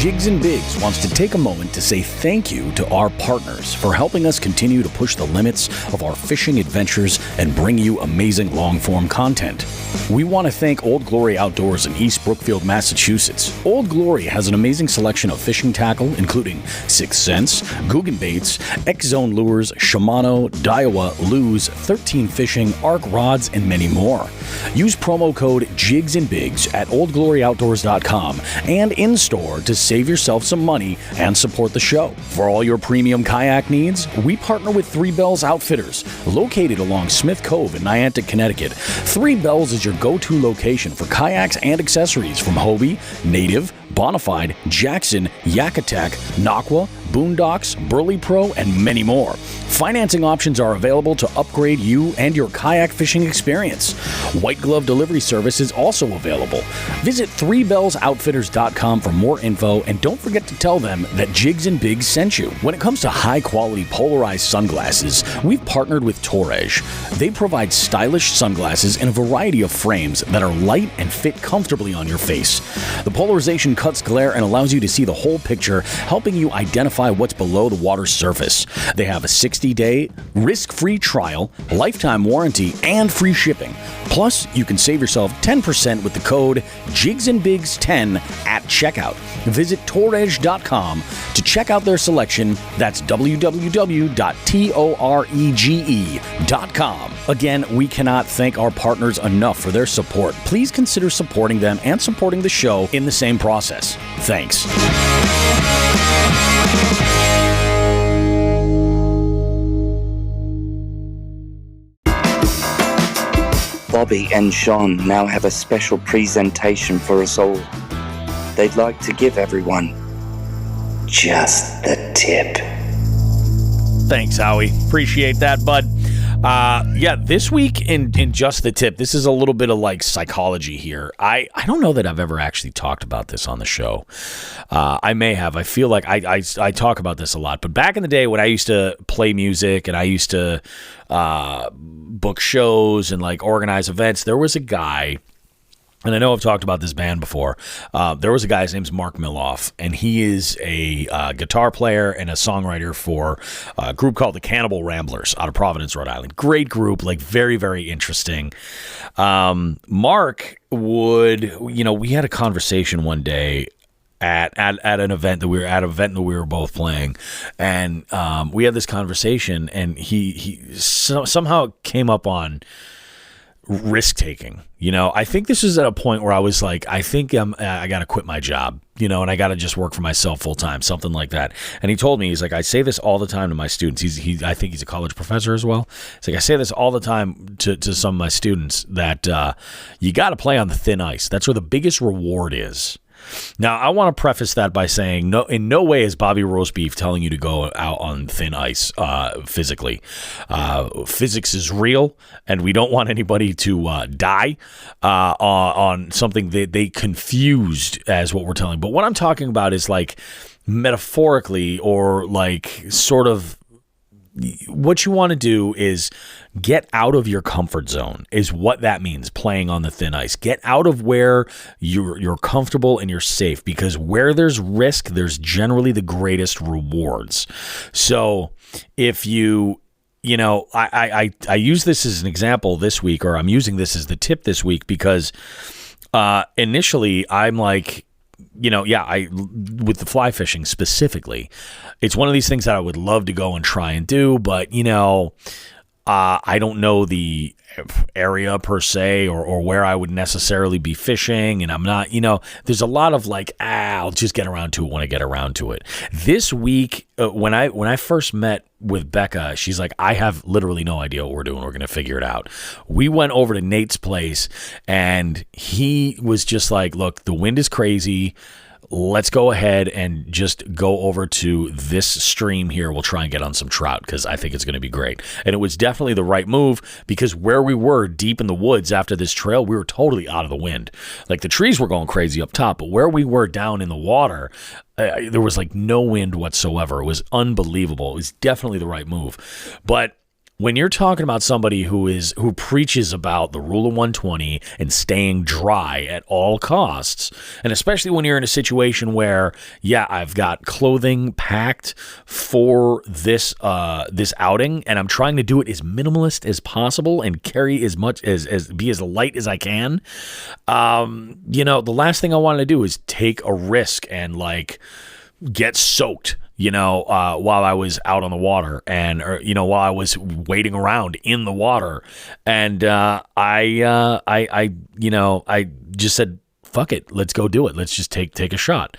Jigs and Bigs wants to take a moment to say thank you to our partners for helping us continue to push the limits of our fishing adventures and bring you amazing long-form content. We want to thank Old Glory Outdoors in East Brookfield, Massachusetts. Old Glory has an amazing selection of fishing tackle, including 6th Sense, Guggen Baits, X-Zone Lures, Shimano, Daiwa, Lews, 13 Fishing, Arc Rods, and many more. Use promo code Jigs and Bigs at oldgloryoutdoors.com and in-store to save yourself some money and support the show. For all your premium kayak needs, we partner with Three Bells Outfitters, located along Smith Cove in Niantic, Connecticut. Three Bells is your go-to location for kayaks and accessories from Hobie, Native, Bonafide, Jackson, Yakutak, Naqua, Boondocks, Burley Pro, and many more. Financing options are available to upgrade you and your kayak fishing experience. White glove delivery service is also available. Visit threebellsoutfitters.com for more info, and don't forget to tell them that Jigs and Bigs sent you. When it comes to high-quality polarized sunglasses, we've partnered with Torres. They provide stylish sunglasses in a variety of frames that are light and fit comfortably on your face. The polarization cuts glare and allows you to see the whole picture, helping you identify what's below the water's surface. They have a 60-day risk-free trial, lifetime warranty, and free shipping. Plus, you can save yourself 10% with the code JIGSandBIGS10 at checkout. Visit Torres.com to check out their selection. That's www.torege.com. Again, we cannot thank our partners enough for their support. Please consider supporting them and supporting the show in the same process. Thanks. Bobby and Shawn now have a special presentation for us all. They'd like to give everyone just the tip. Thanks, Howie. Appreciate that, bud. This week in Just the Tip, this is a little bit of like psychology here. I don't know that I've ever actually talked about this on the show. I may have. I feel like I talk about this a lot. But back in the day when I used to play music and I used to book shows and like organize events, there was a guy. And I know I've talked about this band before. There was a guy, his name's Mark Miloff, and he is a guitar player and a songwriter for a group called the Cannibal Ramblers out of Providence, Rhode Island. Great group, like very, very interesting. Mark would, we had a conversation one day at an event that we were both playing, and we had this conversation, and he somehow came up on risk taking. I think this is at a point where I was like, I think I got to quit my job, and I got to just work for myself full time, something like that. And he told me, he's like, I say this all the time to my students. I think he's a college professor as well. He's like, I say this all the time to some of my students that you got to play on the thin ice. That's where the biggest reward is. Now, I want to preface that by saying, no, in no way is Bobby Roastbeef telling you to go out on thin ice physically. Physics is real, and we don't want anybody to die on something that they confused as what we're telling. But what I'm talking about is like metaphorically, or like sort of what you want to do is get out of your comfort zone, is what that means, playing on the thin ice. Get out of where you're comfortable and you're safe, because where there's risk, there's generally the greatest rewards. So if I use this as an example this week, or I'm using this as the tip this week, because initially I'm like, with the fly fishing specifically, it's one of these things that I would love to go and try and do, but I don't know the area per se, or where I would necessarily be fishing, and I'm not, there's a lot of like, I'll just get around to it when I get around to it. This week, when I first met with Becca, she's like, I have literally no idea what we're doing. We're going to figure it out. We went over to Nate's place, and he was just like, look, the wind is crazy. Let's go ahead and just go over to this stream here. We'll try and get on some trout, because I think it's going to be great. And it was definitely the right move, because where we were deep in the woods after this trail, we were totally out of the wind. Like the trees were going crazy up top, but where we were down in the water, there was like no wind whatsoever. It was unbelievable. It was definitely the right move. But when you're talking about somebody who preaches about the rule of 120 and staying dry at all costs, and especially when you're in a situation where, yeah, I've got clothing packed for this outing, and I'm trying to do it as minimalist as possible and carry as much as be as light as I can. The last thing I wanted to do is take a risk and like get soaked, while I was out on the water while I was waiting around in the water. And I just said, fuck it, let's go do it. Let's just take a shot.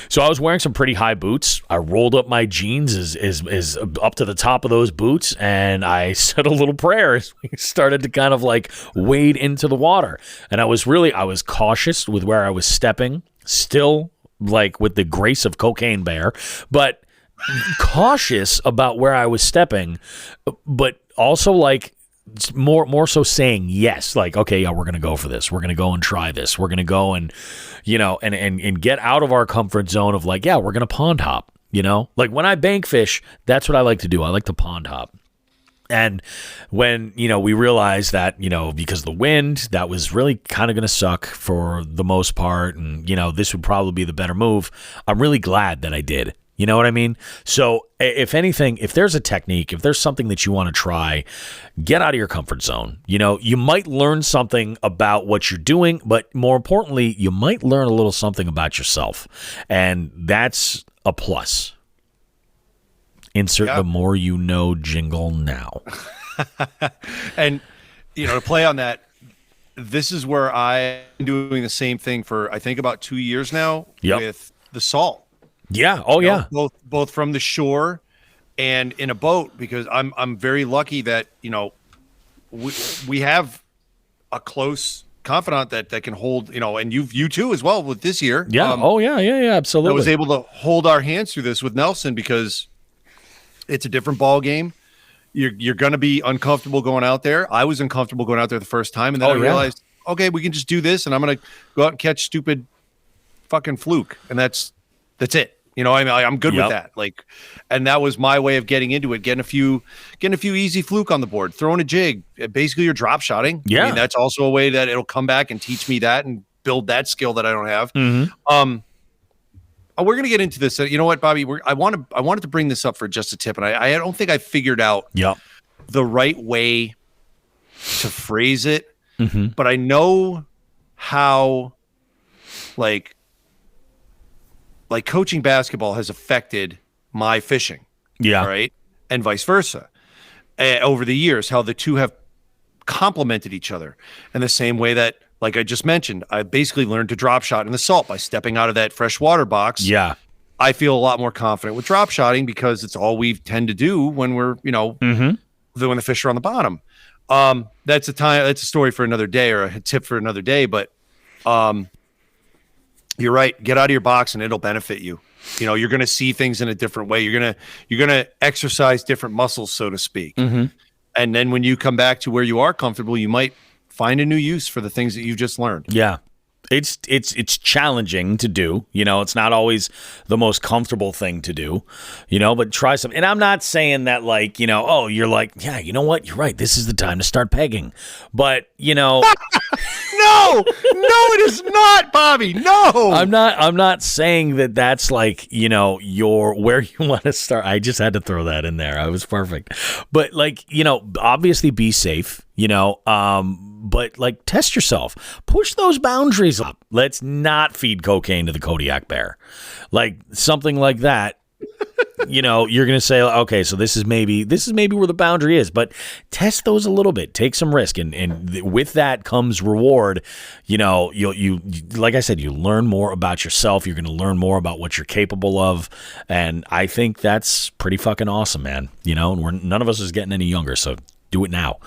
So I was wearing some pretty high boots. I rolled up my jeans as up to the top of those boots, and I said a little prayer as we started to kind of like wade into the water. And I was cautious with where I was stepping, still like with the grace of Cocaine Bear, but cautious about where I was stepping, but also like more so saying yes, like, okay, yeah, we're going to go for this. We're going to go and try this. We're going to go and, and get out of our comfort zone of like, yeah, we're going to pond hop, like when I bank fish, that's what I like to do. I like to pond hop. And when, we realized that, because of the wind, that was really kind of going to suck for the most part. And, this would probably be the better move. I'm really glad that I did. You know what I mean? So if anything, if there's a technique, if there's something that you want to try, get out of your comfort zone. You might learn something about what you're doing, but more importantly, you might learn a little something about yourself. And that's a plus. Insert the more you know jingle now. And, to play on that, this is where I'm doing the same thing for, I think, about 2 years now with the salt. Yeah. Oh, yeah. Both from the shore and in a boat, because I'm very lucky that, we have a close confidant that can hold, and you too as well with this year. Yeah. Yeah. Absolutely. I was able to hold our hands through this with Nelson because it's a different ball game. You're going to be uncomfortable going out there. I was uncomfortable going out there the first time, and then I realized, okay, we can just do this, and I'm going to go out and catch stupid fucking fluke, and that's it. I'm good with that. Like, and that was my way of getting into it, getting a few easy fluke on the board, throwing a jig. Basically, you're drop shotting. Yeah, I mean, that's also a way that it'll come back and teach me that and build that skill that I don't have. Mm-hmm. We're gonna get into this. You know what, Bobby? I wanted to bring this up for just a tip, and I don't think I figured out the right way to phrase it. Mm-hmm. But I know how, like coaching basketball has affected my fishing. Yeah. Right. And vice versa. Over the years, how the two have complemented each other in the same way that, like I just mentioned, I basically learned to drop shot in the salt by stepping out of that freshwater box. Yeah. I feel a lot more confident with drop shotting because it's all we tend to do when we're, when the fish are on the bottom. That's a story for another day, or a tip for another day. But, you're right. Get out of your box and it'll benefit you. You're going to see things in a different way. You're going to exercise different muscles, so to speak. Mm-hmm. And then when you come back to where you are comfortable, you might find a new use for the things that you've just learned. Yeah. It's challenging to do, it's not always the most comfortable thing to do, but try some. And I'm not saying that like, you're like, yeah, you know what? You're right. This is the time to start pegging. But, No, it is not, Bobby. No, I'm not saying that that's like, your where you want to start. I just had to throw that in there. I was perfect. But like, obviously be safe, but like test yourself, push those boundaries up. Let's not feed cocaine to the Kodiak bear, like something like that. You're going to say, okay, so this is maybe where the boundary is, but test those a little bit, take some risk. And with that comes reward. You like I said, you learn more about yourself. You're going to learn more about what you're capable of. And I think that's pretty fucking awesome, man. And none of us is getting any younger. So do it now.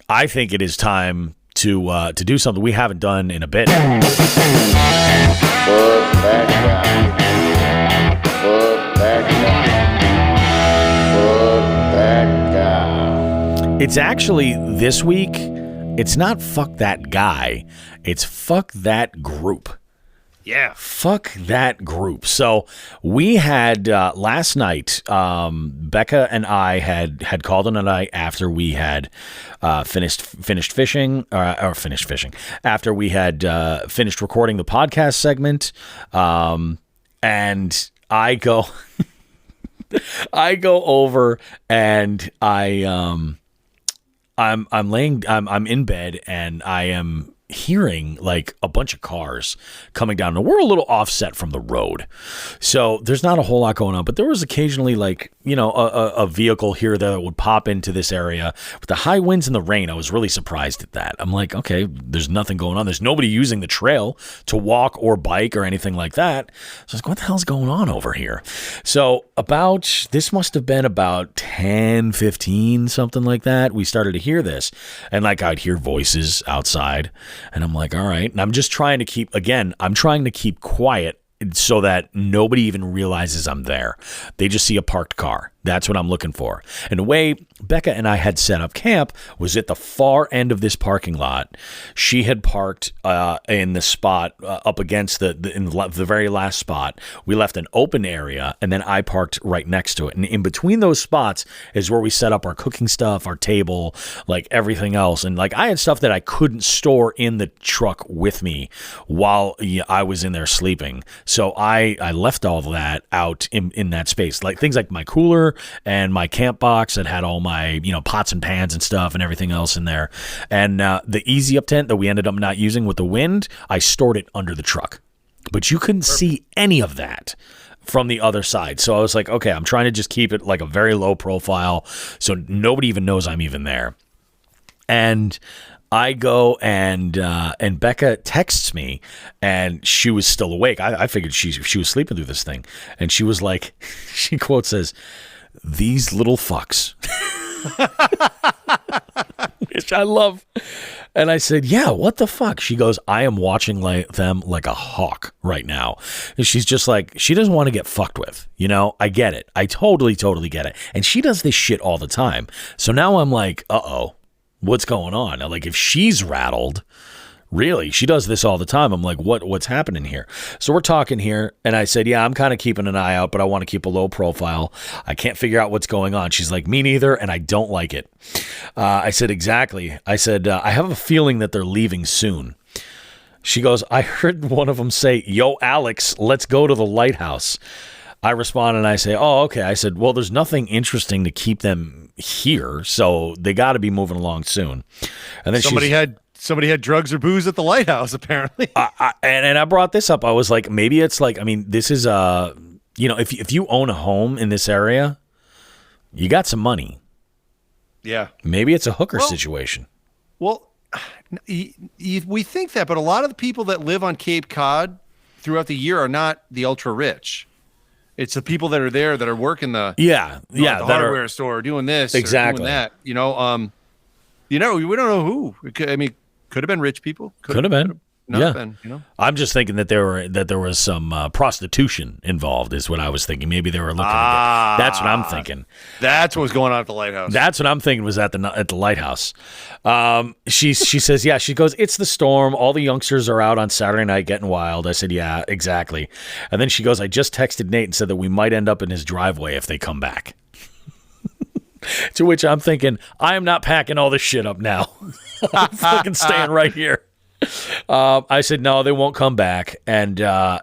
I think it is time to do something we haven't done in a bit. It's actually this week. It's not fuck that guy. It's fuck that group. Yeah. Fuck that group. So we had last night, Becca and I had called on a night after we had finished fishing, after we had finished recording the podcast segment. And I go I go over and I'm in bed and I am hearing like a bunch of cars coming down. And we're a little offset from the road, so there's not a whole lot going on, but there was occasionally like, you know, a vehicle here that would pop into this area. With the high winds and the rain, I was really surprised at that. I'm like, okay, there's nothing going on. There's nobody using the trail to walk or bike or anything like that. So I was like, what the hell's going on over here? So this must have been about 10:15, something like that. We started to hear this, and like I'd hear voices outside. And I'm like, all right. And I'm just trying to keep quiet so that nobody even realizes I'm there. They just see a parked car. That's what I'm looking for. And the way Becca and I had set up camp was at the far end of this parking lot. She had parked in the spot up against the very last spot. We left an open area, and then I parked right next to it. And in between those spots is where we set up our cooking stuff, our table, like everything else. And like I had stuff that I couldn't store in the truck with me while I was in there sleeping. So I left all of that out in that space, like things like my cooler and my camp box that had all my, you know, pots and pans and stuff and everything else in there. And the easy up tent that we ended up not using with the wind, I stored it under the truck. But you couldn't see any of that from the other side. So I was like, okay, I'm trying to just keep it like a very low profile so nobody even knows I'm even there. And I go and Becca texts me, and she was still awake. I figured she was sleeping through this thing. And she was like, she quote says, "These little fucks," which I love. And I said, yeah, what the fuck? She goes, I am watching them like a hawk right now. And she's just like, she doesn't want to get fucked with. You know, I get it. I totally get it. And she does this shit all the time. So now I'm like, uh-oh, what's going on? Like, if she's rattled, really, she does this all the time. I'm like, what's happening here? So we're talking here, and I said, yeah, I'm kind of keeping an eye out, but I want to keep a low profile. I can't figure out what's going on. She's like, me neither, and I don't like it. I said, exactly. I said, I have a feeling that they're leaving soon. She goes, I heard one of them say, yo, Alex, let's go to the lighthouse. I respond and I say, oh, okay. I said, well, there's nothing interesting to keep them here, so they got to be moving along soon. And then somebody had drugs or booze at the lighthouse, apparently. And I brought this up. I was like, maybe it's like, I mean, this is you know, if you own a home in this area, you got some money. Yeah. Maybe it's a hooker situation. Well, we think that, but a lot of the people that live on Cape Cod throughout the year are not the ultra rich. It's the people that are there that are working the hardware store, doing this, exactly, or doing that. You know, we don't know who. I mean, could have been rich people. Could have been. Been, you know? I'm just thinking that there was some prostitution involved, is what I was thinking. Maybe they were looking. That's what I'm thinking. That's what was going on at the lighthouse. That's what I'm thinking was at the lighthouse. She says, yeah. She goes, it's the storm. All the youngsters are out on Saturday night getting wild. I said, yeah, exactly. And then she goes, I just texted Nate and said that we might end up in his driveway if they come back. To which I'm thinking, I am not packing all this shit up now. I'm fucking staying right here. I said, no, they won't come back. And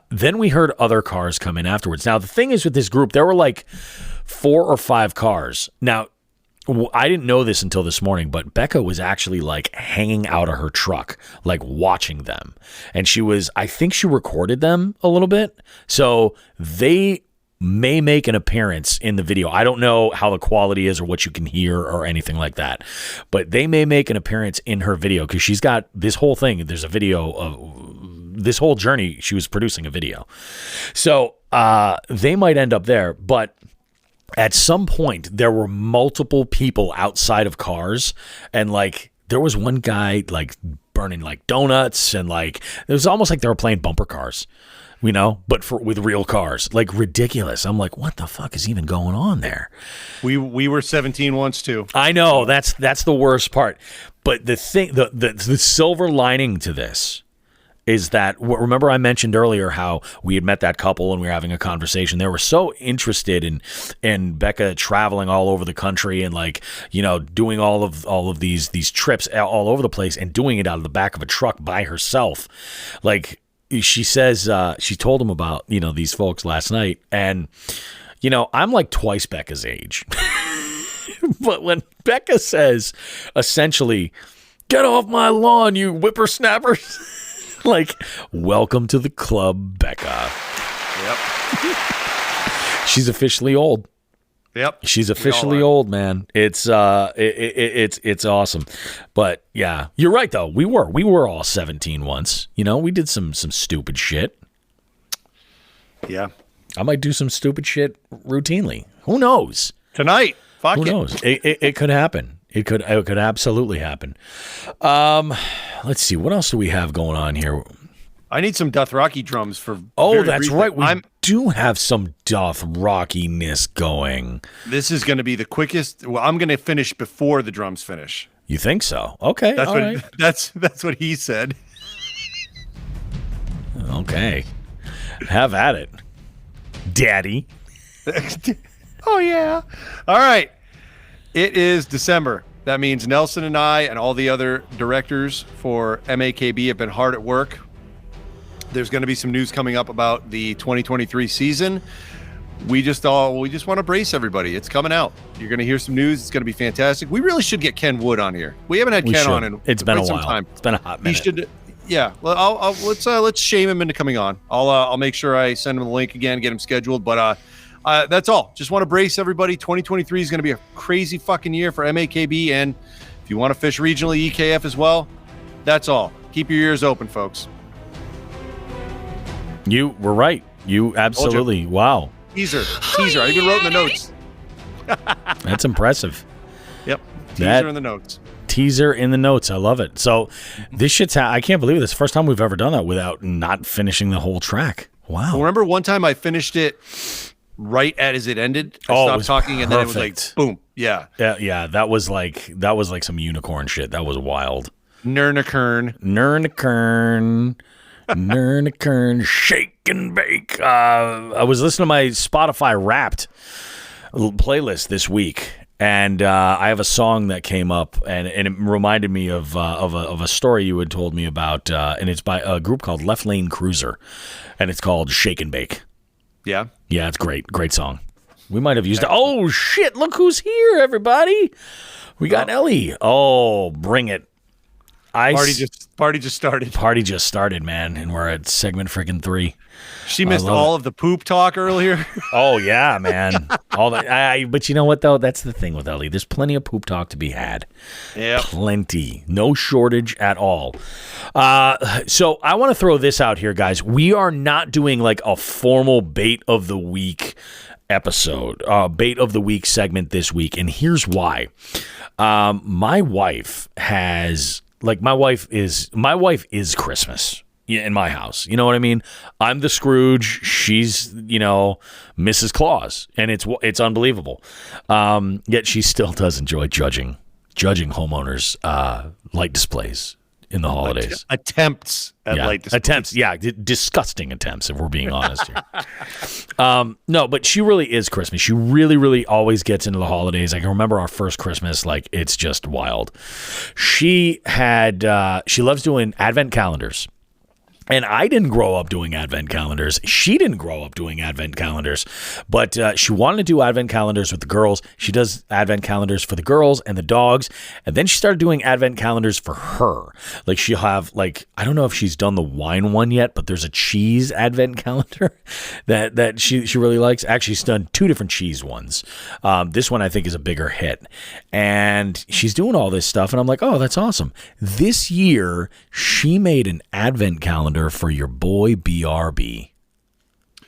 then we heard other cars come in afterwards. Now, the thing is with this group, there were like 4 or 5 cars. Now, I didn't know this until this morning, but Becca was actually like hanging out of her truck, like watching them. And I think she recorded them a little bit. So they may make an appearance in the video. I don't know how the quality is or what you can hear or anything like that, but they may make an appearance in her video because she's got this whole thing. There's a video of this whole journey. She was producing a video. So they might end up there, but at some point there were multiple people outside of cars, and like there was one guy like burning like donuts, and like it was almost like they were playing bumper cars. You know, but with real cars, like ridiculous. I'm like, what the fuck is even going on there? We were 17 once too. I know, that's the worst part. But the thing, the silver lining to this is that, remember I mentioned earlier how we had met that couple and we were having a conversation. They were so interested in Becca traveling all over the country and like, you know, doing all of these trips all over the place and doing it out of the back of a truck by herself. Like she says, she told them about, you know, these folks last night, and you know, I'm like twice Becca's age. But when Becca says essentially, "Get off my lawn, you whippersnappers," like, welcome to the club, Becca. Yep. She's officially old. Yep. She's officially old, man. It's awesome. But yeah, you're right though. We were all 17 once. You know, we did some stupid shit. Yeah. I might do some stupid shit routinely. Who knows? Tonight. Fuck Who it. knows? It could happen. It could absolutely happen. Let's see. What else do we have going on here? I need some Dothraki drums for. Oh, that's right. We do have some Dothraki-ness going. This is going to be the quickest. Well, I'm going to finish before the drums finish. You think so? Okay. That's all what. right. That's what he said. Okay. Have at it, Daddy. Oh yeah. All right. It is December. That means Nelson and I and all the other directors for MAKB have been hard at work. There's going to be some news coming up about the 2023 season. We just want to brace everybody. It's coming out. You're going to hear some news. It's going to be fantastic. We really should get Ken Wood on here. We haven't had Ken on in It's been a some while. time. It's been a hot minute. He should. Yeah. Well, let's shame him into coming on. I'll make sure I send him the link again, get him scheduled. But that's all. Just want to brace everybody. 2023 is going to be a crazy fucking year for MAKB, and if you want to fish regionally, EKF as well. That's all. Keep your ears open, folks. You were right. You absolutely. Wow. Teaser. I even wrote in the notes. That's impressive. Yep. Teaser in the notes. Teaser in the notes. I love it. So this shit's I can't believe this. First time we've ever done that without not finishing the whole track. Wow. Well, remember one time I finished it right as it ended? I stopped talking and then it was like boom. Yeah. Yeah. That was like some unicorn shit. That was wild. Nurnakern, shake and bake. I was listening to my Spotify Wrapped playlist this week, and I have a song that came up, and it reminded me of a story you had told me about, and it's by a group called Left Lane Cruiser, and it's called Shake and Bake. Yeah, it's great song. We might have used it. Oh shit! Look who's here, everybody. We got Ellie. Oh, bring it. Party just started. Party just started, man, and we're at segment freaking 3. She missed all of the poop talk earlier. Oh yeah, man. All that. But you know what though? That's the thing with Ellie. There's plenty of poop talk to be had. Yeah, plenty. No shortage at all. So I want to throw this out here, guys. We are not doing like a formal bait of the week episode, bait of the week segment this week, and here's why. My wife has. Like my wife is Christmas in my house. You know what I mean? I'm the Scrooge. She's, you know, Mrs. Claus, and it's unbelievable. Yet she still does enjoy judging homeowners' light displays in the holidays. Attempts at light displays. Disgusting attempts, if we're being honest here. No, but she really is Christmas. She really, really always gets into the holidays. I can remember our first Christmas, like, it's just wild. She loves doing advent calendars. And I didn't grow up doing advent calendars. She didn't grow up doing advent calendars. But she wanted to do advent calendars with the girls. She does advent calendars for the girls and the dogs. And then she started doing advent calendars for her. Like she'll have, like, I don't know if she's done the wine one yet, but there's a cheese advent calendar that she really likes. Actually, she's done 2 different cheese ones. This one I think is a bigger hit. And she's doing all this stuff. And I'm like, oh, that's awesome. This year, she made an advent calendar for your boy BRB.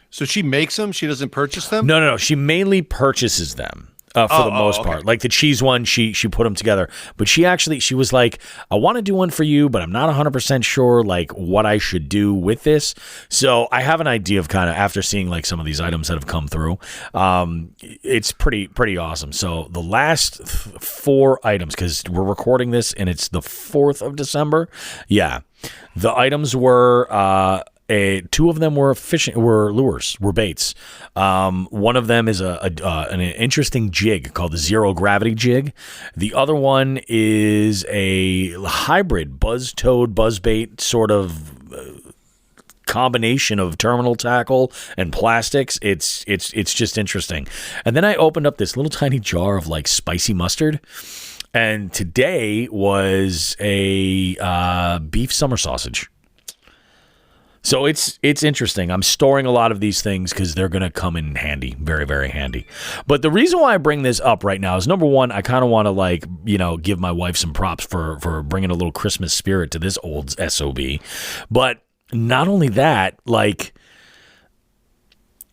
So she makes them? She doesn't purchase them? No. She mainly purchases them. for the most part. Like the cheese one, she put them together. But she was like, I want to do one for you, but I'm not 100% sure like what I should do with this. So I have an idea of kind of, after seeing like some of these items that have come through, it's pretty awesome. So the last 4 items, because we're recording this and it's the 4th of December. Yeah. The items were... 2 of them were lures, were baits. One of them is an interesting jig called the zero gravity jig. The other one is a hybrid buzz toad buzz bait sort of combination of terminal tackle and plastics. It's just interesting. And then I opened up this little tiny jar of like spicy mustard. And today was a beef summer sausage. So it's interesting. I'm storing a lot of these things because they're going to come in handy, very, very handy. But the reason why I bring this up right now is, number one, I kind of want to give my wife some props for bringing a little Christmas spirit to this old SOB. But not only that,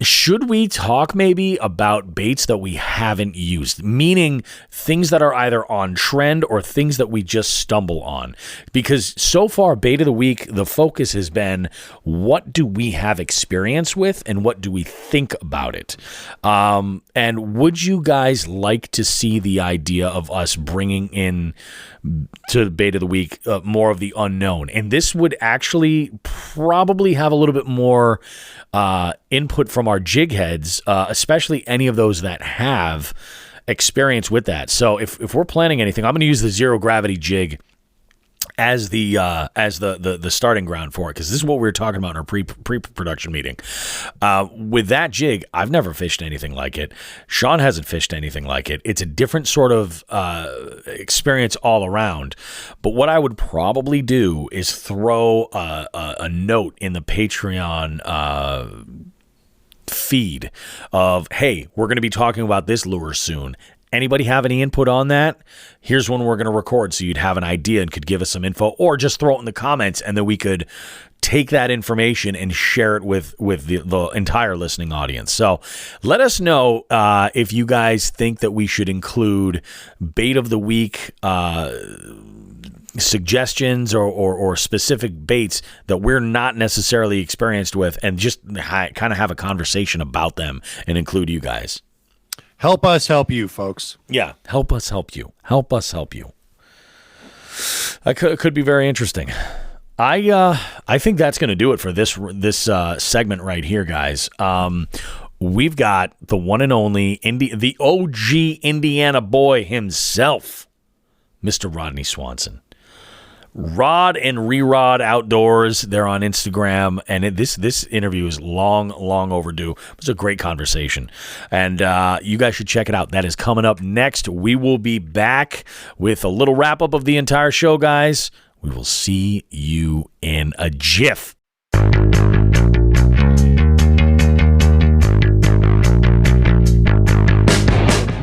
should we talk maybe about baits that we haven't used? Meaning things that are either on trend or things that we just stumble on. Because so far, Bait of the Week, the focus has been what do we have experience with and what do we think about it? And would you guys like to see the idea of us bringing in to Bait of the Week more of the unknown? And this would actually probably have a little bit more input from our jig heads, especially any of those that have experience with that. So if we're planning anything, I'm going to use the zero gravity jig as the starting ground for it, because this is what we were talking about in our pre-production meeting. With that jig, I've never fished anything like it. Shawn hasn't fished anything like it. It's a different sort of experience all around. But what I would probably do is throw a note in the Patreon feed of, hey, we're going to be talking about this lure soon. Anybody have any input on that? Here's when we're going to record, so you'd have an idea and could give us some info, or just throw it in the comments, and then we could take that information and share it with the entire listening audience. So let us know if you guys think that we should include Bait of the Week suggestions or specific baits that we're not necessarily experienced with, and just kind of have a conversation about them and include you guys. Help us help you, folks. Yeah, help us help you. Help us help you. That could be very interesting. I think that's going to do it for this segment right here, guys. We've got the one and only the OG Indiana boy himself, Mr. Rodney Swanson. Rod and Re-Rod Outdoors. They're on Instagram, and this interview is long overdue. It was a great conversation, and you guys should check it out. That is coming up next. We will be back with a little wrap-up of the entire show, guys. We will see you in a jiff.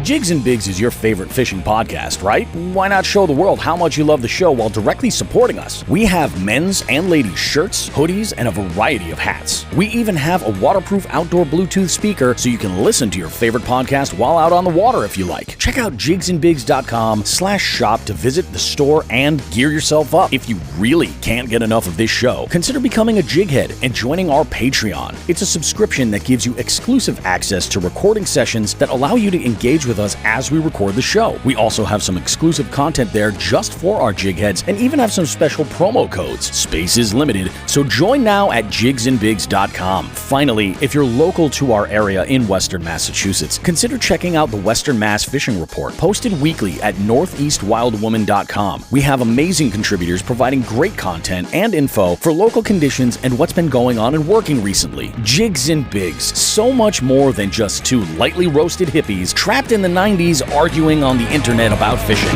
Jigs and Bigs is your favorite fishing podcast, right? Why not show the world how much you love the show while directly supporting us? We have men's and ladies' shirts, hoodies, and a variety of hats. We even have a waterproof outdoor Bluetooth speaker so you can listen to your favorite podcast while out on the water if you like. Check out jigsandbigs.com/shop to visit the store and gear yourself up. If you really can't get enough of this show, consider becoming a jig head and joining our Patreon. It's a subscription that gives you exclusive access to recording sessions that allow you to engage with us as we record the show. We also have some exclusive content there just for our jig heads, and even have some special promo codes. Space is limited, so join now at jigsandbigs.com. Finally, if you're local to our area in Western Massachusetts, consider checking out the Western Mass Fishing Report, posted weekly at northeastwildwoman.com. We have amazing contributors providing great content and info for local conditions and what's been going on and working recently. Jigs and Bigs, so much more than just two lightly roasted hippies trapped in the 90s arguing on the internet about fishing.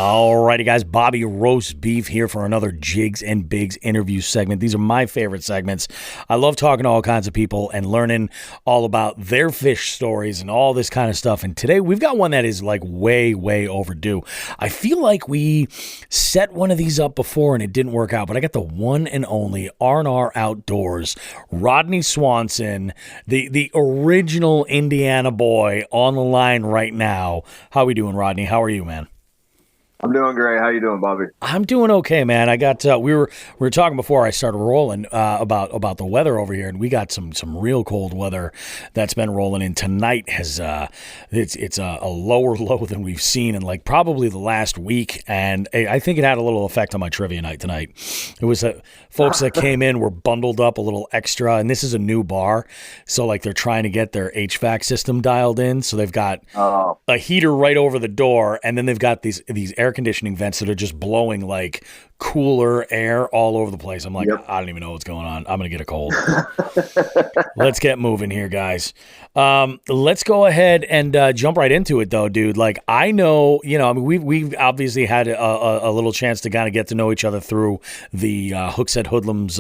Alrighty, guys. Bobby Roast Beef here for another Jigs and Bigs interview segment. These are my favorite segments. I love talking to all kinds of people and learning all about their fish stories and all this kind of stuff. And today we've got one that is like way, way overdue. I feel like we set one of these up before and it didn't work out, but I got the one and only R&R Outdoors, Rodney Swanson, the original Indiana boy, on the line right now. How we doing, Rodney? How are you, man? I'm doing great. How you doing, Bobby? I'm doing okay, man. I got we were talking before I started rolling about the weather over here, and we got some real cold weather that's been rolling in. Tonight has it's a lower low than we've seen in like probably the last week, and I think it had a little effect on my trivia night tonight. It was folks that came in were bundled up a little extra, and this is a new bar, so like they're trying to get their HVAC system dialed in, so they've got a heater right over the door, and then they've got these air conditioning vents that are just blowing like cooler air all over the place. I'm like, I don't even know what's going on. I'm going to get a cold. Let's get moving here, guys. Let's go ahead and jump right into it, though, dude. Like, I know, I mean, we've obviously had a little chance to kind of get to know each other through the Hookset Hoodlums,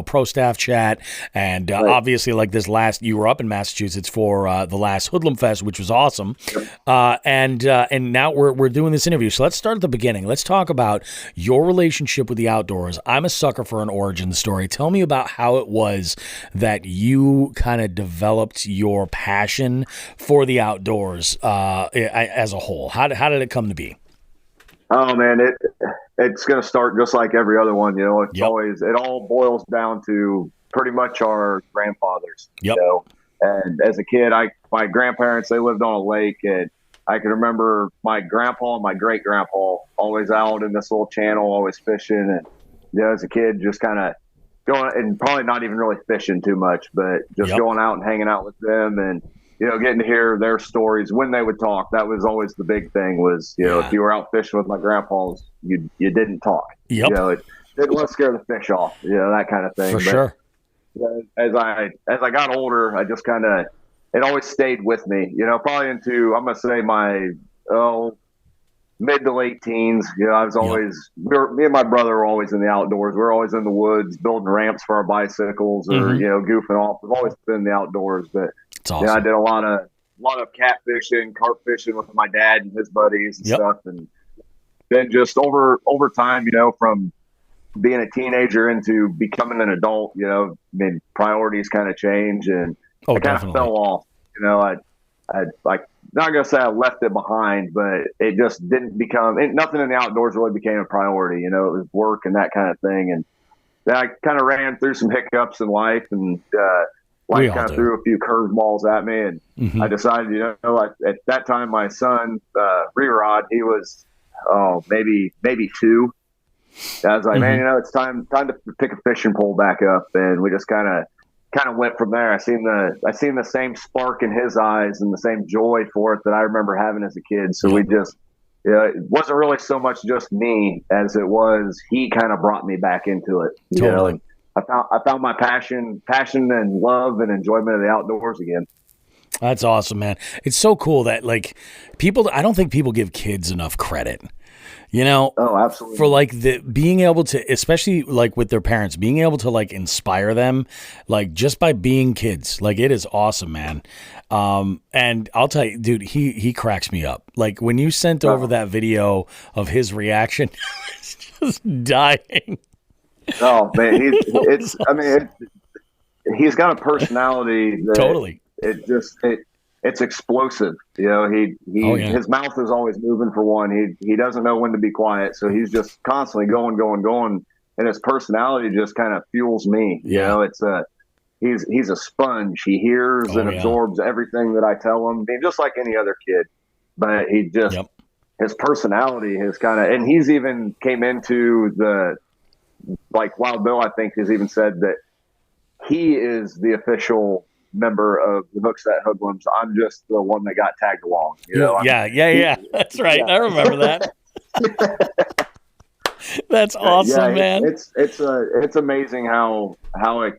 pro staff chat. And obviously, like this you were up in Massachusetts for the last Hoodlum Fest, which was awesome. And now we're doing this interview. So let's start at the beginning. Let's talk about your relationship with the outdoors. I'm a sucker for an origin story. Tell me about how it was that you kind of developed your passion for the outdoors as a whole. How did it come to be? Oh man, it's going to start just like every other one. It's always, it all boils down to pretty much our grandfathers. And as a kid, my grandparents, they lived on a lake, and I can remember my grandpa and my great grandpa always out in this little channel, always fishing. And as a kid, just kind of going, and probably not even really fishing too much, but just going out and hanging out with them, and getting to hear their stories when they would talk. That was always the big thing. Was if you were out fishing with my grandpas, you didn't talk. It didn't want to scare the fish off. That kind of thing. For sure. As I got older, I just kind of, it always stayed with me, probably into, I'm going to say my mid to late teens. I was always, me and my brother were always in the outdoors. We were always in the woods, building ramps for our bicycles or, goofing off. We've always been in the outdoors, but awesome. I did a lot of cat fishing, carp fishing with my dad and his buddies and stuff. And then just over time, from being a teenager into becoming an adult, priorities kind of change, and I kind of fell off. I like, not gonna say I left it behind, but it just didn't become. Nothing in the outdoors really became a priority. It was work and that kind of thing. And then I kind of ran through some hiccups in life, and life kind of threw a few curveballs at me. And I decided, at that time, my son, Rerod, he was maybe 2. I was like, man, it's time to pick a fishing pole back up, and we just kind of went from there. I seen the same spark in his eyes and the same joy for it that I remember having as a kid. So we just, it wasn't really so much just me as it was he kind of brought me back into it. Totally. I found my passion and love and enjoyment of the outdoors again. That's awesome, man. It's so cool that I don't think people give kids enough credit. Oh, absolutely. For like being able to, especially like with their parents, being able to like inspire them, like just by being kids, like it is awesome, man. And I'll tell you, dude, he cracks me up. Like when you sent over that video of his reaction, it's just dying. Oh man, he's got a personality that totally. It's explosive. His mouth is always moving for one. He doesn't know when to be quiet. So he's just constantly going. And his personality just kind of fuels me. He's a sponge. He hears and absorbs everything that I tell him. Just like any other kid, but he just, his personality has kind of, and he's even came into like Wild Bill, I think, has even said that he is the official member of the Hookset Hoodlums. I'm just the one that got tagged along. Yeah. That's right. I remember that. That's awesome, man. It's amazing how a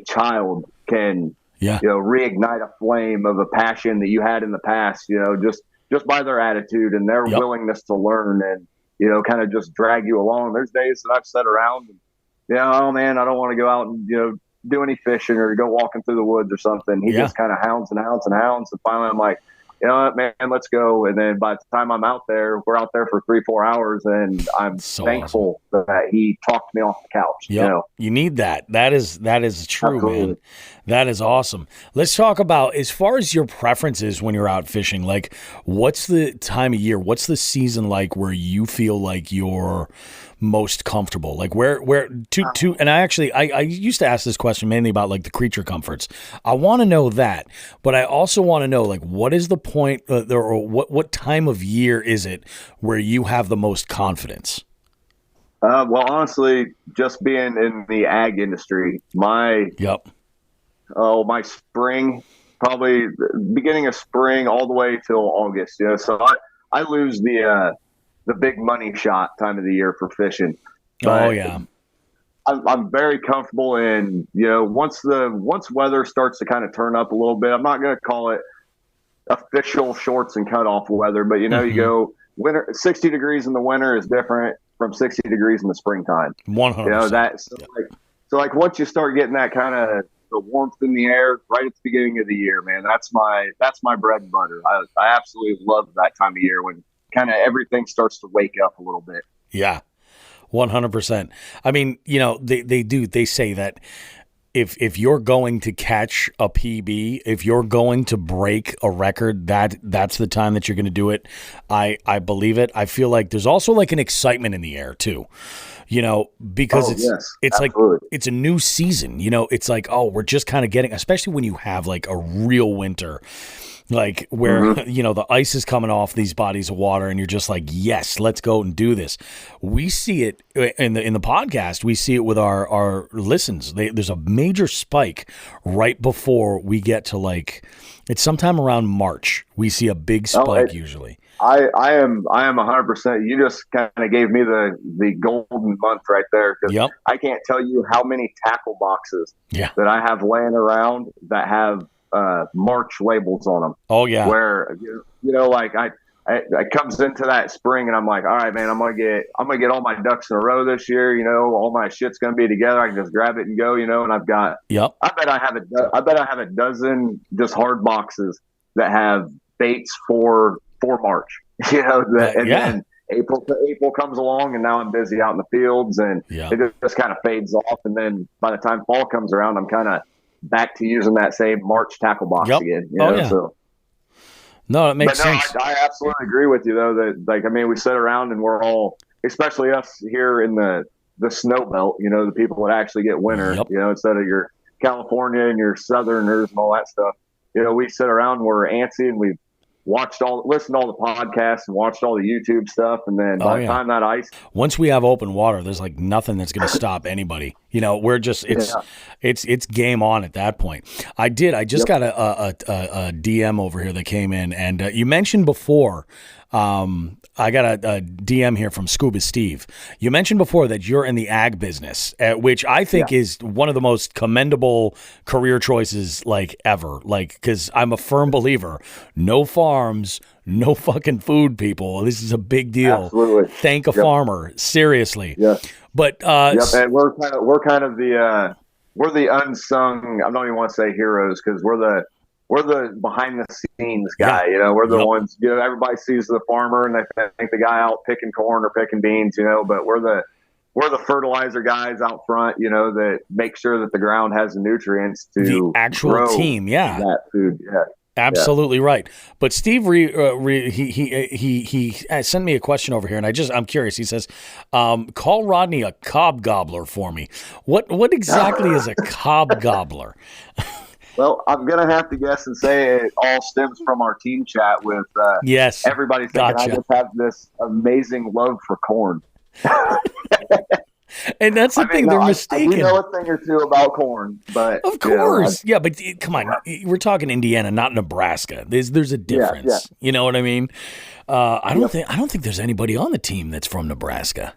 child can reignite a flame of a passion that you had in the past. Just just by their attitude and their willingness to learn and, you know, kind of just drag you along. There's days that I've sat around and, oh man, I don't want to go out and, you know, do any fishing or go walking through the woods or something. He just kind of hounds and hounds and hounds. And finally I'm like, you know what, man, let's go. And then by the time I'm out there, we're out there for 3-4 hours, and I'm so thankful that he talked me off the couch. You know, you need that. That is true, man. That is awesome. Let's talk about, as far as your preferences when you're out fishing, like what's the time of year? What's the season like where you feel like you're most comfortable? Like and I used to ask this question mainly about like the creature comforts. I want to know that, but I also want to know like what is the point or what time of year is it where you have the most confidence? Well, honestly, just being in the ag industry, my spring, probably beginning of spring all the way till August. You know, so I lose the big money shot time of the year for fishing. But I'm very comfortable in, you know, once weather starts to kind of turn up a little bit, I'm not going to call it official shorts and cutoff weather, but you know, you go winter, 60 degrees in the winter is different from 60 degrees in the springtime. 100%. You know, that, so like once you start getting that kind of the warmth in the air right at the beginning of the year, man, that's my bread and butter. I absolutely love that time of year when kind of everything starts to wake up a little bit. Yeah, 100%. I mean, you know, they say that if you're going to catch a PB, if you're going to break a record, that's the time that you're going to do it. I believe it. I feel like there's also like an excitement in the air too, you know, because it's like, it's a new season, you know, it's like, oh, we're just kind of getting, especially when you have like a real winter, like where, you know, the ice is coming off these bodies of water and you're just like, yes, let's go and do this. We see it in the podcast. We see it with our listens. There's a major spike right before we get to like, it's sometime around March. We see a big spike usually. I am 100%. You just kind of gave me the golden month right there. Cause I can't tell you how many tackle boxes that I have laying around that have March labels on them. Oh yeah. Where you know, like I comes into that spring and I'm like, all right, man, I'm gonna get all my ducks in a row this year. You know, all my shit's gonna be together. I can just grab it and go. You know, and I've got. I bet I have a dozen just hard boxes that have baits for March. You know, then April comes along and now I'm busy out in the fields and it just kind of fades off. And then by the time fall comes around, I'm kind of back to using that same March tackle box again. You know? So. No, it makes sense. I absolutely agree with you though, that like, I mean, we sit around and we're all, especially us here in the snow belt, you know, the people that actually get winter, you know, instead of your California and your Southerners and all that stuff, you know, we sit around, we're antsy and we've listened to all the podcasts and watched all the YouTube stuff. And then by the time that ice, once we have open water, there's like nothing that's going to stop anybody. You know, we're just, it's game on at that point. I just got a DM over here that came in and you mentioned before, I got a DM here from Scuba Steve. You mentioned before that you're in the ag business, which I think is one of the most commendable career choices like ever. Like, because I'm a firm believer, no farms, no fucking food, people. This is a big deal. Absolutely. Thank a farmer, seriously. Yeah. But and we're kind of the unsung. I don't even want to say heroes because we're the behind the scenes guy, you know, we're the ones, you know, everybody sees the farmer and they think the guy out picking corn or picking beans, you know, but we're the fertilizer guys out front, you know, that make sure that the ground has the nutrients to the actual grow team. That food. Yeah. Absolutely right. But Steve, he sent me a question over here, and I'm curious. He says, "Call Rodney a cob gobbler for me. What exactly is a cob gobbler?" Well, I'm gonna have to guess and say it all stems from our team chat with everybody thinking I just have this amazing love for corn. And that's the thing, they're mistaken. I know a thing or two about corn, but of course, but come on, we're talking Indiana, not Nebraska. There's a difference. You know what I mean? I don't think there's anybody on the team that's from Nebraska.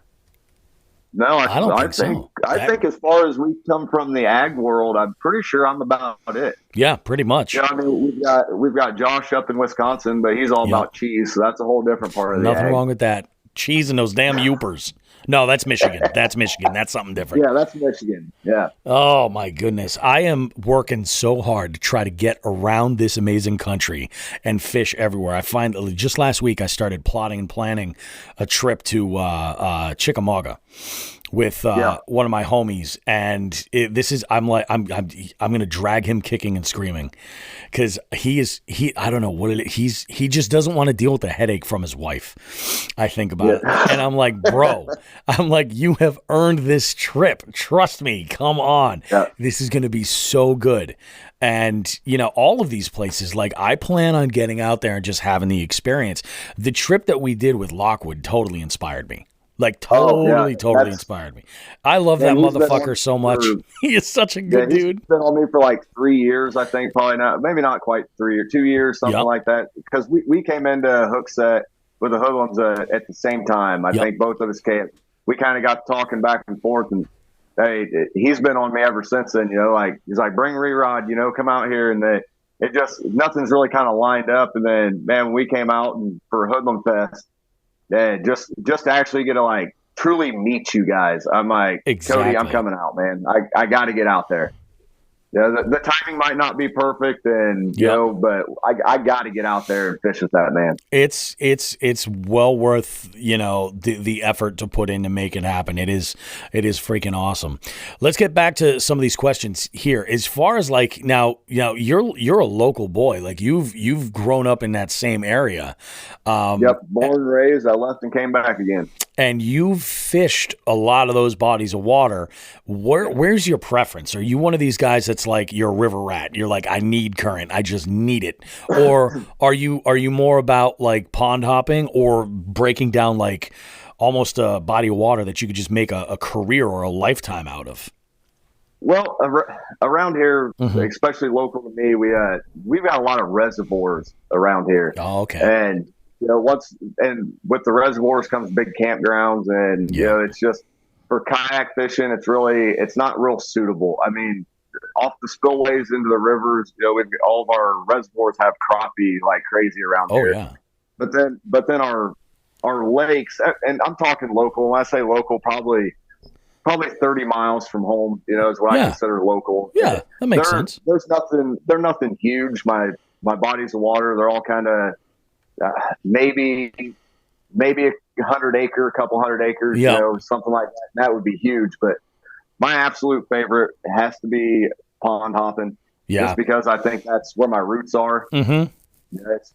No, I don't I think so. I think as far as we come from the ag world, I'm pretty sure I'm about it. Yeah, pretty much. Yeah, I mean we've got Josh up in Wisconsin, but he's all Yep. about cheese, so that's a whole different part of the Nothing ag. wrong with that. Cheese and those damn Yoopers. No, that's Michigan. That's Michigan. That's something different. Yeah, that's Michigan. Yeah. Oh, my goodness. I am working so hard to try to get around this amazing country and fish everywhere. I find that just last week I started plotting and planning a trip to Chickamauga with one of my homies, and I'm going to drag him kicking and screaming because I don't know what it is. He just doesn't want to deal with the headache from his wife. I think about it, and I'm like, bro, you have earned this trip. Trust me. Come on. Yeah. This is going to be so good. And, all of these places, I plan on getting out there and just having the experience. The trip that we did with Lockwood totally inspired me. Totally inspired me. I love that motherfucker so much. He is such a good dude. He's been on me for 3 years, I think. Probably not, maybe not quite 3 or 2 years, something like that. Because we came into Hookset with the Hoodlums at the same time. I think both of us came. We kind of got talking back and forth, and hey, he's been on me ever since then. He's like, bring Rerod, come out here, and it just nothing's really kind of lined up. And then, man, when we came out and for Hoodlum Fest. Yeah, just to actually get to truly meet you guys. I'm like, exactly. Cody, I'm coming out, man. I got to get out there. Yeah, the timing might not be perfect, and but I got to get out there and fish with that, man. It's well worth the effort to put in to make it happen. It is freaking awesome. Let's get back to some of these questions here. As far as now, you're a local boy. You've grown up in that same area. Yep, born and raised. I left and came back again. And you've fished a lot of those bodies of water. Where's your preference? Are you one of these guys that's you're a river rat? You're I need current. I just need it. Or are you more about pond hopping or breaking down almost a body of water that you could just make a career or a lifetime out of? Well, around here, especially local to me, we've got a lot of reservoirs around here. Oh, okay. And with the reservoirs comes big campgrounds, and it's just for kayak fishing. It's not real suitable. I mean, off the spillways into the rivers, all of our reservoirs have crappie like crazy around here. Oh yeah. But then our lakes, and I'm talking local. When I say local, probably 30 miles from home, is what I consider local. Yeah, that makes sense. They're nothing huge. My bodies of water, they're all kind of maybe a couple hundred acres, something like that. And that would be huge. But my absolute favorite has to be pond hopping. Yeah. Just because I think that's where my roots are. Mm-hmm.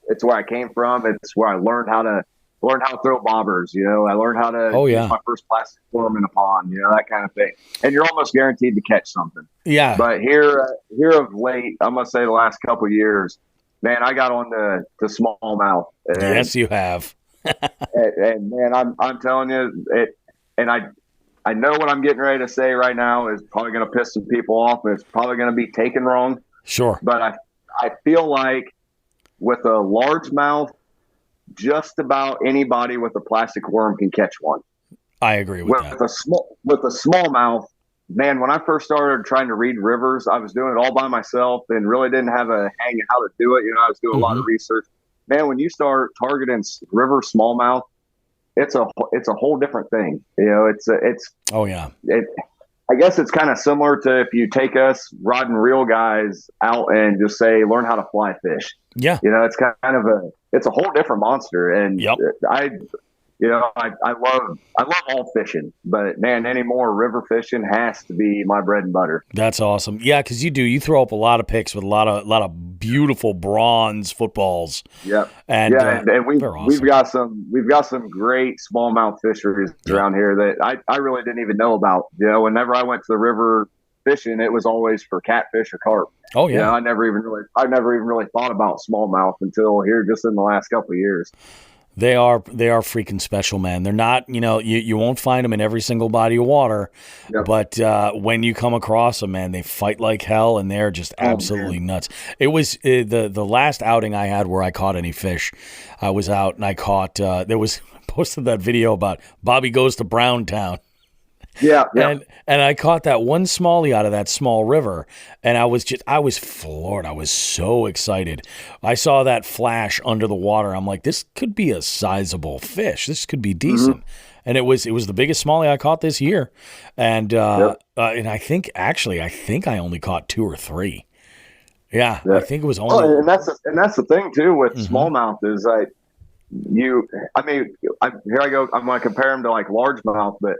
It's where I came from. It's where I learned how to throw bobbers. I learned how to use my first plastic worm in a pond, that kind of thing. And you're almost guaranteed to catch something. Yeah. But here of late, I'm going to say the last couple of years, man, I got on to smallmouth. Yes, you have. and man, I'm telling you, and I know what I'm getting ready to say right now is probably going to piss some people off, and it's probably going to be taken wrong. Sure. But I feel like with a largemouth, just about anybody with a plastic worm can catch one. I agree with that. With a smallmouth, man, when I first started trying to read rivers, I was doing it all by myself and really didn't have a hang of how to do it. I was doing a lot of research. Man, when you start targeting river smallmouth, it's a whole different thing. I guess it's kind of similar to if you take us rod and reel guys out and just say, learn how to fly fish. Yeah. It's kind of it's a whole different monster. And I love all fishing, but man, anymore river fishing has to be my bread and butter. That's awesome. Yeah, because you throw up a lot of picks with a lot of beautiful bronze footballs. Yep. And we've got some great smallmouth fisheries around here that I really didn't even know about. Whenever I went to the river fishing, it was always for catfish or carp. Oh yeah. I never even really thought about smallmouth until here just in the last couple of years. They are freaking special, man. They're not, you won't find them in every single body of water, but when you come across them, man, they fight like hell, and they're just absolutely nuts. It was the last outing I had where I caught any fish. I was out and I caught. There was posted that video about Bobby goes to Browntown. Yeah, yeah. And I caught that one smallie out of that small river, and I was floored. I was so excited. I saw that flash under the water. I'm like, this could be a sizable fish. This could be decent. And it was the biggest smallie I caught this year. And and I think I only caught 2 or 3. Yeah, I think it was only. Oh, and that's the thing too with smallmouth is like here I go. I'm going to compare them to like largemouth, but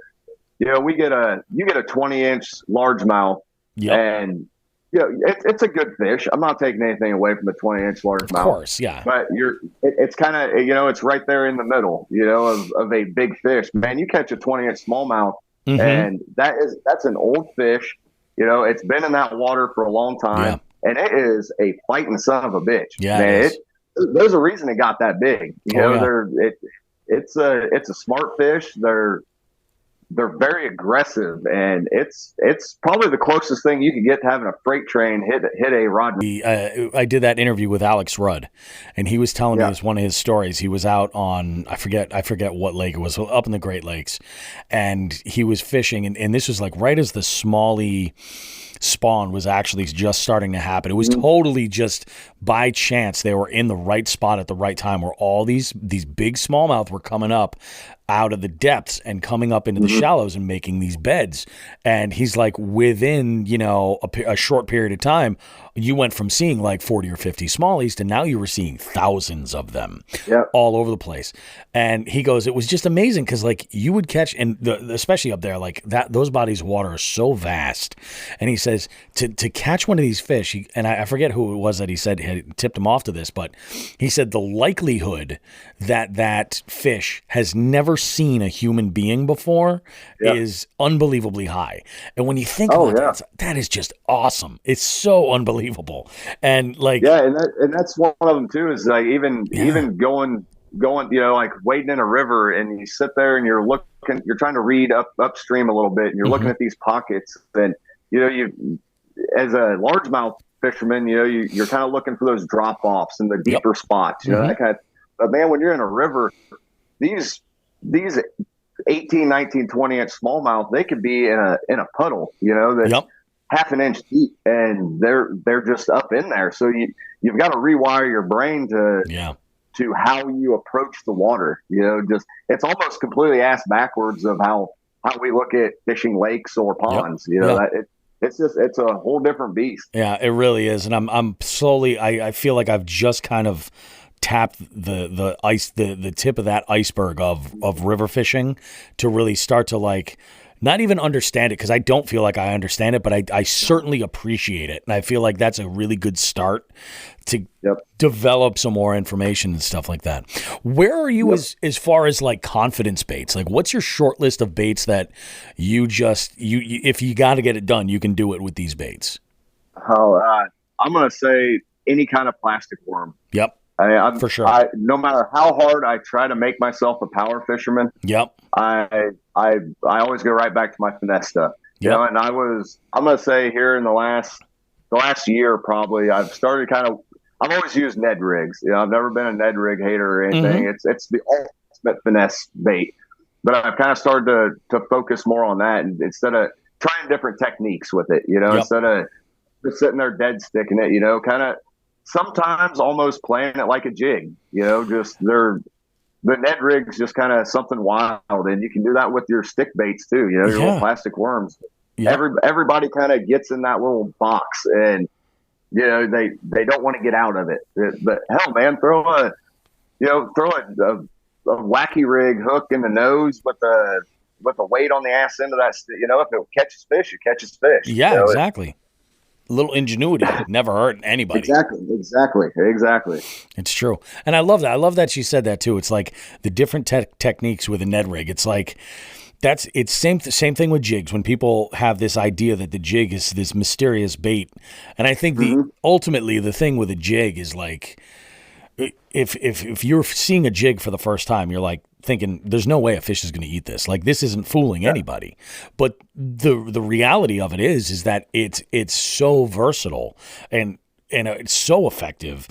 you get a 20-inch largemouth, and it's a good fish. I'm not taking anything away from a 20-inch largemouth, of course, yeah. But it's kind of it's right there in the middle, of a big fish. Man, you catch a 20-inch smallmouth, and that's an old fish. It's been in that water for a long time, and it is a fighting son of a bitch. Yeah, man, there's a reason it got that big. It's a smart fish. They're very aggressive, and it's probably the closest thing you can get to having a freight train hit a Rodney. I did that interview with Alex Rudd, and he was telling me one of his stories. He was out on I forget what lake it was, up in the Great Lakes, and he was fishing, and this was like right as the smallie spawn was actually just starting to happen. It was totally just by chance they were in the right spot at the right time where all these big smallmouth were coming up out of the depths and coming up into the shallows and making these beds. And he's like, within, a short period of time, you went from seeing like 40 or 50 smallies to now you were seeing thousands of them all over the place. And he goes, it was just amazing because like you would catch, and especially up there, like those bodies of water are so vast. And he says to catch one of these fish, and I forget who it was that he said had tipped him off to this, but he said the likelihood that fish has never seen a human being before is unbelievably high. And when you think about that is just awesome. It's so unbelievable. And like and that's one of them too, is like even going like wading in a river, and you sit there and you're trying to read upstream a little bit, and you're looking at these pockets, and you as a largemouth fisherman, you're kind of looking for those drop offs and the deeper spots, that kind of. But man, when you're in a river, these 18, 19, 20-inch smallmouth, they could be in a puddle, that's half an inch deep, and they're just up in there. So you've got to rewire your brain to how you approach the water. Just it's almost completely ass backwards of how we look at fishing lakes or ponds. It's a whole different beast. Yeah, it really is. And I'm slowly. I feel like I've just kind of tapped the tip of that iceberg of river fishing to really start to like not even understand it, because I don't feel like I understand it, but I certainly appreciate it. And I feel like that's a really good start to develop some more information and stuff like that. Where are you as far as like confidence baits? Like what's your short list of baits that you if you got to get it done, you can do it with these baits? I'm going to say any kind of plastic worm. Yep. For sure. No matter how hard I try to make myself a power fisherman. I always go right back to my finesse stuff. And I'm going to say here in the last year, probably I've started I've always used Ned rigs. I've never been a Ned rig hater or anything. It's the ultimate finesse bait, but I've kind of started to focus more on that, and instead of trying different techniques with it, instead of just sitting there dead sticking it, kind of sometimes almost playing it like a jig, just the Ned rig's just kind of something wild, and you can do that with your stick baits too, your little plastic worms. Everybody kind of gets in that little box, and they don't want to get out of it. But hell, man, throw a wacky rig hook in the nose with the weight on the ass end of that. If it catches fish, it catches fish. Yeah, exactly. A little ingenuity never hurt anybody. Exactly. It's true. And I love that. I love that she said that too. It's like the different techniques with a Ned rig. It's like, it's same thing with jigs. When people have this idea that the jig is this mysterious bait. And I think ultimately the thing with a jig is like, if you're seeing a jig for the first time, you're like thinking there's no way a fish is going to eat this. Like this isn't fooling anybody. But the reality of it is that it's so versatile and it's so effective.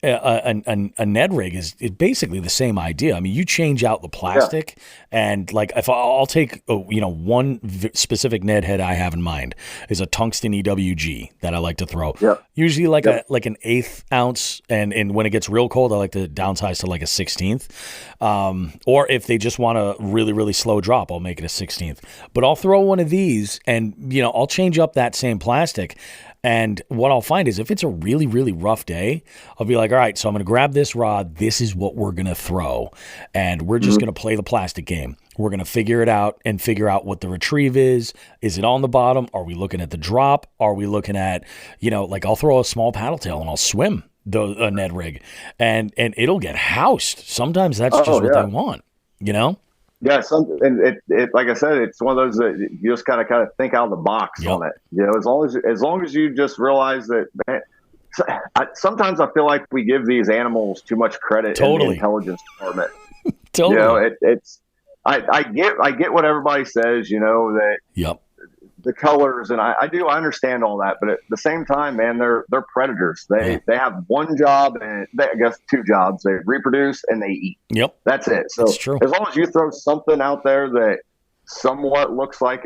a Ned rig is basically the same idea. I mean, you change out the plastic, and like if I'll take one specific Ned head I have in mind is a tungsten EWG that I like to throw. Yep. Usually like an 1/8 ounce, and when it gets real cold, I like to downsize to like a 16th. Or if they just want a really really slow drop, I'll make it a 16th. But I'll throw one of these, and I'll change up that same plastic. And what I'll find is if it's a really, really rough day, I'll be like, all right, so I'm going to grab this rod. This is what we're going to throw. And we're just going to play the plastic game. We're going to figure it out and figure out what the retrieve is. Is it on the bottom? Are we looking at the drop? Are we looking at, like I'll throw a small paddle tail and I'll swim a Ned rig. And it'll get housed. Sometimes that's just what they want, Yeah, and it like I said, it's one of those that you just kind of think out of the box on it. As long as you just realize that, man, sometimes I feel like we give these animals too much credit in the intelligence department. Totally. I get what everybody says, that the colors, and I understand all that, but at the same time, man, they're predators. They have one job, and I guess two jobs. They reproduce and they eat. Yep, that's it. So as long as you throw something out there that somewhat looks like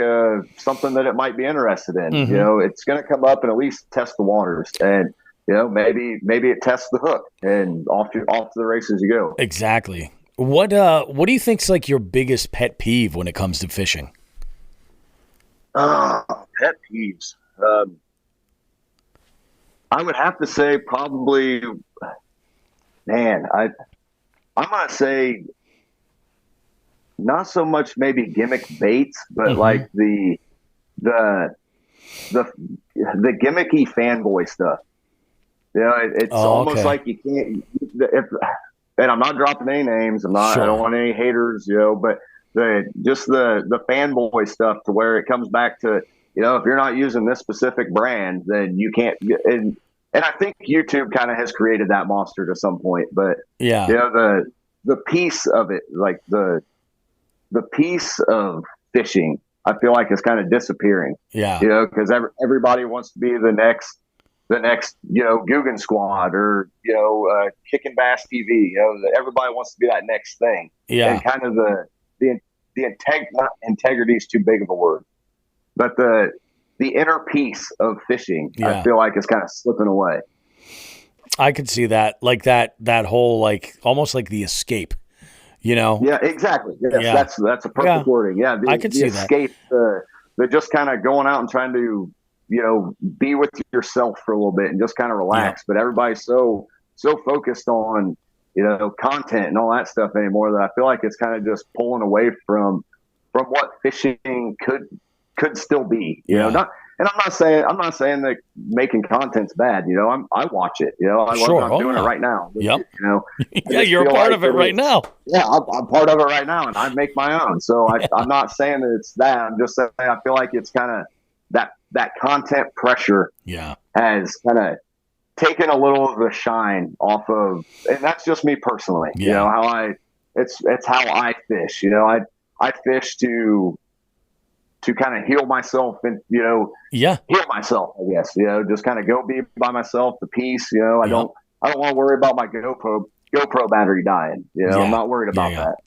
something that it might be interested in, it's going to come up and at least test the waters, and maybe it tests the hook, and off to the races you go. Exactly. What do you think's like your biggest pet peeve when it comes to fishing? Pet peeves. I would have to say probably, man, I'm going to say not so much maybe gimmick baits, but like the gimmicky fanboy stuff. It's almost like you can't, and I'm not dropping any names. I don't want any haters, but the fanboy stuff, to where it comes back to, if you're not using this specific brand, then you can't. And I think YouTube kind of has created that monster to some point. But the piece of it, like the piece of fishing, I feel like is kind of disappearing. Yeah, because everybody wants to be the next Guggen Squad, or Kickin' Bass TV. Everybody wants to be that next thing. Yeah, and kind of not integrity is too big of a word, but the inner piece of fishing, I feel like is kind of slipping away. I could see that, like that whole, like almost like the escape, Yeah, exactly. Yes, that's a perfect wording. Yeah, I could see escape, that. They're just kind of going out and trying to, be with yourself for a little bit and just kind of relax. But everybody's so focused on content and all that stuff anymore, that I feel like it's kind of just pulling away from what fishing could still be. I'm not saying that making content's bad. I watch it. I'm doing it right now. Yep. Yeah, you're a part of it right now. Yeah, I'm part of it right now, and I make my own. So I'm not saying that it's that. I'm just saying I feel like it's kind of that content pressure. Has kind of taken a little of the shine off of, and that's just me personally. It's how I fish. I fish to kind of heal myself and heal myself, I guess. Just kind of go be by myself, the peace. I don't want to worry about my GoPro battery dying. I'm not worried about that.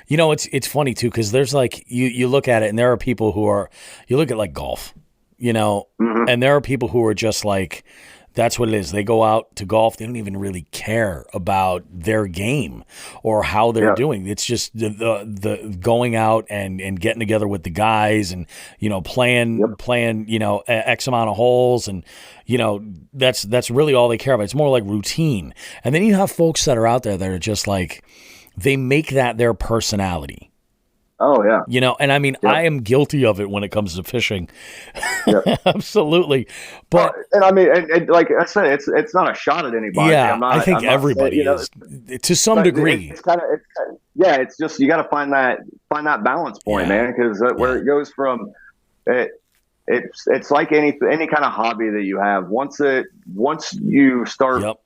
It's funny too, because there's like you look at it, and there are people who you look at like golf, and there are people who are just like, that's what it is. They go out to golf. They don't even really care about their game or how they're doing. It's just the going out and getting together with the guys and, playing, X amount of holes. And, that's really all they care about. It's more like routine. And then you have folks that are out there that are just like, they make that their personality. Oh yeah. And I mean, I am guilty of it when it comes to fishing. Absolutely. But and I mean, and like I said, it's not a shot at anybody. Yeah, I think everybody is to some degrry. It's kind of it's just, you got to find that balance point, man. Because where it goes from it's like any kind of hobby that you have. Once you start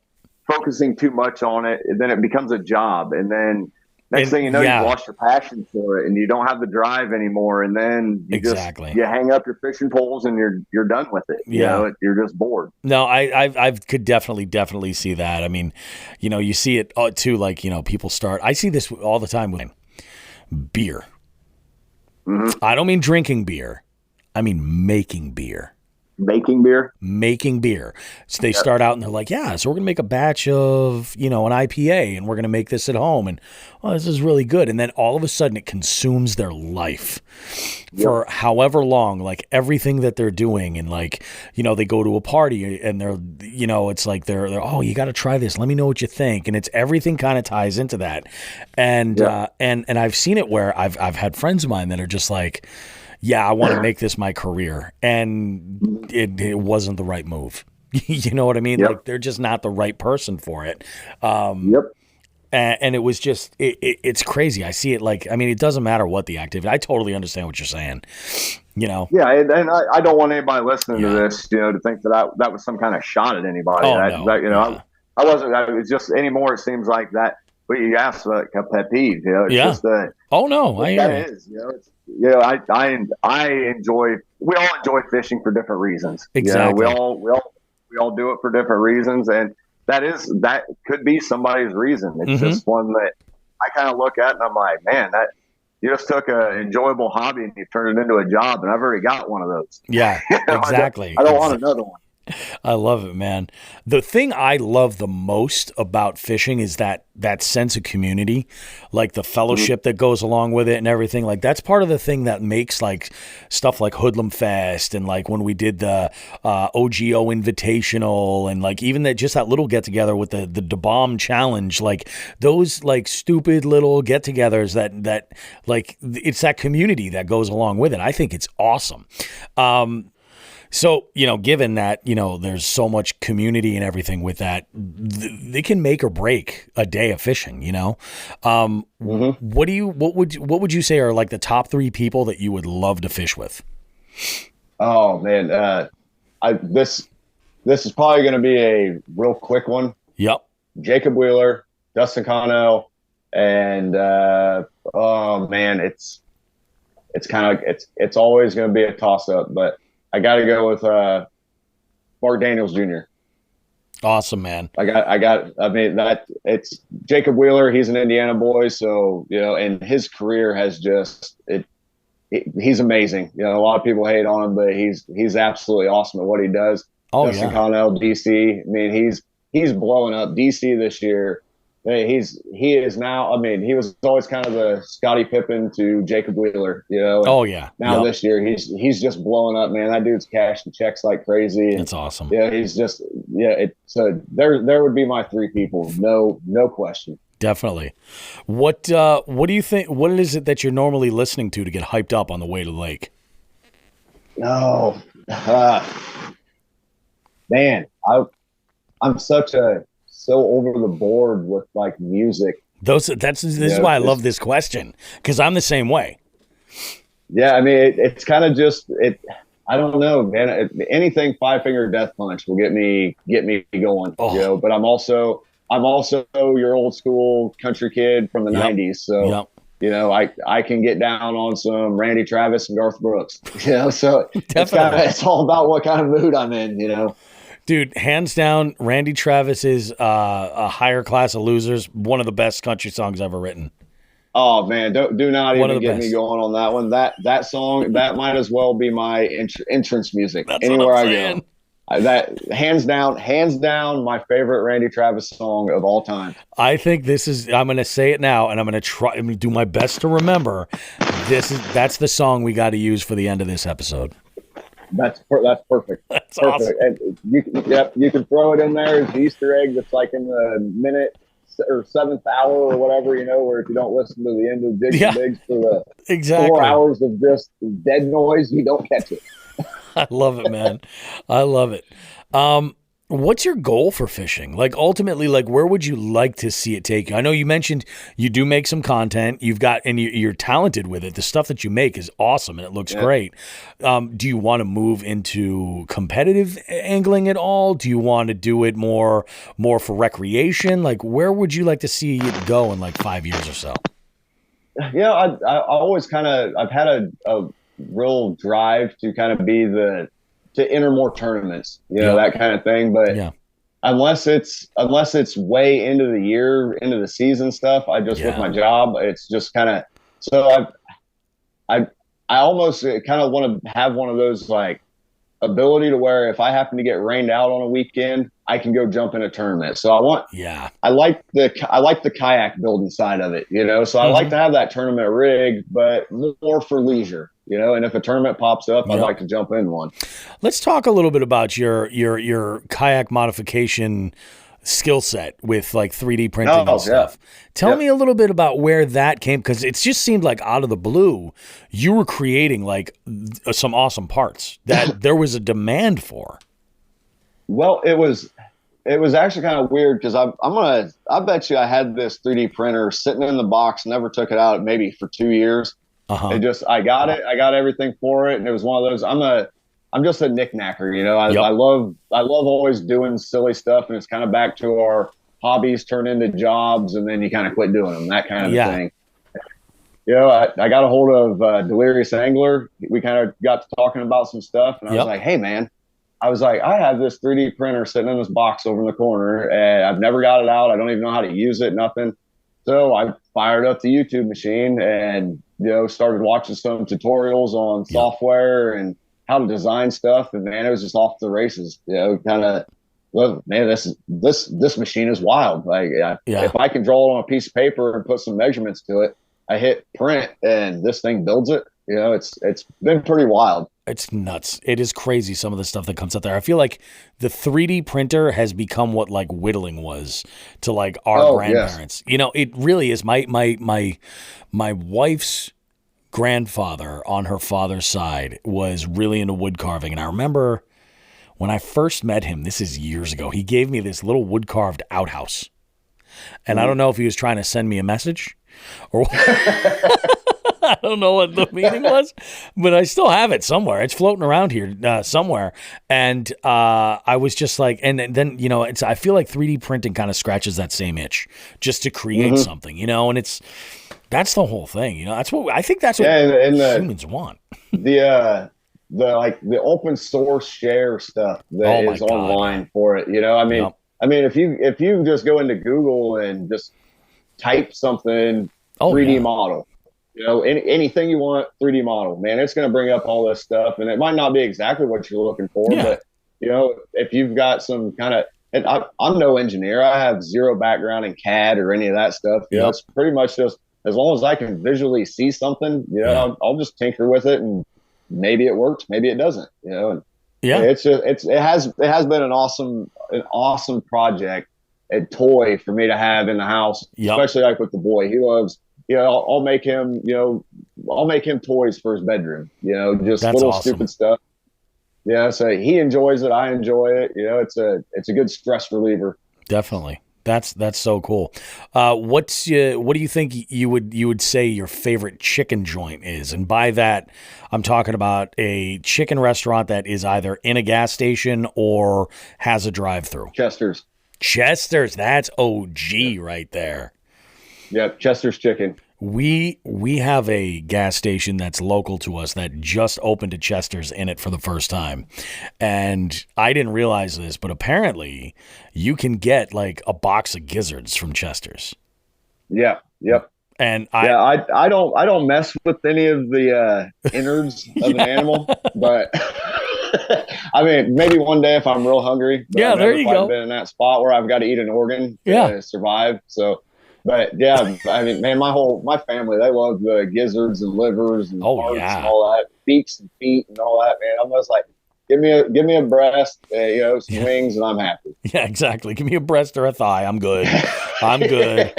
focusing too much on it, then it becomes a job, and then Next thing you know, yeah. you've lost your passion for it, and you don't have the drive anymore. And then you you hang up your fishing poles, and you're done with it. You know, you're just bored. No, I could definitely see that. I mean, you know, you see it too. Like, you know, people start. I see this all the time with beer. Mm-hmm. I don't mean drinking beer. I mean making beer. Making beer? Making beer. So they start out and they're like, yeah, so we're going to make a batch of, you know, an IPA and we're going to make this at home. And, oh, this is really good. And then all of a sudden it consumes their life for however long, like everything that they're doing. And like, you know, they go to a party and they're, you know, it's like they're oh, you got to try this. Let me know what you think. And it's everything kind of ties into that. And, and I've seen it where I've had friends of mine that are just like, yeah, I want to make this my career. And it wasn't the right move. You know what I mean? Like, they're just not the right person for it. And it was just, it's crazy. I see it like, I mean, it doesn't matter what the activity. I totally understand what you're saying, you know? Yeah, and I don't want anybody listening to this, you know, to think that was some kind of shot at anybody. You know, I wasn't, it was just anymore. It seems like that, what you asked, like a pet peeve, you know? It's just oh, no, I hear it is, you know, it's, I enjoy. We all enjoy fishing for different reasons. Exactly. You know, we all do it for different reasons, and that could be somebody's reason. It's just one that I kind of look at, and I'm like, man, that you just took an enjoyable hobby and you turned it into a job, and I've already got one of those. Yeah, exactly. I don't want another one. I love it, man. The thing I love the most about fishing is that sense of community, like the fellowship that goes along with it and everything. Like, that's part of the thing that makes like stuff like Hoodlum Fest and like when we did the OGO Invitational and like even just that little get together with the bomb challenge, like those like stupid little get togethers that like it's that community that goes along with it. I think it's awesome. So, you know, given that, you know, there's so much community and everything with that, they can make or break a day of fishing, you know? What would you say are like the top 3 people that you would love to fish with? Oh man. This is probably going to be a real quick one. Yep. Jacob Wheeler, Dustin Connell, and, oh man, it's always going to be a toss up, but I got to go with Mark Daniels Jr. Awesome, man. I mean, it's Jacob Wheeler. He's an Indiana boy. So, you know, and his career has he's amazing. You know, a lot of people hate on him, but he's absolutely awesome at what he does. Dustin Connell, DC. I mean, he's blowing up DC this year. He is now. I mean, he was always kind of a Scottie Pippen to Jacob Wheeler, you know. Now this year he's just blowing up, man. That dude's cashing checks like crazy. That's awesome. Yeah, he's just So there would be my 3 people, no question. Definitely. What do you think? What is it that you're normally listening to get hyped up on the way to the lake? No, man, I'm so over the board with like music. This is why I love this question, because I'm the same way. Yeah, I mean, it's kind of just I don't know, man. Anything Five Finger Death Punch will get me going, you know. But I'm also your old school country kid from the '90s, so you know, I can get down on some Randy Travis and Garth Brooks, you know. So it's all about what kind of mood I'm in, you know. Dude, hands down, Randy Travis is a Higher Class of Losers, one of the best country songs ever written. Oh man, do not even get me going on that one. That song, that might as well be my entrance music. That's anywhere I go. That hands down my favorite Randy Travis song of all time. I think I'm going to say it now, and I'm going to do my best to remember. That's the song we got to use for the end of this episode. That's perfect. That's perfect. awesome. And you can throw it in there as the Easter egg. That's like in the minute or 7th hour or whatever, you know, where if you don't listen to the end of Digs and Digs for the 4 hours of just dead noise, you don't catch it. I love it, man. I love it. What's your goal for fishing? Like, ultimately, like, where would you like to see it take you? I know you mentioned you do make some content. You're talented with it. The stuff that you make is awesome and it looks great. Do you want to move into competitive angling at all? Do you want to do it more for recreation? Like, where would you like to see it go in like 5 years or so? I always I've had a real drive to kind of to enter more tournaments, that kind of thing. But unless it's way into the year, into the season stuff, with my job, it's just kind of, so I almost kind of want to have one of those like ability to where if I happen to get rained out on a weekend, I can go jump in a tournament. So I like the kayak building side of it, so I like to have that tournament rig, but more for leisure, and if a tournament pops up, I'd like to jump in one. Let's talk a little bit about your kayak modification skill set with like 3D printing and stuff. Tell me a little bit about where that came, because it just seemed like out of the blue, you were creating like some awesome parts that there was a demand for. Well, it was actually kind of weird because I bet you I had this 3D printer sitting in the box, never took it out maybe for 2 years. I got everything for it, and it was one of those. I'm just a knick-knacker, I love always doing silly stuff, and it's kind of back to our hobbies turn into jobs, and then you kind of quit doing them, that kind of thing. I got a hold of Delirious Angler. We kind of got to talking about some stuff, and I was like, hey, man, I have this 3D printer sitting in this box over in the corner, and I've never got it out. I don't even know how to use it, nothing. So I fired up the YouTube machine and, started watching some tutorials on software and how to design stuff. And man, it was just off the races, kind of, well, man, this machine is wild. Like, if I can draw it on a piece of paper and put some measurements to it, I hit print and this thing builds it. It's been pretty wild. It's nuts. It is crazy, some of the stuff that comes out there. I feel like the 3D printer has become what like whittling was to like our grandparents. Yes. It really is. My wife's grandfather on her father's side was really into wood carving. And I remember when I first met him, this is years ago, he gave me this little wood carved outhouse. And I don't know if he was trying to send me a message or I don't know what the meaning was, but I still have it somewhere. It's floating around here somewhere. And I was just like, and then, I feel like 3D printing kind of scratches that same itch just to create something, and that's the whole thing. That's what humans want. The open source share stuff that is online for it. I mean, if you just go into Google and just type something 3D model, anything you want 3D model, man, it's going to bring up all this stuff, and it might not be exactly what you're looking for, but if you've got some kind of, and I'm no engineer, I have zero background in CAD or any of that stuff. It's pretty much just as long as I can visually see something, I'll just tinker with it, and maybe it works, maybe it doesn't, And it has been an awesome project, a toy for me to have in the house, especially like with the boy. He loves, I'll make him toys for his bedroom, just That's little awesome. stupid stuff. So he enjoys it. I enjoy it. It's a good stress reliever. Definitely. That's so cool. What do you think you would say your favorite chicken joint is? And by that, I'm talking about a chicken restaurant that is either in a gas station or has a drive-through. Chester's, that's OG right there. Yep, Chester's chicken. We have a gas station that's local to us that just opened a Chester's in it for the first time. And I didn't realize this, but apparently you can get like a box of gizzards from Chester's. Yeah. Yep. And I don't mess with any of the innards of an animal, but I mean, maybe one day if I'm real hungry. But there you go. I've been in that spot where I've got to eat an organ to survive. So. But yeah, I mean, man, my family, they love the gizzards and livers and hearts and all that, beaks and feet and all that, man. I'm just like, give me a breast, some wings, and I'm happy. Yeah, exactly. Give me a breast or a thigh. I'm good. I'm good.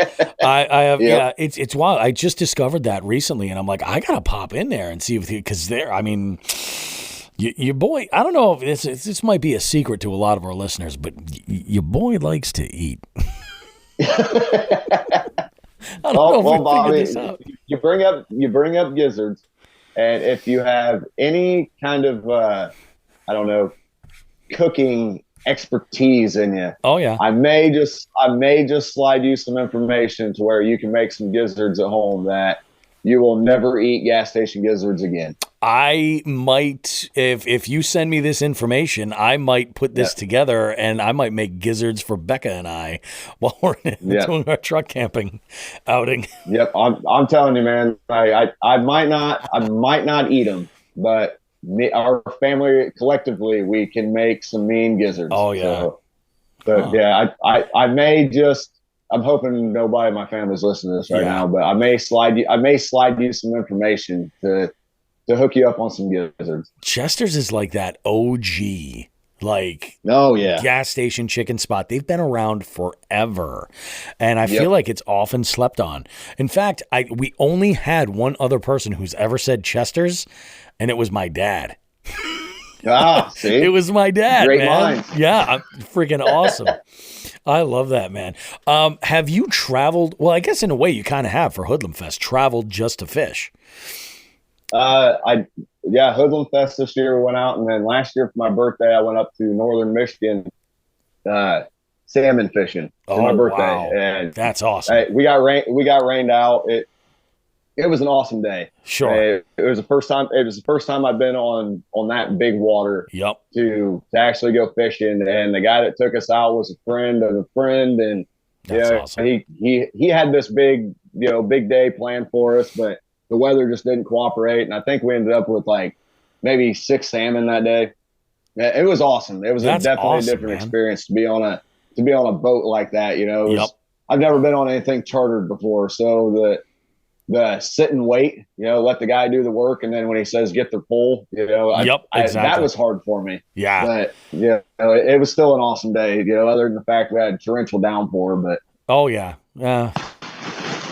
I have, it's wild. I just discovered that recently, and I'm like, I gotta pop in there and see because there, I mean, your boy, I don't know if this might be a secret to a lot of our listeners, but your boy likes to eat. I don't know if Bobby, this out. you bring up gizzards, and if you have any kind of cooking expertise in you, I may just slide you some information to where you can make some gizzards at home that you will never eat gas station gizzards again. I might, if you send me this information, I might put this together, and I might make gizzards for Becca and I while we're doing our truck camping outing. Yep, I'm telling you, man. I might not eat them, but our family collectively, we can make some mean gizzards. Oh yeah. I may just. I'm hoping nobody in my family's listening to this right now, but I may slide you some information to hook you up on some gizzards. Chester's is like that OG, like gas station chicken spot. They've been around forever, and I feel like it's often slept on. In fact, we only had one other person who's ever said Chester's, and it was my dad. See, it was my dad. Great man. mind. Yeah, I'm freaking awesome. I love that, man. Have you traveled? Well, I guess in a way you kind of have for Hoodlum Fest. Traveled just to fish. Hoodlum Fest this year we went out, and then last year for my birthday I went up to northern Michigan, salmon fishing for my birthday. Wow. And that's awesome. We got rained out. It was an awesome day. Sure. It was the first time. It was the first time I've been on that big water. Yep. To actually go fishing, and the guy that took us out was a friend of a friend, and awesome. He had this big day planned for us, but the weather just didn't cooperate, and I think we ended up with like maybe 6 salmon that day. It was awesome. It was definitely a different experience to be on a boat like that. I've never been on anything chartered before, so the sit and wait, let the guy do the work, and then when he says get the pole, exactly. That was hard for me. Yeah, but it was still an awesome day. Other than the fact we had torrential downpour, but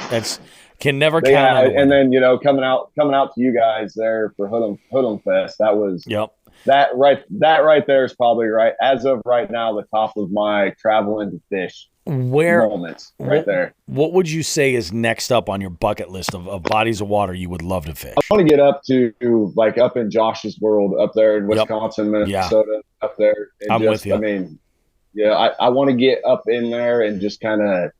that's can never count on. And then coming out to you guys there for Hoodlum Fest, that was that right there is probably right as of right now the top of my traveling to fish moments right there. What would you say is next up on your bucket list of bodies of water you would love to fish? I want to get up to like up in Josh's world up there in Wisconsin, Minnesota, up there. And I'm with you. I mean, I want to get up in there and just kind of,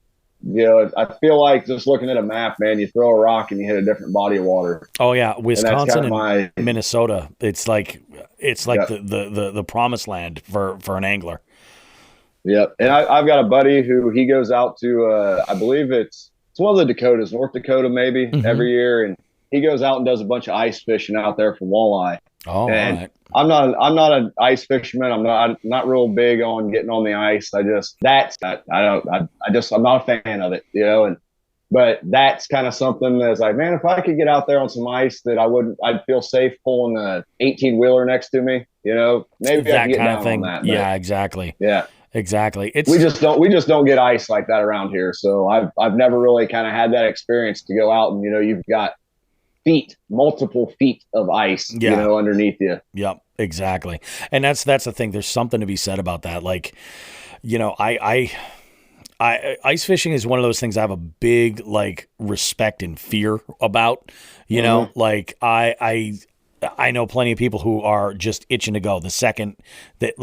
I feel like just looking at a map, man, you throw a rock and you hit a different body of water. Oh yeah, Wisconsin and Minnesota. It's like the promised land for an angler. Yep. And I've got a buddy who he goes out to, I believe it's one of the Dakotas, North Dakota, maybe every year. And he goes out and does a bunch of ice fishing out there for walleye. Oh, and right. I'm not an ice fisherman. I'm not real big on getting on the ice. I'm not a fan of it, but that's kind of something that's like, man, if I could get out there on some ice that I'd feel safe pulling a 18-wheeler next to me, maybe that I could get kind down of thing. on that. Yeah, exactly. Yeah. Exactly. We just don't get ice like that around here. So I've never really kind of had that experience to go out and, you've got multiple feet of ice, underneath you. Yep, exactly. And that's the thing. There's something to be said about that. Like, I ice fishing is one of those things I have a big respect and fear about. Like I know plenty of people who are just itching to go the second that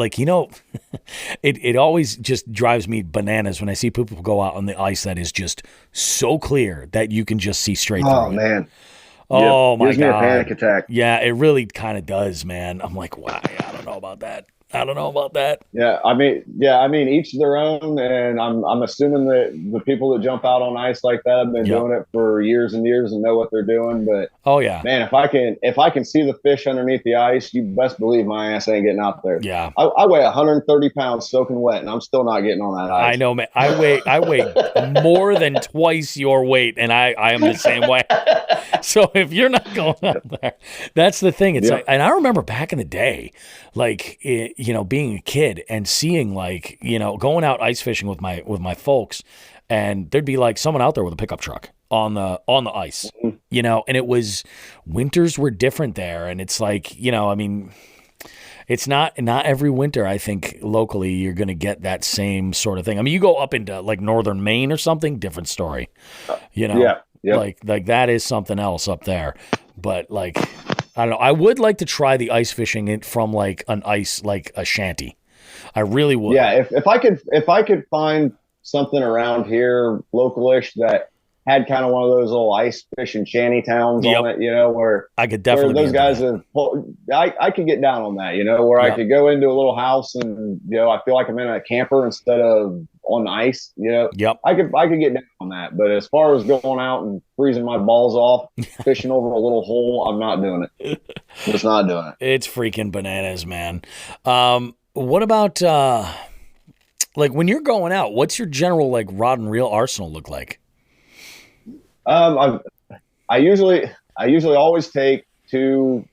it always just drives me bananas when I see people go out on the ice that is just so clear that you can just see straight through it. Oh man. Oh my God. Gives me a panic attack. Yeah, it really kind of does, man. I'm like, wow, I don't know about that. Yeah, I mean, each their own, and I'm assuming that the people that jump out on ice like that have been doing it for years and years and know what they're doing. But oh yeah, man, if I can see the fish underneath the ice, you best believe my ass ain't getting out there. Yeah, I weigh 130 pounds soaking wet, and I'm still not getting on that ice. I know, man. I weigh more than twice your weight, and I am the same way. So if you're not going out there, that's the thing. It's and I remember back in the day, being a kid and seeing going out ice fishing with my folks, and there'd be someone out there with a pickup truck on the ice, and it was winters were different there, and it's it's not every winter. I think locally you're going to get that same sort of thing. I mean, you go up into northern Maine or something, different story, like that is something else up there, but I don't know. I would like to try the ice fishing from an ice a shanty. I really would. Yeah, if I could find something around here localish that had kind of one of those little ice fishing shanty towns on it, you know, where I could definitely those guys have. I could get down on that, you know, where I could go into a little house and you know I feel like I'm in a camper instead of on ice, you know. I could get down on that, but as far as going out and freezing my balls off fishing over a little hole, I'm not doing it. Just not doing it. It's freaking bananas, man. What about like when you're going out? What's your general like rod and reel arsenal look like? I usually always take two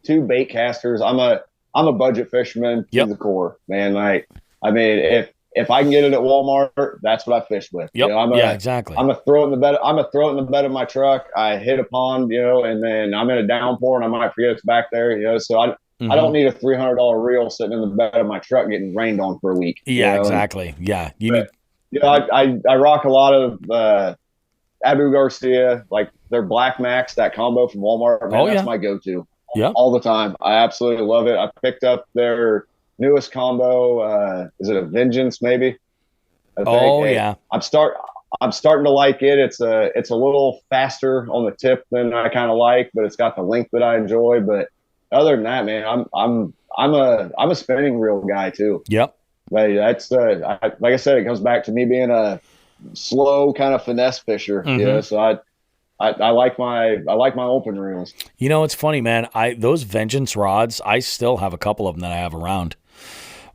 bait casters. I'm a budget fisherman to the core, man. Like, I mean, if I can get it at Walmart, that's what I fish with. You know, exactly. I'm gonna throw it in the bed. I'm gonna throw it in the bed of my truck. I hit a pond, you know, and then I'm in a downpour and I might forget it's back there, you know. So I don't need a $300 reel sitting in the bed of my truck getting rained on for a week. Yeah, you know? Exactly. Yeah, you know, I rock a lot of Abu Garcia, like their Black Max, that combo from Walmart. Man, that's my go-to. All the time. I absolutely love it. I picked up their newest combo. Is it a Vengeance? Maybe. I'm starting to like it. It's a little faster on the tip than I kind of like, but it's got the length that I enjoy. But other than that, man, I'm a spinning reel guy too. But that's like I said, it comes back to me being a slow kind of finesse fisher. You know, so I like my open reels. You know, it's funny, man. Those Vengeance rods, I still have a couple of them that I have around.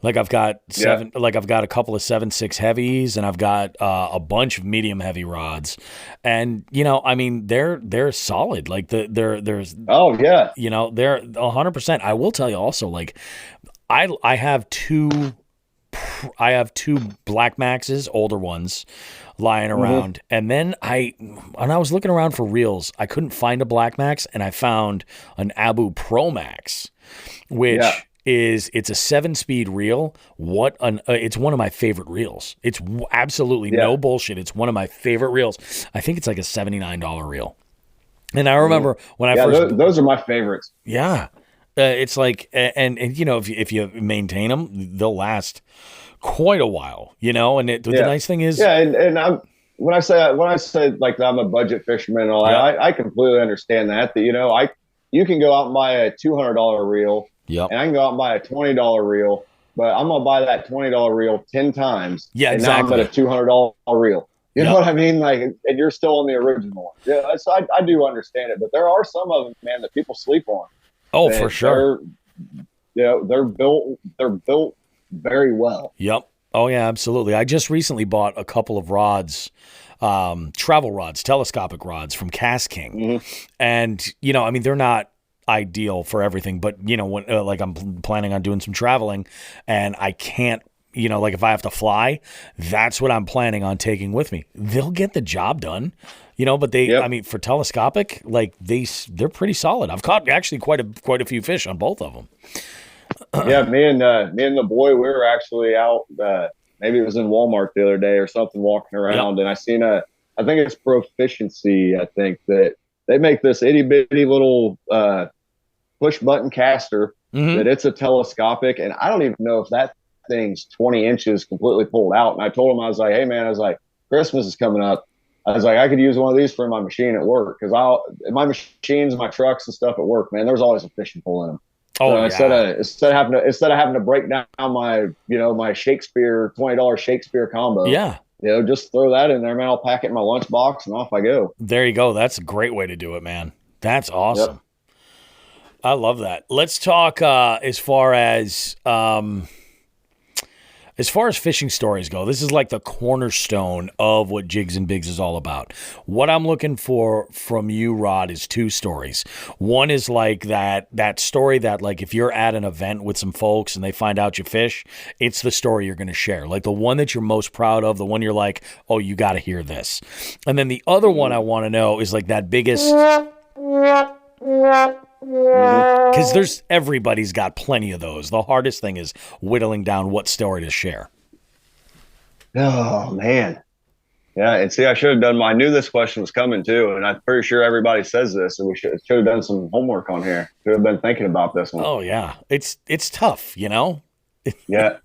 Like I've got I've got a couple of 7.6 heavies, and I've got a bunch of medium heavy rods, and you know, I mean, they're solid. Like there's you know, they're 100%. I will tell you also, like I have two Black Maxes, older ones, lying around, and then when I was looking around for reels, I couldn't find a Black Max, and I found an Abu Pro Max, which it's a 7-speed reel. It's one of my favorite reels. It's absolutely no bullshit. It's one of my favorite reels. I think it's like a $79 reel. And I remember when I first those are my favorites. Yeah. It's like, and you know, if you maintain them, they'll last quite a while, you know. And the nice thing is, and when I say like I'm a budget fisherman, and all that, I completely understand that. You know, you can go out and buy a $200 reel, and I can go out and buy a $20 reel, but I'm gonna buy that $20 reel 10 times. Yeah, and now I'm at a $200 reel. You know what I mean? Like, and you're still on the original one. Yeah, so I do understand it, but there are some of them, man, that people sleep on. Oh, for sure. They're built very well. Yep. Oh yeah, absolutely. I just recently bought a couple of rods, travel rods, telescopic rods from Cast King, and you know, I mean, they're not ideal for everything, but you know, when like I'm planning on doing some traveling, and I can't, you know, like if I have to fly, that's what I'm planning on taking with me. They'll get the job done. You know, but I mean, for telescopic, like they're pretty solid. I've caught actually quite a few fish on both of them. Yeah, me and the boy, we were actually out. Maybe it was in Walmart the other day or something, walking around, and I seen I think it's Proficiency. I think that they make this itty bitty little push button caster that it's a telescopic, and I don't even know if that thing's 20 inches completely pulled out. And I told him, I was like, hey man, I was like, Christmas is coming up. I was like, I could use one of these for my machine at work, because my machines, my trucks and stuff at work, man, there's always a fishing pole in them. Oh, so instead of having to break down my Shakespeare $20 Shakespeare combo, you know, just throw that in there, man. I'll pack it in my lunchbox and off I go. There you go. That's a great way to do it, man. That's awesome. I love that. Let's talk as far as fishing stories go. This is like the cornerstone of what Jigs and Bigs is all about. What I'm looking for from you, Rod, is 2 stories. One is like that story that, like, if you're at an event with some folks and they find out you fish, it's the story you're going to share. Like the one that you're most proud of, the one you're like, oh, you got to hear this. And then the other one I want to know is like that biggest... Because everybody's got plenty of those. The hardest thing is whittling down what story to share. Oh man, yeah. And see, I should have done. I knew this question was coming too, and I'm pretty sure everybody says this. And we should have done some homework on here. Should have been thinking about this one. Oh yeah, it's tough, you know. Yeah,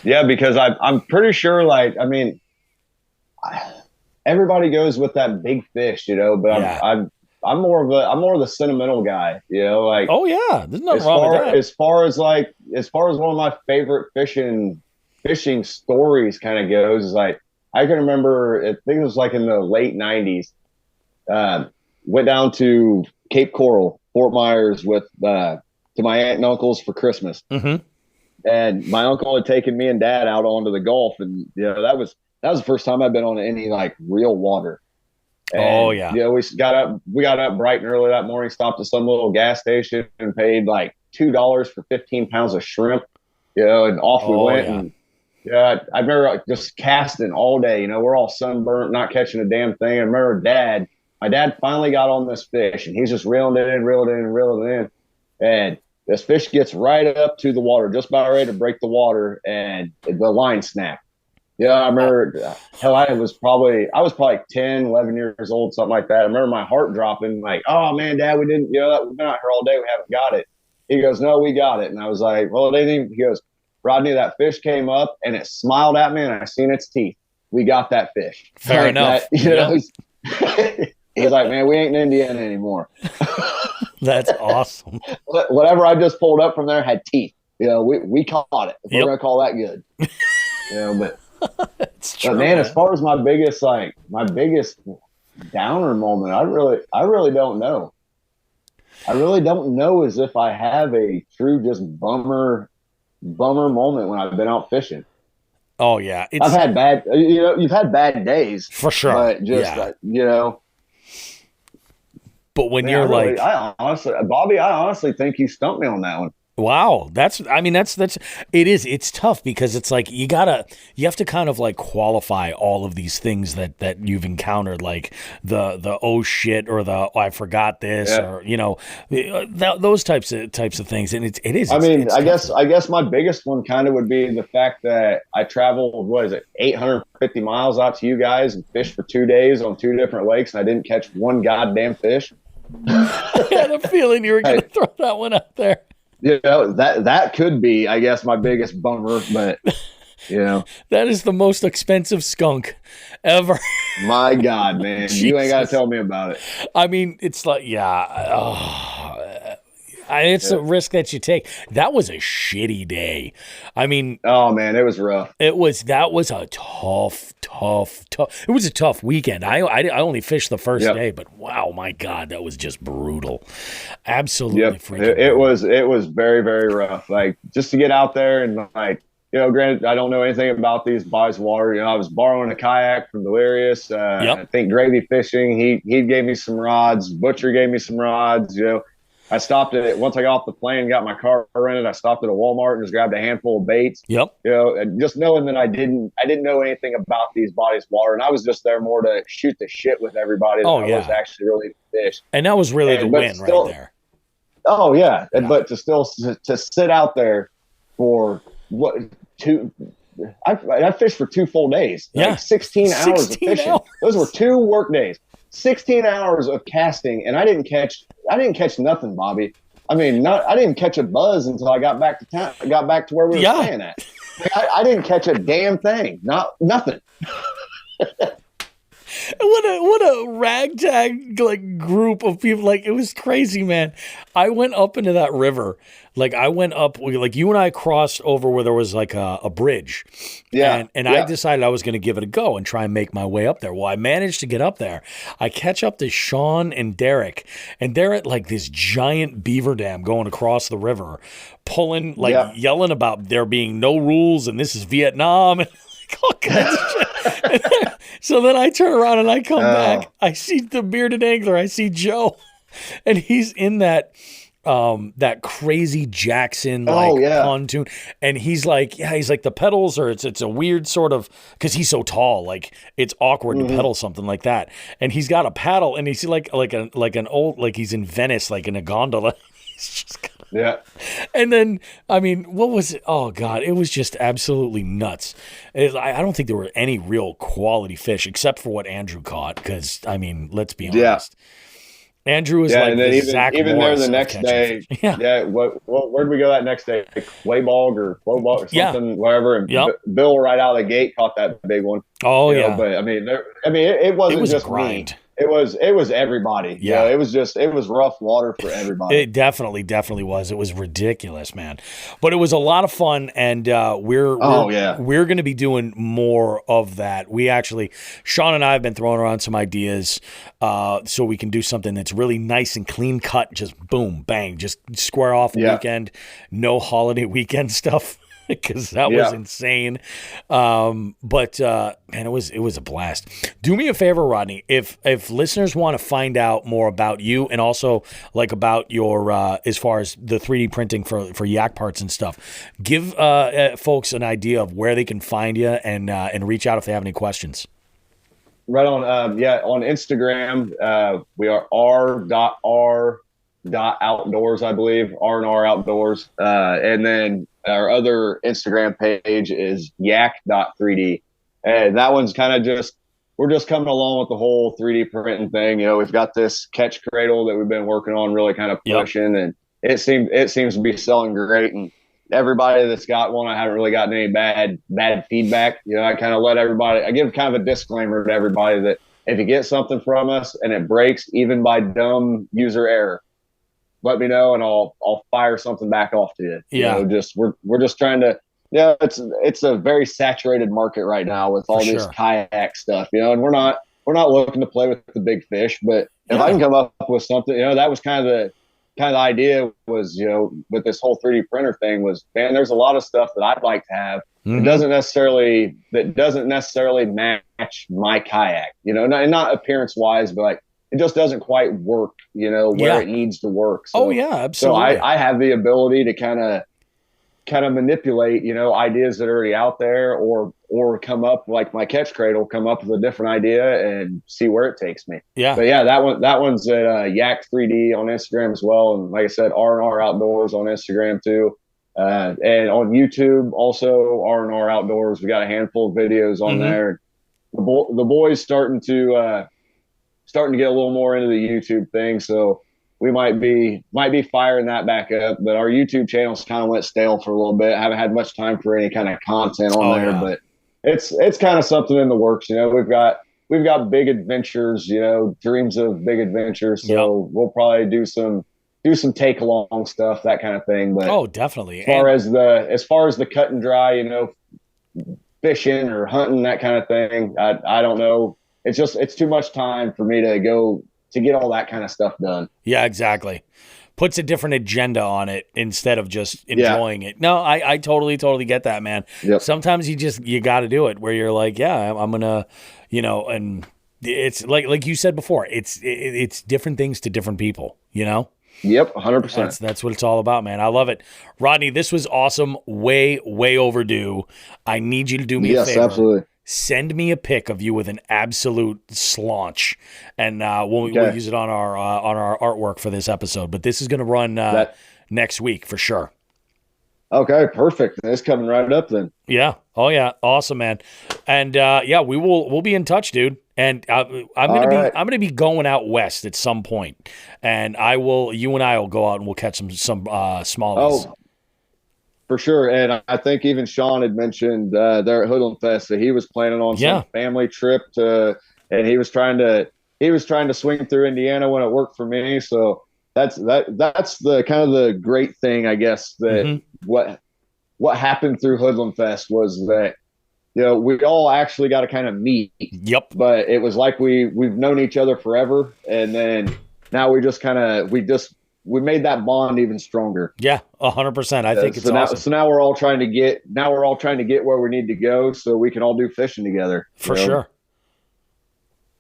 because I'm pretty sure. Like, I mean, everybody goes with that big fish, but Yeah. I'm more of the sentimental guy, like, Oh yeah, there's nothing wrong with that. As far as one of my favorite fishing stories kind of goes, is like, I can remember, I think it was like in the late 90s, went down to Cape Coral, Fort Myers to my aunt and uncle's for Christmas. Mm-hmm. And my uncle had taken me and dad out onto the Gulf, and that was the first time I'd been on any like real water. And, we got up bright and early that morning, stopped at some little gas station and paid like $2 for 15 pounds of shrimp, and off we went. Yeah. And I remember just casting all day, we're all sunburnt, not catching a damn thing. I remember my dad finally got on this fish, and he's just reeling it in. And this fish gets right up to the water, just about ready to break the water, and the line snapped. Yeah, I remember, hell, I was probably 10, 11 years old, something like that. I remember my heart dropping, like, oh, man, Dad, we didn't, we've been out here all day. We haven't got it. He goes, no, we got it. And I was like, well, it ain't even, he goes, Rodney, that fish came up, and it smiled at me, and I seen its teeth. We got that fish. Fair enough. He's like, man, we ain't in Indiana anymore. That's awesome. Whatever I just pulled up from there had teeth. We caught it. We're going to call that good. But... It's true, but man, as far as my biggest downer moment, I really don't know. I really don't know as if I have a true just bummer moment when I've been out fishing. Oh yeah, I've had bad. You've had bad days for sure. But just But when I honestly think you stumped me on that one. Wow, it's tough because it's like you have to kind of like qualify all of these things that you've encountered, like the oh shit or the I forgot this or those types of things, and it is. I guess my biggest one kind of would be the fact that I traveled 850 miles out to you guys and fished for 2 days on 2 different lakes, and I didn't catch one goddamn fish. I had a feeling you were going to throw that one out there. That could be, I guess, my biggest bummer, but that is the most expensive skunk ever. My God, man, you ain't got to tell me about it. I mean, it's like, it's a risk that you take. That was a shitty day. I mean, oh man, it was rough. That was a tough. It was a tough weekend. I only fished the first day, but wow, my God, that was just brutal. Absolutely freaking. It was very, very rough. Like, just to get out there and like, granted, I don't know anything about these bodies of water. I was borrowing a kayak from Delirious. I think Gravy Fishing. He gave me some rods. Butcher gave me some rods. I stopped at it once I got off the plane and got my car rented. I stopped at a Walmart and just grabbed a handful of baits. Yep. And just knowing that I didn't know anything about these bodies of water, and I was just there more to shoot the shit with everybody than I was actually really fish. And that was really the win right there. Oh yeah. But to sit out there for I fished for 2 full days. Yeah. Like 16 hours of fishing. Hours. Those were 2 work days. 16 hours of casting, and I didn't catch nothing, Bobby. I mean, I didn't catch a buzz until I got back to town. I got back to where we were staying at. I didn't catch a damn thing. Nothing. What a ragtag like group of people. Like, it was crazy, man. I went up into that river. Like, I went up, like, you and I crossed over where there was like a bridge. Yeah. And I decided I was going to give it a go and try and make my way up there. Well, I managed to get up there. I catch up to Shawn and Derek, and they're at like this giant beaver dam going across the river, pulling, like yelling about there being no rules and this is Vietnam and like all kinds of shit. So then I turn around and I come back. I see the bearded angler. I see Joe, and he's in that crazy Jackson pontoon, and he's like the pedals, or it's a weird sort of, because he's so tall, like it's awkward to pedal something like that, and he's got a paddle, and he's like an old, like he's in Venice, like in a gondola. He's just and then, I mean, what was it? Oh God, it was just absolutely nuts. I don't think there were any real quality fish except for what Andrew caught, because I mean, let's be honest. Andrew is and then the Zach even there Morris the of next catching day, fish. Yeah. where'd we go that next day? Quaybog or Quobog or something, whatever. And Bill right out of the gate caught that big one. Oh you know, yeah. but I mean, it wasn't was a just grind. me. It was everybody. Yeah. You know, it was rough water for everybody. It definitely was. It was ridiculous, man. But it was a lot of fun, and we're going to be doing more of that. We actually, Shawn and I have been throwing around some ideas so we can do something that's really nice and clean cut. Just boom, bang, just square off a weekend. No holiday weekend stuff. Because that was insane, but man, it was a blast. Do me a favor, Rodney. If listeners want to find out more about you and also like about your as far as the 3D printing for yak parts and stuff, give folks an idea of where they can find you and reach out if they have any questions. Right on. On Instagram, we are r.outdoors, I believe, R&R Outdoors, and then our other Instagram page is yak.3D. And that one's kind of we're just coming along with the whole 3D printing thing. You know, we've got this catch cradle that we've been working on, really kind of pushing, and it seems to be selling great. And everybody that's got one, I haven't really gotten any bad feedback. You know, I kind of I give kind of a disclaimer to everybody that if you get something from us and it breaks, even by dumb user error, let me know and I'll fire something back off to you. Yeah. You know, we're just trying to, it's a very saturated market right now with all this kayak stuff, you know, and we're not looking to play with the big fish, but if I can come up with something, you know, that was kind of the idea was, you know, with this whole 3D printer thing was, man, there's a lot of stuff that I'd like to have. It doesn't necessarily match my kayak, you know, not appearance wise, but like, it just doesn't quite work, you know, where it needs to work. So, absolutely. So I have the ability to kind of manipulate, you know, ideas that are already out there or come up like my catch cradle, come up with a different idea and see where it takes me. Yeah. But yeah, that one's at Yak 3D on Instagram as well. And like I said, R&R Outdoors on Instagram too. And on YouTube, also R&R Outdoors. We got a handful of videos on there. The boys starting to get a little more into the YouTube thing, so we might be firing that back up. But our YouTube channel's kind of went stale for a little bit. I haven't had much time for any kind of content on there, but it's kind of something in the works. You know, we've got big adventures, you know, dreams of big adventures. So we'll probably do some take along stuff, that kind of thing. But definitely. As far as the cut and dry, you know, fishing or hunting, that kind of thing, I don't know. It's too much time for me to go to get all that kind of stuff done. Yeah, exactly. Puts a different agenda on it instead of just enjoying it. No, I totally get that, man. Yep. Sometimes you got to do it where you're like, I'm going to, you know, and it's like you said before, it's different things to different people, you know? Yep, 100%. That's what it's all about, man. I love it. Rodney, this was awesome. Way overdue. I need you to do me a favor. Yes, absolutely. Send me a pic of you with an absolute slaunch, and we'll use it on our artwork for this episode. But this is going to run next week for sure. Okay, perfect. It's coming right up then. Yeah. Oh yeah. Awesome, man. And we'll be in touch, dude. And I'm gonna be going out west at some point, and you and I will go out and we'll catch some smallies. Oh, for sure. And I think even Shawn had mentioned there at Hoodlum Fest that he was planning on some family trip and he was trying to swing through Indiana when it worked for me. So that's the kind of the great thing, I guess, that what happened through Hoodlum Fest was that, you know, we all actually got to kind of meet. Yep. But it was like we've known each other forever, and then now we made that bond even stronger. Yeah, 100%. I think it's awesome. So now we're all trying to get where we need to go, so we can all do fishing together. For sure.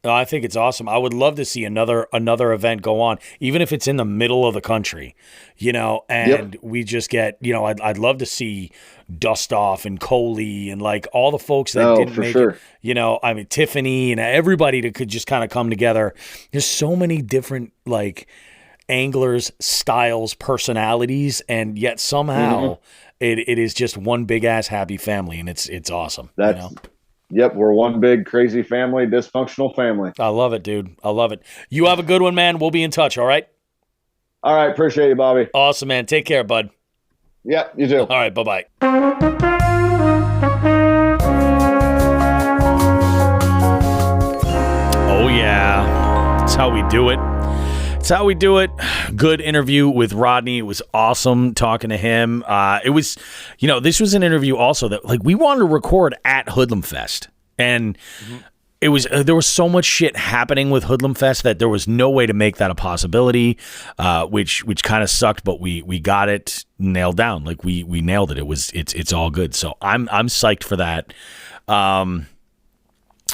No, I think it's awesome. I would love to see another event go on, even if it's in the middle of the country, you know, and we just get, you know, I'd love to see Dust Off and Coley and like all the folks that didn't make it, you know, I mean, Tiffany and everybody that could just kind of come together. There's so many different like anglers, styles, personalities, and yet somehow it is just one big ass happy family, and it's awesome. That's Yep, we're one big crazy family, dysfunctional family. I love it, dude. I love it. You have a good one, man. We'll be in touch, all right? All right, appreciate you, Bobby. Awesome, man. Take care, bud. Yep, you too. All right, bye-bye. Oh, yeah. That's how we do it. That's how we do it. Good interview with Rodney. It was awesome talking to him. It was, this was an interview also that, like, we wanted to record at Hoodlum Fest. And it was there was so much shit happening with Hoodlum Fest that there was no way to make that a possibility, which kind of sucked, but we got it nailed down. Like, we nailed it. It's all good. So I'm psyched for that.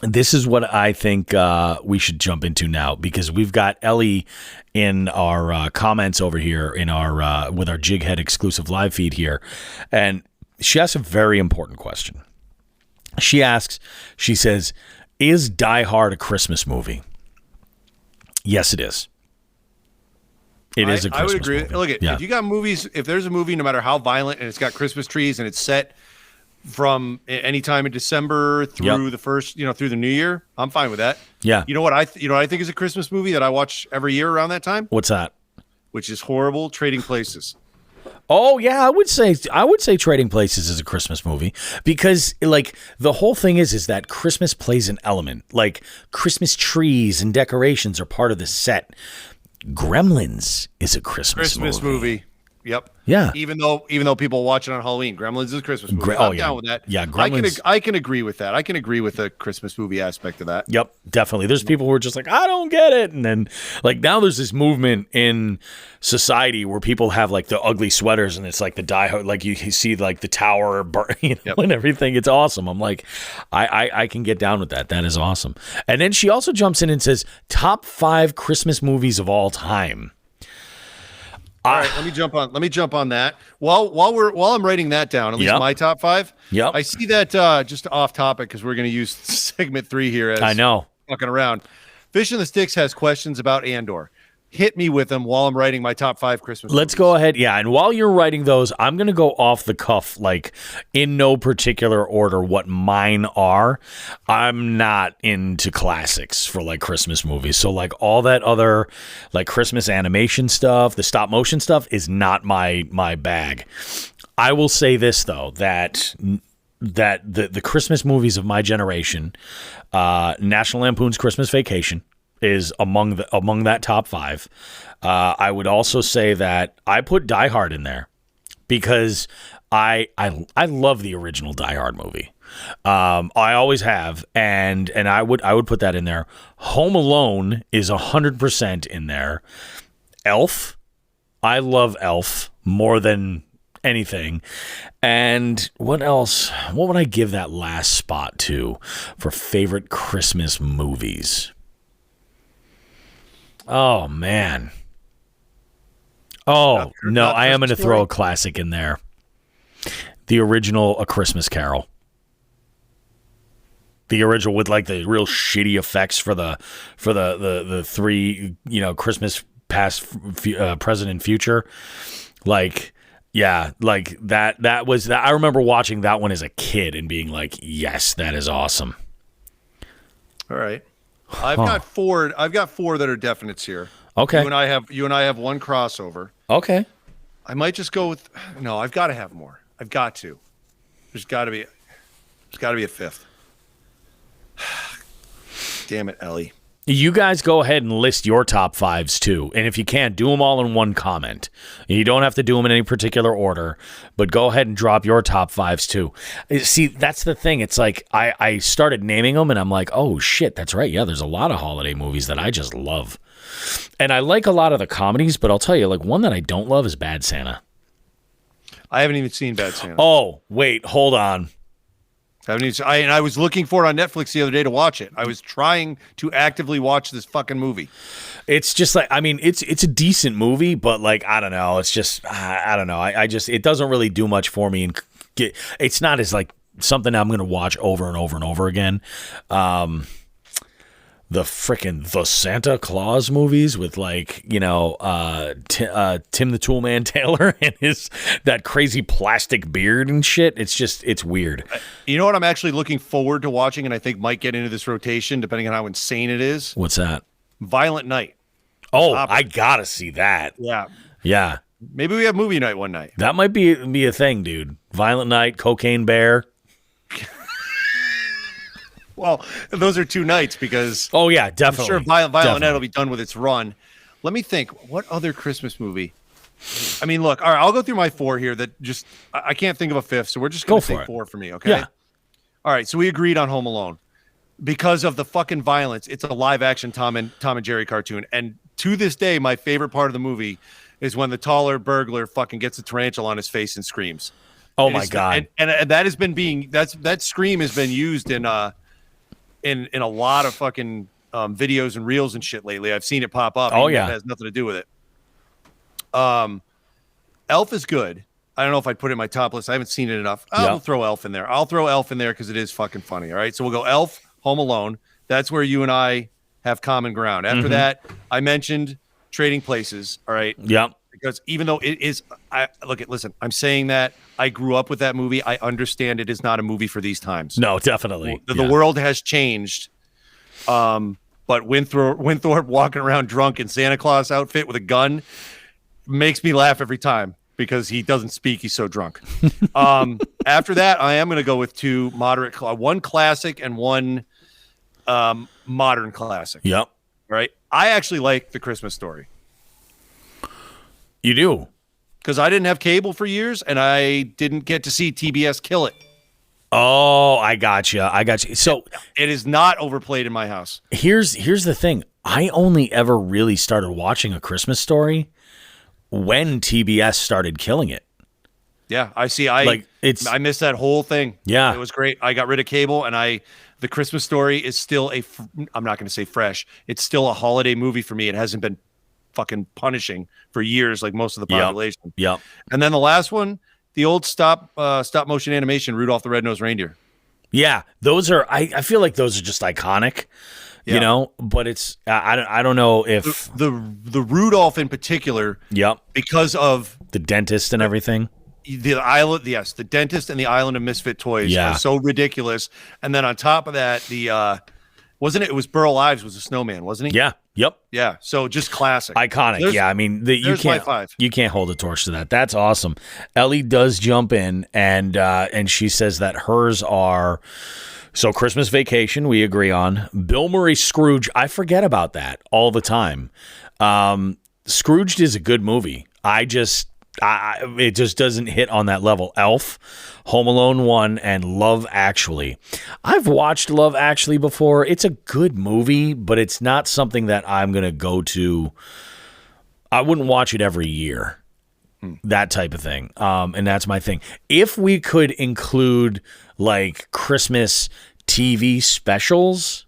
This is what I think we should jump into now, because we've got Ellie in our comments over here in our with our Jighead exclusive live feed here, and she asks a very important question. She says, "Is Die Hard a Christmas movie?" Yes, it is. It is a Christmas I would agree. movie. Look, Yeah. if you got movies, if there's a movie, no matter how violent, and it's got Christmas trees and it's set from any time in December through the first, through the New Year, I'm fine with that. Yeah. You know what I think is a Christmas movie that I watch every year around that time, What's that? which is Horrible Trading Places. Oh yeah, I would say Trading Places is a Christmas movie, because, like, the whole thing is that Christmas plays an element. Like, Christmas trees and decorations are part of the set. Gremlins is a Christmas movie. Yep. Yeah. Even though people watch it on Halloween, Gremlins is a Christmas movie. I'm down with that. Yeah, Gremlins. I can agree with that. I can agree with the Christmas movie aspect of that. Yep, definitely. There's people who are just like, I don't get it. And then, like, now there's this movement in society where people have, like, the ugly sweaters, and it's like the Die Hard, like, you see, like, the tower, and everything. It's awesome. I'm like, I can get down with that. That is awesome. And then she also jumps in and says, top 5 Christmas movies of all time. All right, let me jump on that. While I'm writing that down, at least my top 5. Yep. I see that just off topic, because we're going to use segment 3 here as I know. fucking around. Fish in the Sticks has questions about Andor. Hit me with them while I'm writing my top 5 Christmas movies. Let's go ahead. Yeah. And while you're writing those, I'm going to go off the cuff, like, in no particular order, what mine are. I'm not into classics for, like, Christmas movies. So, like, all that other, like, Christmas animation stuff, the stop motion stuff is not my bag. I will say this, though, that the Christmas movies of my generation, National Lampoon's Christmas Vacation is among that top 5. I would also say that I put Die Hard in there, because I love the original Die Hard movie. I always have, and I would put that in there. Home Alone is 100% in there. Elf, I love Elf more than anything. And what else? What would I give that last spot to for favorite Christmas movies? Oh, man. Oh, no, I am going to throw a classic in there. The original A Christmas Carol. The original with, like, the real shitty effects for the 3, Christmas past, present, and future. Like, yeah, like that was that. I remember watching that one as a kid and being like, yes, that is awesome. All right. I've got 4 that are definites here. Okay. You and I have one crossover. Okay. I might just go with no, I've got to have more. I've got to. There's got to be a 5th. Damn it, Ellie. You guys go ahead and list your top 5s too. And if you can't, do them all in one comment. You don't have to do them in any particular order, but go ahead and drop your top 5s too. See, that's the thing. It's like I started naming them and I'm like, oh shit, that's right. Yeah, there's a lot of holiday movies that I just love. And I like a lot of the comedies, but I'll tell you, like, one that I don't love is Bad Santa. I haven't even seen Bad Santa. Oh, wait, hold on. I was looking for it on Netflix the other day to watch it. I was trying to actively watch this fucking movie. It's just like, I mean, it's a decent movie, but, like, I don't know. It's just, I don't know. I just, it doesn't really do much for me. And it's not as, like, something I'm going to watch over and over and over again. the Santa Claus movies with like, you know, Tim the Toolman Taylor and that crazy plastic beard and shit. It's weird. You know what I'm actually looking forward to watching, and I think might get into this rotation depending on how insane it is? What's that? Violent Night. Oh, I gotta see that. Yeah. Yeah. Maybe we have movie night one night. That might be a thing, dude. Violent Night, Cocaine Bear. Well, those are 2 nights because oh yeah, definitely. I'm sure Violent Night will be done with its run. Let me think. What other Christmas movie? I mean, look. All right, I'll go through my 4 here. That just I can't think of a fifth, so we're just going to say 4 for me. Okay. Yeah. All right. So we agreed on Home Alone because of the fucking violence. It's a live action Tom and Jerry cartoon, and to this day, my favorite part of the movie is when the taller burglar fucking gets a tarantula on his face and screams. Oh my God. And that has been that scream has been used in a lot of fucking videos and reels and shit lately. I've seen it pop up. Oh yeah. It has nothing to do with it. Elf is good. I don't know if I'd put it in my top list. I haven't seen it enough. I'll throw Elf in there. I'll throw Elf in there because it is fucking funny. All right. So we'll go Elf, Home Alone. That's where you and I have common ground. After that, I mentioned Trading Places. All right. Yep. Because even though it is, listen, I'm saying that I grew up with that movie. I understand it is not a movie for these times. No, definitely. The world has changed. But Winthorpe walking around drunk in Santa Claus outfit with a gun makes me laugh every time because he doesn't speak. He's so drunk. After that, I am going to go with 2 moderate, one classic and one modern classic. Yep. Right. I actually like The Christmas Story. You do? Because I didn't have cable for years, and I didn't get to see TBS kill it. Oh, I got you. So it is not overplayed in my house. Here's the thing. I only ever really started watching A Christmas Story when TBS started killing it. Yeah, I see. I missed that whole thing. Yeah, it was great. I got rid of cable, and The Christmas Story is still I'm not going to say fresh. It's still a holiday movie for me. It hasn't been fucking punishing for years like most of the population. Yep. And then the last one, the old stop motion animation Rudolph the Red-Nosed Reindeer. Yeah, those are I feel like those are just iconic. You know, but it's I don't know if the Rudolph in particular. Yep. Because of the dentist and everything. The island, yes, the dentist and the Island of Misfit Toys are so ridiculous. And then on top of that, it was Burl Ives was a snowman, wasn't he? Yeah. Yep. Yeah. So just classic. Iconic. Yeah. I mean, you can't hold a torch to that. That's awesome. Ellie does jump in and she says that hers are so Christmas Vacation, we agree on. Bill Murray Scrooge, I forget about that all the time. Scrooged is a good movie. It just doesn't hit on that level. Elf, Home Alone 1, and Love Actually. I've watched Love Actually before. It's a good movie, but it's not something that I'm going to go to. I wouldn't watch it every year. That type of thing. And that's my thing. If we could include like Christmas TV specials,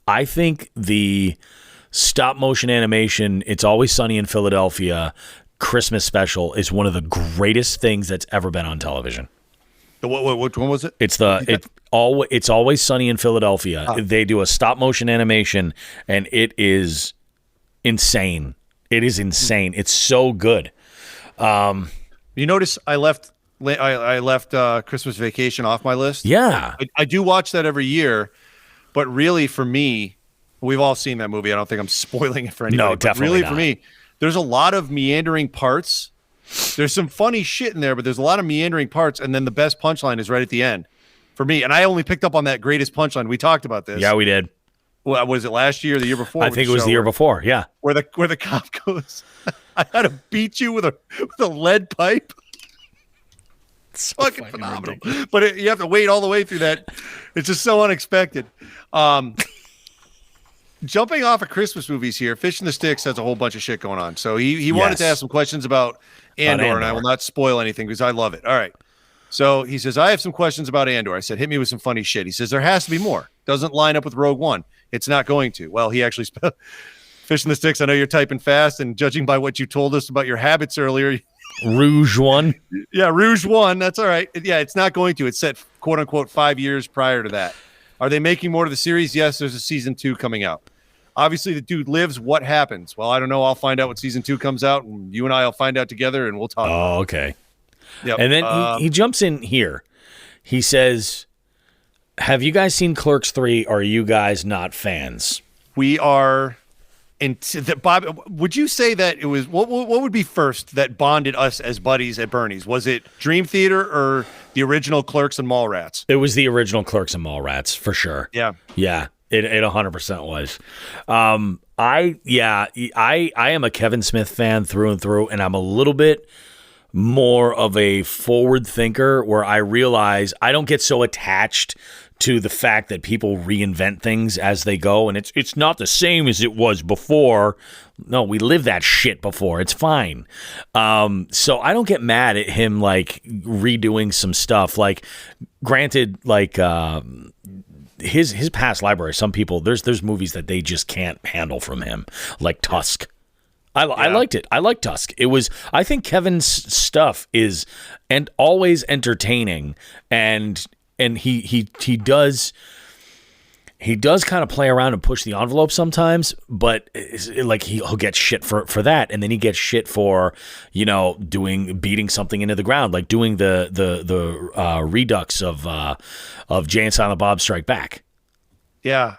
I think the stop motion animation, It's Always Sunny in Philadelphia Christmas special is one of the greatest things that's ever been on television. Which one was it? It's Always Sunny in Philadelphia. They do a stop motion animation, and it is insane. It is insane. It's so good. You notice I left Christmas Vacation off my list. Yeah, I do watch that every year, but really for me, we've all seen that movie. I don't think I'm spoiling it for anybody. No, definitely not. For me, there's a lot of meandering parts. There's some funny shit in there, but there's a lot of meandering parts, and then the best punchline is right at the end for me. And I only picked up on that greatest punchline. We talked about this. Yeah, we did. Well, was it last year or the year before? I think it was the year before. Yeah, where the cop goes, "I had to beat you with a lead pipe." It's so fucking phenomenal. Ridiculous. But you have to wait all the way through that. It's just so unexpected. Jumping off of Christmas movies here, Fish in the Sticks has a whole bunch of shit going on. So he wanted to ask some questions about Andor, and I will not spoil anything because I love it. All right. So he says, I have some questions about Andor. I said, hit me with some funny shit. He says, there has to be more. Doesn't line up with Rogue One. It's not going to. Well, he actually Fish in the Sticks. I know you're typing fast, and judging by what you told us about your habits earlier, Rouge One. Yeah, Rouge One. That's all right. Yeah, it's not going to. It's set, quote unquote, 5 years prior to that. Are they making more to the series? Yes, there's a season 2 coming out. Obviously, the dude lives. What happens? Well, I don't know. I'll find out when season 2 comes out, and you and I will find out together, and we'll talk. Oh, okay. Yep. And then he jumps in here. He says, have you guys seen Clerks 3, or are you guys not fans? We are. Bob, would you say that it was what would be first that bonded us as buddies at Bernie's? Was it Dream Theater or the original Clerks and Mallrats? It was the original Clerks and Mallrats for sure. Yeah. It 100% was. I am a Kevin Smith fan through and through, and I'm a little bit more of a forward thinker where I realize I don't get so attached to the fact that people reinvent things as they go, and it's not the same as it was before. No, we lived that shit before. It's fine. So I don't get mad at him like redoing some stuff. Like, granted, like his past library, some people there's movies that they just can't handle from him, like Tusk. I liked it. I liked Tusk. I think Kevin's stuff is and always entertaining, and he does kind of play around and push the envelope sometimes, but like he'll get shit for that, and then he gets shit for beating something into the ground, like doing the redux of Jay and Silent Bob Strike Back. Yeah,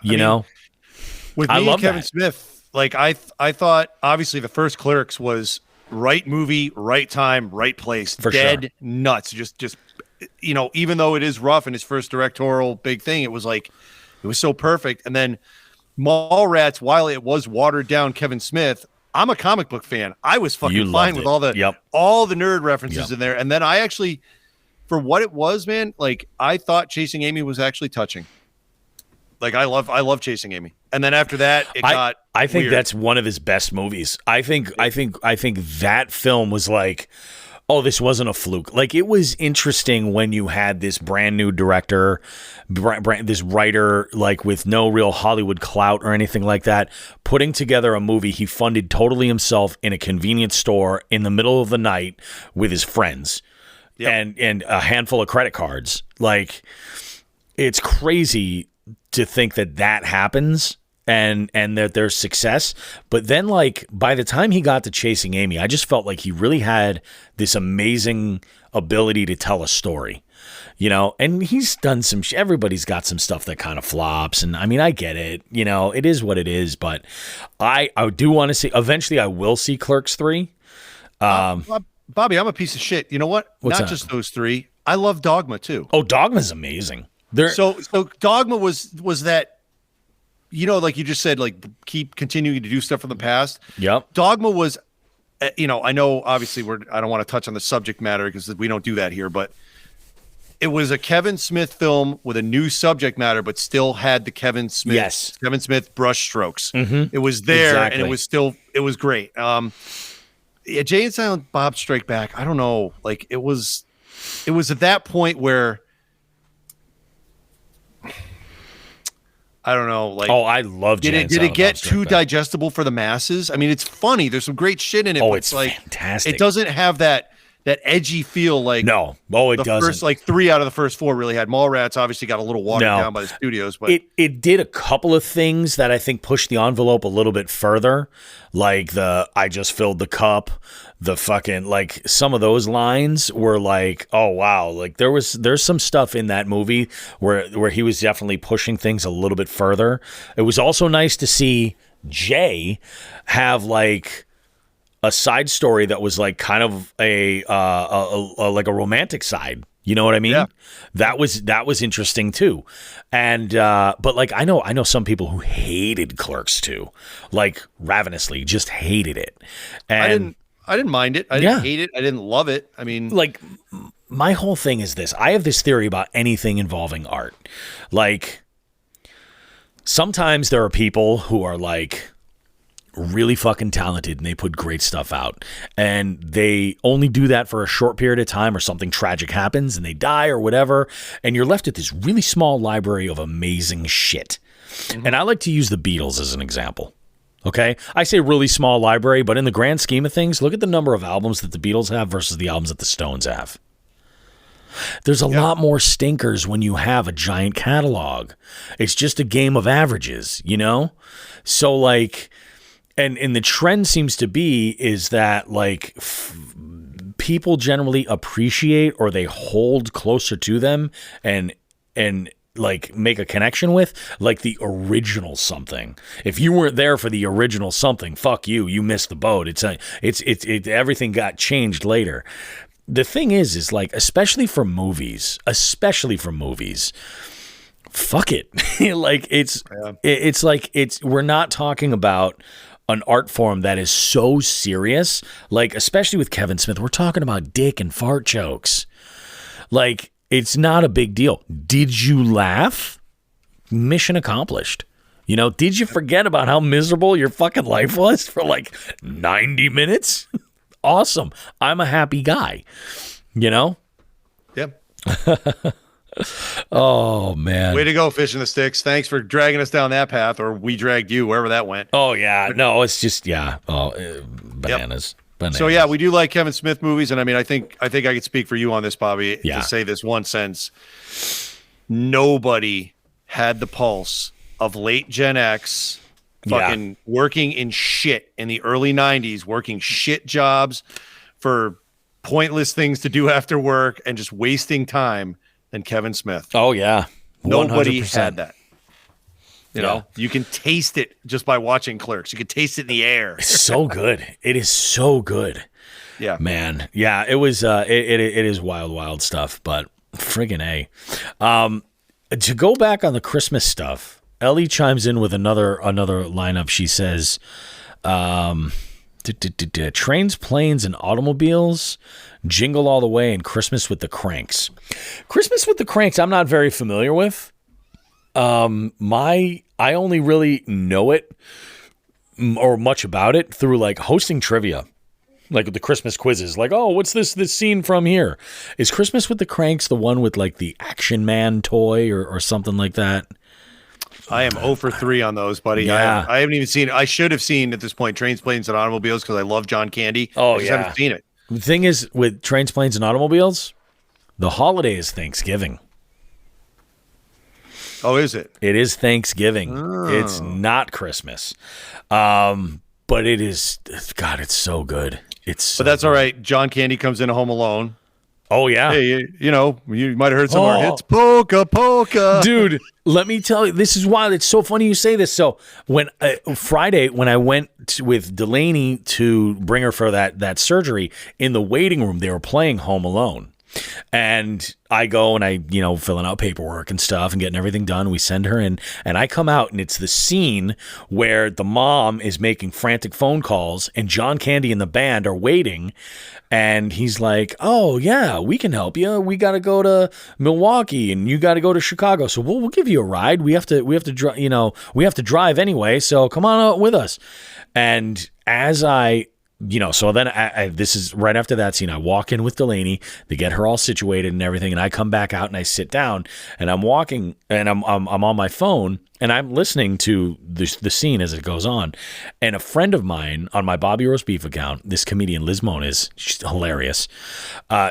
with I me love and Kevin that. Smith. Like I thought, obviously the first Clerks was right movie, right time, right place. For dead sure. nuts. Just even though it is rough and his first directorial big thing, it was so perfect. And then Mallrats, while it was watered down Kevin Smith, I'm a comic book fan. I was fucking fine with all the nerd references in there. And then I actually, for what it was, man, like I thought Chasing Amy was actually touching. Like I love Chasing Amy. And then after that, I think weird. that's one of his best movies. I think that film was like, oh, this wasn't a fluke. Like, it was interesting when you had this brand new director, this writer, like with no real Hollywood clout or anything like that, putting together a movie he funded totally himself in a convenience store in the middle of the night with his friends and a handful of credit cards. Like, it's crazy to think that happens and that there's success. But then, like, by the time he got to Chasing Amy, I just felt like he really had this amazing ability to tell a story, and he's done some, everybody's got some stuff that kind of flops. And I mean, I get it, it is what it is, but I do want to see, eventually I will see Clerks 3. Bobby, I'm a piece of shit. You know what? What's Not that? just those three. I love Dogma too. Oh, Dogma's amazing. So Dogma was that, like you just said, like keep continuing to do stuff from the past. Yep. Dogma was, I know obviously I don't want to touch on the subject matter because we don't do that here, but it was a Kevin Smith film with a new subject matter, but still had the Kevin Smith brush strokes. Mm-hmm. It was there, Exactly. and it was great. Jay and Silent Bob Strike Back. I don't know, like it was at that point where. I don't know. Like, I love Jay and did it Silent get Bob Strike too Back. digestible for the masses? I mean, it's funny. There's some great shit in it. Oh, but it's like fantastic. It doesn't have that edgy feel. Like No. Oh, it the doesn't. first like 3 out of the first 4 really had. Mallrats obviously got a little watered down by the studios, but it did a couple of things that I think pushed the envelope a little bit further, like I just filled the cup, the fucking, like, some of those lines were like, oh wow, like there's some stuff in that movie where he was definitely pushing things a little bit further. It was also nice to see Jay have like a side story that was like kind of a like a romantic side. You know what I mean? Yeah. That was interesting too. And but like I know some people who hated Clerks 2, like ravenously, just hated it. And I didn't mind it. I didn't hate it. I didn't love it. I mean, like, my whole thing is this. I have this theory about anything involving art. Like, sometimes there are people who are like really fucking talented and they put great stuff out, and they only do that for a short period of time, or something tragic happens and they die or whatever, and you're left with this really small library of amazing shit. Mm-hmm. And I like to use the Beatles as an example. Okay, I say really small library, but in the grand scheme of things, look at the number of albums that the Beatles have versus the albums that the Stones have. There's a lot more stinkers when you have a giant catalog. It's just a game of averages, you know? So like, and the trend seems to be is that like people generally appreciate or they hold closer to them and like make a connection with like the original something. If you weren't there for the original something, fuck you, you missed the boat. It's everything got changed later. The thing is like, especially for movies, fuck it. Like it's like we're not talking about an art form that is so serious. Like, especially with Kevin Smith, we're talking about dick and fart jokes. Like, it's not a big deal. Did you laugh? Mission accomplished. You know, did you forget about how miserable your fucking life was for like 90 minutes? Awesome. I'm a happy guy. You know? Yep. Oh, man. Way to go, Fish in the Sticks. Thanks for dragging us down that path, or we dragged you, wherever that went. Oh, yeah. No, it's just, yeah. Oh, bananas. Yep. Bananas. So, yeah, we do like Kevin Smith movies. And I mean, I think I could speak for you on this, Bobby, to say this one sentence. Nobody had the pulse of late Gen X fucking working in shit in the early 90s, working shit jobs for pointless things to do after work and just wasting time than Kevin Smith. Oh, yeah. 100%. Nobody had that. You know, you can taste it just by watching Clerks. You can taste it in the air. It's so good. It is so good. Yeah, man. Yeah, it was. It is wild stuff. But friggin' A. To go back on the Christmas stuff, Ellie chimes in with another lineup. She says, "Trains, planes, and automobiles, Jingle All the Way, and Christmas with the Cranks." Christmas with the Cranks, I'm not very familiar with. I only really know it or much about it through like hosting trivia, like the Christmas quizzes. Like, oh, what's this scene from here? Is Christmas with the Cranks the one with like the Action Man toy or something like that? I am 0 for 3 on those, buddy. Yeah. I haven't even seen. I should have seen at this point Trains, Planes, and Automobiles because I love John Candy. Oh, I just haven't seen it. The thing is, with Trains, Planes, and Automobiles, the holiday is Thanksgiving. Oh, is it? It is Thanksgiving. Oh. It's not Christmas. But it is, God, it's so good. But that's all right. John Candy comes in Home Alone. Oh, yeah. Hey, you know, you might have heard some of our hits. Polka, polka. Dude, let me tell you, this is wild. It's so funny you say this. So when Friday, when I went with Delaney to bring her for that surgery, in the waiting room, they were playing Home Alone. And I go and I, filling out paperwork and stuff and getting everything done. We send her in and I come out and it's the scene where the mom is making frantic phone calls and John Candy and the band are waiting. And he's like, oh, yeah, we can help you. We got to go to Milwaukee and you got to go to Chicago. So we'll give you a ride. We have to drive anyway. So come on out with us. And as so then this is right after that scene. I walk in with Delaney to get her all situated and everything. And I come back out and I sit down and I'm walking and I'm on my phone and I'm listening to the scene as it goes on. And a friend of mine on my Bobby Roast Beef account, this comedian Liz Moniz, she's hilarious.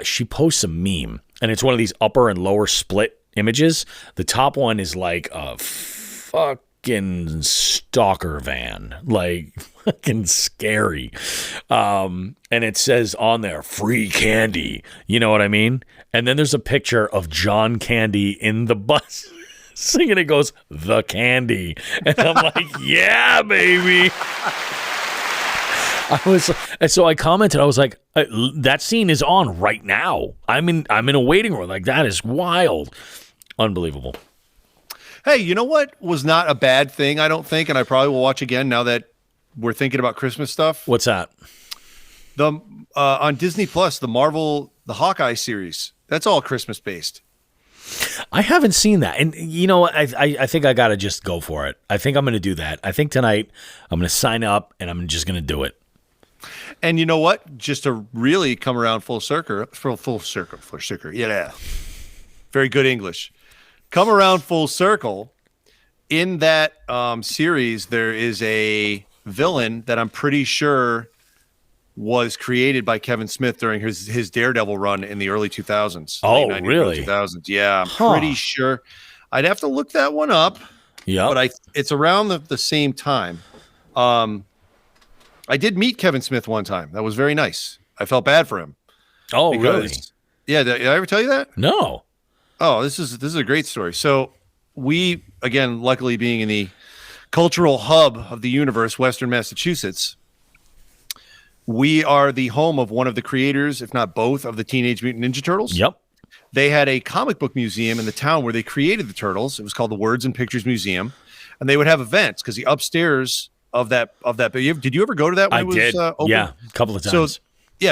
She posts a meme and it's one of these upper and lower split images. The top one is like a fucking stalker van, like fucking scary. And it says on there, free candy. You know what I mean? And then there's a picture of John Candy in the bus singing. It goes, the candy. And I'm like, yeah, baby. So I commented, I was like, that scene is on right now. I'm in a waiting room. Like, that is wild. Unbelievable. Hey, you know what was not a bad thing, I don't think, and I probably will watch again now that we're thinking about Christmas stuff. What's that? The on Disney Plus, the Hawkeye series. That's all Christmas based. I haven't seen that. And I think I gotta just go for it. I think I'm gonna do that. I think tonight I'm gonna sign up and I'm just gonna do it. And you know what? Just to really come around full circle. Yeah. Very good English. Come around full circle. In that series, there is a villain that I'm pretty sure was created by Kevin Smith during his Daredevil run in the early 2000s. Oh, late 90s, really? early 2000s. Yeah, I'm pretty sure. I'd have to look that one up. Yeah, but it's around the same time. I did meet Kevin Smith one time. That was very nice. I felt bad for him. Oh, really? Yeah. Did I ever tell you that? No. Oh, this is a great story. So we, again, luckily being in the cultural hub of the universe, Western Massachusetts, we are the home of one of the creators, if not both, of the Teenage Mutant Ninja Turtles. Yep. They had a comic book museum in the town where they created the Turtles. It was called the Words and Pictures Museum, and they would have events because the upstairs of that. Did you ever go to that? When it was, did. Open? Yeah, a couple of times.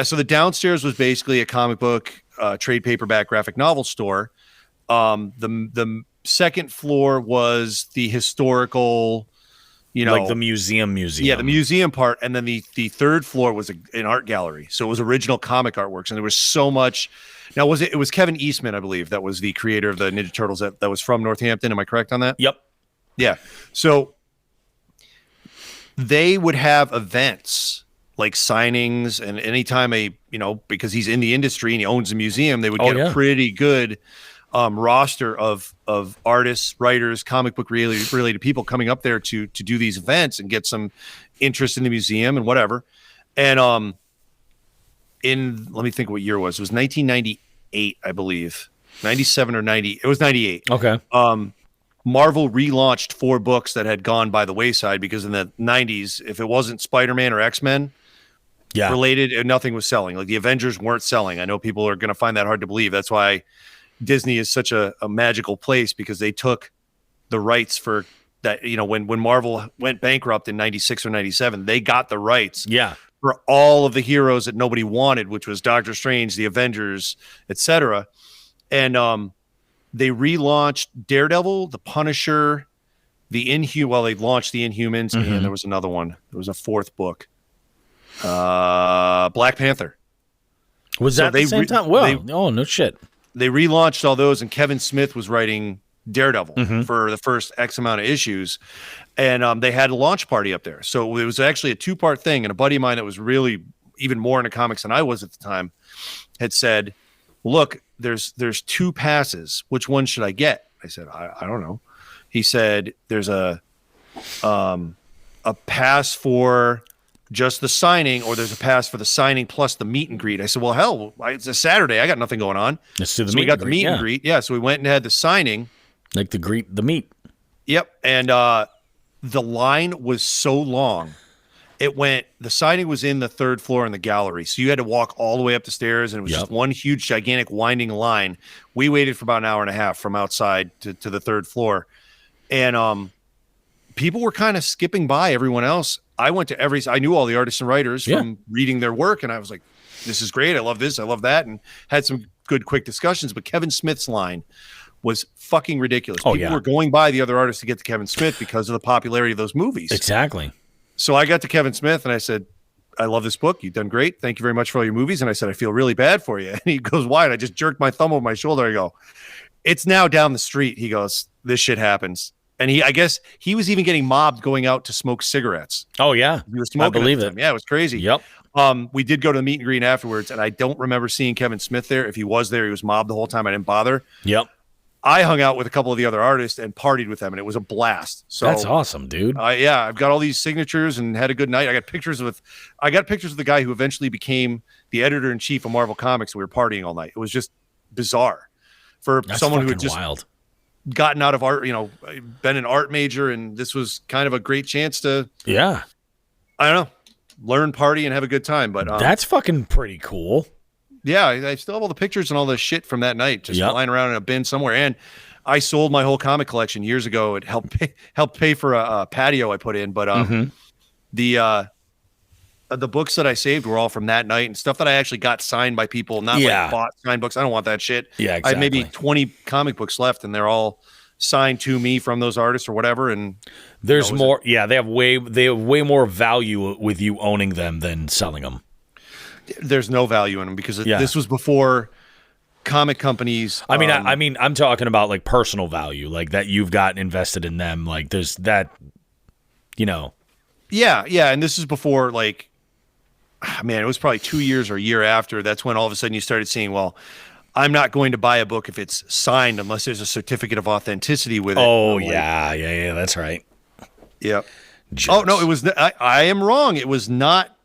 So the downstairs was basically a comic book, trade paperback, graphic novel store. The second floor was the historical. Like the museum. Yeah, the museum part. And then the third floor was an art gallery. So it was original comic artworks. And there was so much. Now, it was Kevin Eastman, I believe, that was the creator of the Ninja Turtles that was from Northampton. Am I correct on that? Yep. Yeah. So they would have events like signings, and anytime because he's in the industry and he owns a museum, they would get a pretty good roster of artists, writers, comic book related people coming up there to do these events and get some interest in the museum and whatever. And let me think what year it was. It was 1998, I believe. 97 or 90. It was 98. Okay. Marvel relaunched 4 books that had gone by the wayside because in the 90s, if it wasn't Spider-Man or X-Men related, nothing was selling. Like the Avengers weren't selling. I know people are going to find that hard to believe. That's why Disney is such a magical place, because they took the rights for that. When Marvel went bankrupt in 96 or 97, they got the rights for all of the heroes that nobody wanted, which was Doctor Strange, the Avengers, etc. And they relaunched Daredevil, the Punisher, they launched the Inhumans, and there was another one. There was a 4th book. Black Panther. Was that the same time? Well, no shit. They relaunched all those, and Kevin Smith was writing Daredevil for the first X amount of issues, and they had a launch party up there. So it was actually a 2-part thing, and a buddy of mine that was really even more into comics than I was at the time had said, look, there's 2 passes. Which one should I get? I said, I don't know. He said, there's a pass for just the signing, or there's a pass for the signing plus the meet and greet. I said, well, hell, it's a Saturday. I got nothing going on. Let's do the so meet we got and the greet, meet and greet. Yeah. So we went and had the signing. Like the meet. Yep. And the line was so long. The signing was in the 3rd floor in the gallery. So you had to walk all the way up the stairs, and it was just one huge, gigantic winding line. We waited for about an hour and a half from outside to the 3rd floor. And people were kind of skipping by everyone else. I went to I knew all the artists and writers from reading their work, and I was like, this is great. I love this. I love that. And had some good, quick discussions. But Kevin Smith's line was fucking ridiculous. People were going by the other artists to get to Kevin Smith because of the popularity of those movies. Exactly. So I got to Kevin Smith and I said, I love this book. You've done great. Thank you very much for all your movies. And I said, I feel really bad for you. And he goes, why? And I just jerked my thumb over my shoulder. I go, it's now down the street. He goes, this shit happens. And I guess he was even getting mobbed going out to smoke cigarettes. Oh, yeah. He was smoking. I believe it. Yeah, it was crazy. Yep. We did go to the meet and greet afterwards, and I don't remember seeing Kevin Smith there. If he was there, he was mobbed the whole time. I didn't bother. Yep. I hung out with a couple of the other artists and partied with them, and it was a blast. So that's awesome, dude. I've got all these signatures and had a good night. I got pictures with the guy who eventually became the editor-in-chief of Marvel Comics. And we were partying all night. It was just bizarre for someone who had just gotten out of art, been an art major, and this was kind of a great chance to, I don't know, learn, party, and have a good time. But that's fucking pretty cool. Yeah, I still have all the pictures and all the shit from that night just lying around in a bin somewhere. And I sold my whole comic collection years ago. It helped pay for a patio I put in. But the books that I saved were all from that night, and stuff that I actually got signed by people, not like bought signed books. I don't want that shit. Yeah, exactly. I had maybe 20 comic books left, and they're all signed to me from those artists or whatever. And there's more. Yeah, they have way more value with you owning them than selling them. There's no value in them because this was before comic companies. I mean, I'm talking about like personal value, like that you've got invested in them. Like there's that, Yeah, and this is before like man, it was probably 2 years or a year after. That's when all of a sudden you started seeing, well, I'm not going to buy a book if it's signed unless there's a certificate of authenticity with it. Oh, yeah, that's right. Yep. Jokes. Oh, no, it was, I am wrong. It was not,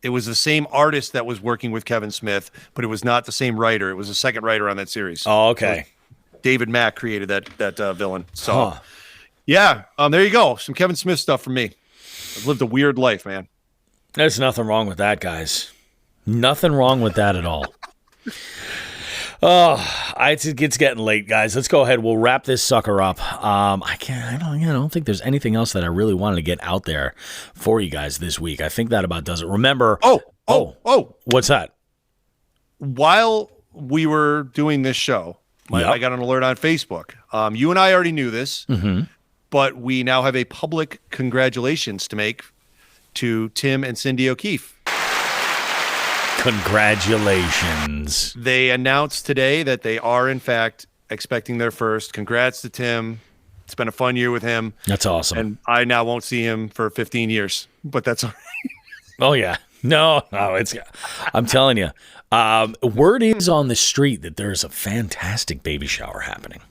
it was the same artist that was working with Kevin Smith, but it was not the same writer. It was a second writer on that series. Oh, okay. David Mack created that villain. So, yeah, there you go. Some Kevin Smith stuff from me. I've lived a weird life, man. There's nothing wrong with that, guys. Nothing wrong with that at all. It's getting late, guys. Let's go ahead. We'll wrap this sucker up. I don't think there's anything else that I really wanted to get out there for you guys this week. I think that about does it. Remember. Oh, what's that? While we were doing this show, I got an alert on Facebook. You and I already knew this, but we now have a public congratulations to make to Tim and Cindy O'Keefe. Congratulations. They announced today that they are, in fact, expecting their first. Congrats to Tim. It's been a fun year with him. That's awesome. And I now won't see him for 15 years, but that's all right. Oh, yeah. No, I'm telling you. Word is on the street that there's a fantastic baby shower happening.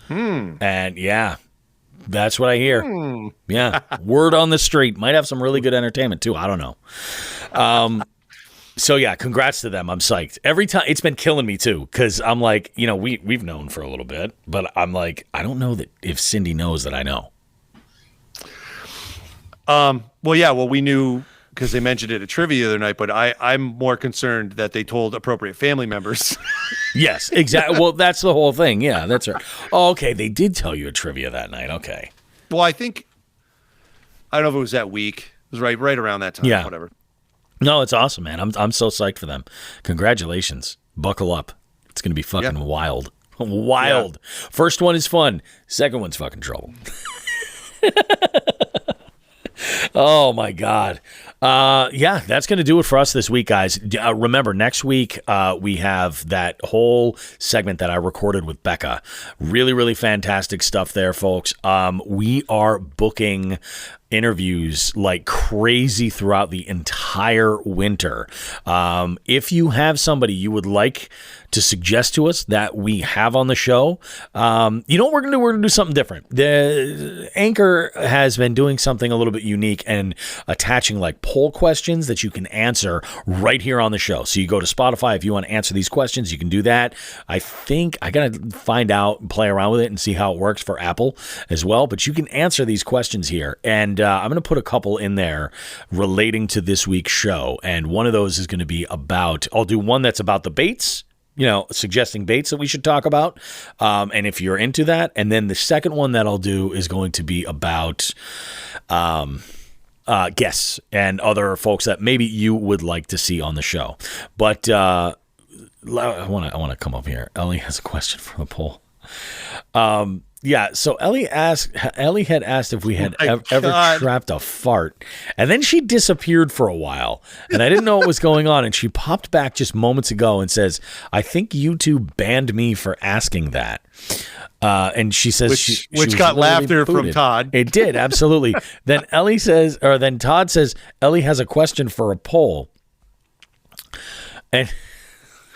And, yeah, that's what I hear. Yeah, word on the street. Might have some really good entertainment, too. I don't know. So, yeah, congrats to them. I'm psyched. Every time, it's been killing me, too, because I'm like, we've known for a little bit, but I'm like, I don't know that if Cindy knows that I know. Well, we knew because they mentioned it at trivia the other night, but I'm more concerned that they told appropriate family members. Yes, exactly. Well, that's the whole thing. Yeah, that's right. Oh, okay, they did tell you at trivia that night. Okay. Well, I don't know if it was that week. It was right around that time. Yeah. Whatever. No, it's awesome, man. I'm so psyched for them. Congratulations. Buckle up. It's going to be fucking wild. Wild. Yeah. First one is fun. Second one's fucking trouble. Oh, my God. Yeah, that's going to do it for us this week, guys. Remember, next week we have that whole segment that I recorded with Becca. Really, really fantastic stuff there, folks. We are booking interviews like crazy throughout the entire winter. If you have somebody you would like to suggest to us that we have on the show, you know what we're going to do? We're going to do something different. The Anchor has been doing something a little bit unique and attaching like poll questions that you can answer right here on the show. So you go to Spotify. If you want to answer these questions, you can do that. I think I got to find out and play around with it and see how it works for Apple as well. But you can answer these questions here. And I'm going to put a couple in there relating to this week's show. And one of those is going to be I'll do one that's about the baits, suggesting baits that we should talk about. And if you're into that. And then the second one that I'll do is going to be about guests and other folks that maybe you would like to see on the show. But I want to come up here. Ellie has a question for the poll. Yeah, so Ellie had asked if we had ever trapped a fart, and then she disappeared for a while, and I didn't know what was going on, and she popped back just moments ago and says, I think YouTube banned me for asking that. And she says which got laughter from Todd. It did, absolutely. Then Todd says, Ellie has a question for a poll. And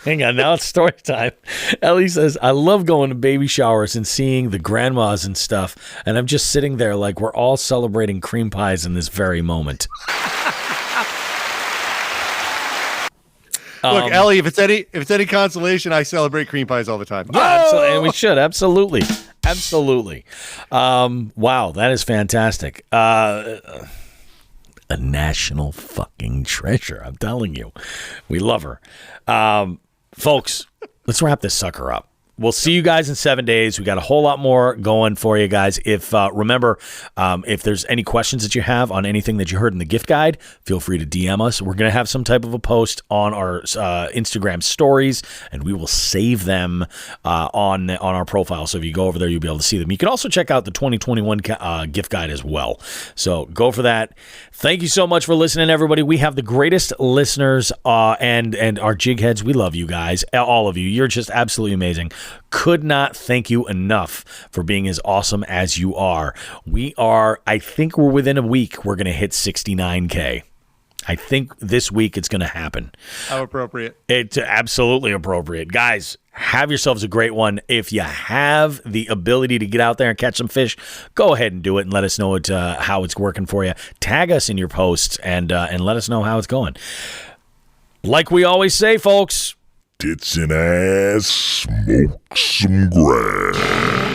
hang on, now it's story time. Ellie says, I love going to baby showers and seeing the grandmas and stuff, and I'm just sitting there like we're all celebrating cream pies in this very moment. Look, Ellie, if it's any consolation, I celebrate cream pies all the time. Yeah, and we should, absolutely. Wow, that is fantastic. A national fucking treasure, I'm telling you. We love her. Folks, let's wrap this sucker up. We'll see you guys in 7 days. We got a whole lot more going for you guys. Remember, if there's any questions that you have on anything that you heard in the gift guide, feel free to DM us. We're going to have some type of a post on our Instagram stories, and we will save them on our profile. So if you go over there, you'll be able to see them. You can also check out the 2021 gift guide as well. So go for that. Thank you so much for listening, everybody. We have the greatest listeners and our jig heads. We love you guys, all of you. You're just absolutely amazing. Could not thank you enough for being as awesome as you are. I think we're within a week. We're going to hit 69K. I think this week it's going to happen. How appropriate. It's absolutely appropriate. Guys, have yourselves a great one. If you have the ability to get out there and catch some fish, go ahead and do it and let us know how it's working for you. Tag us in your posts and let us know how it's going. Like we always say, folks, tits and ass, smoke some grass.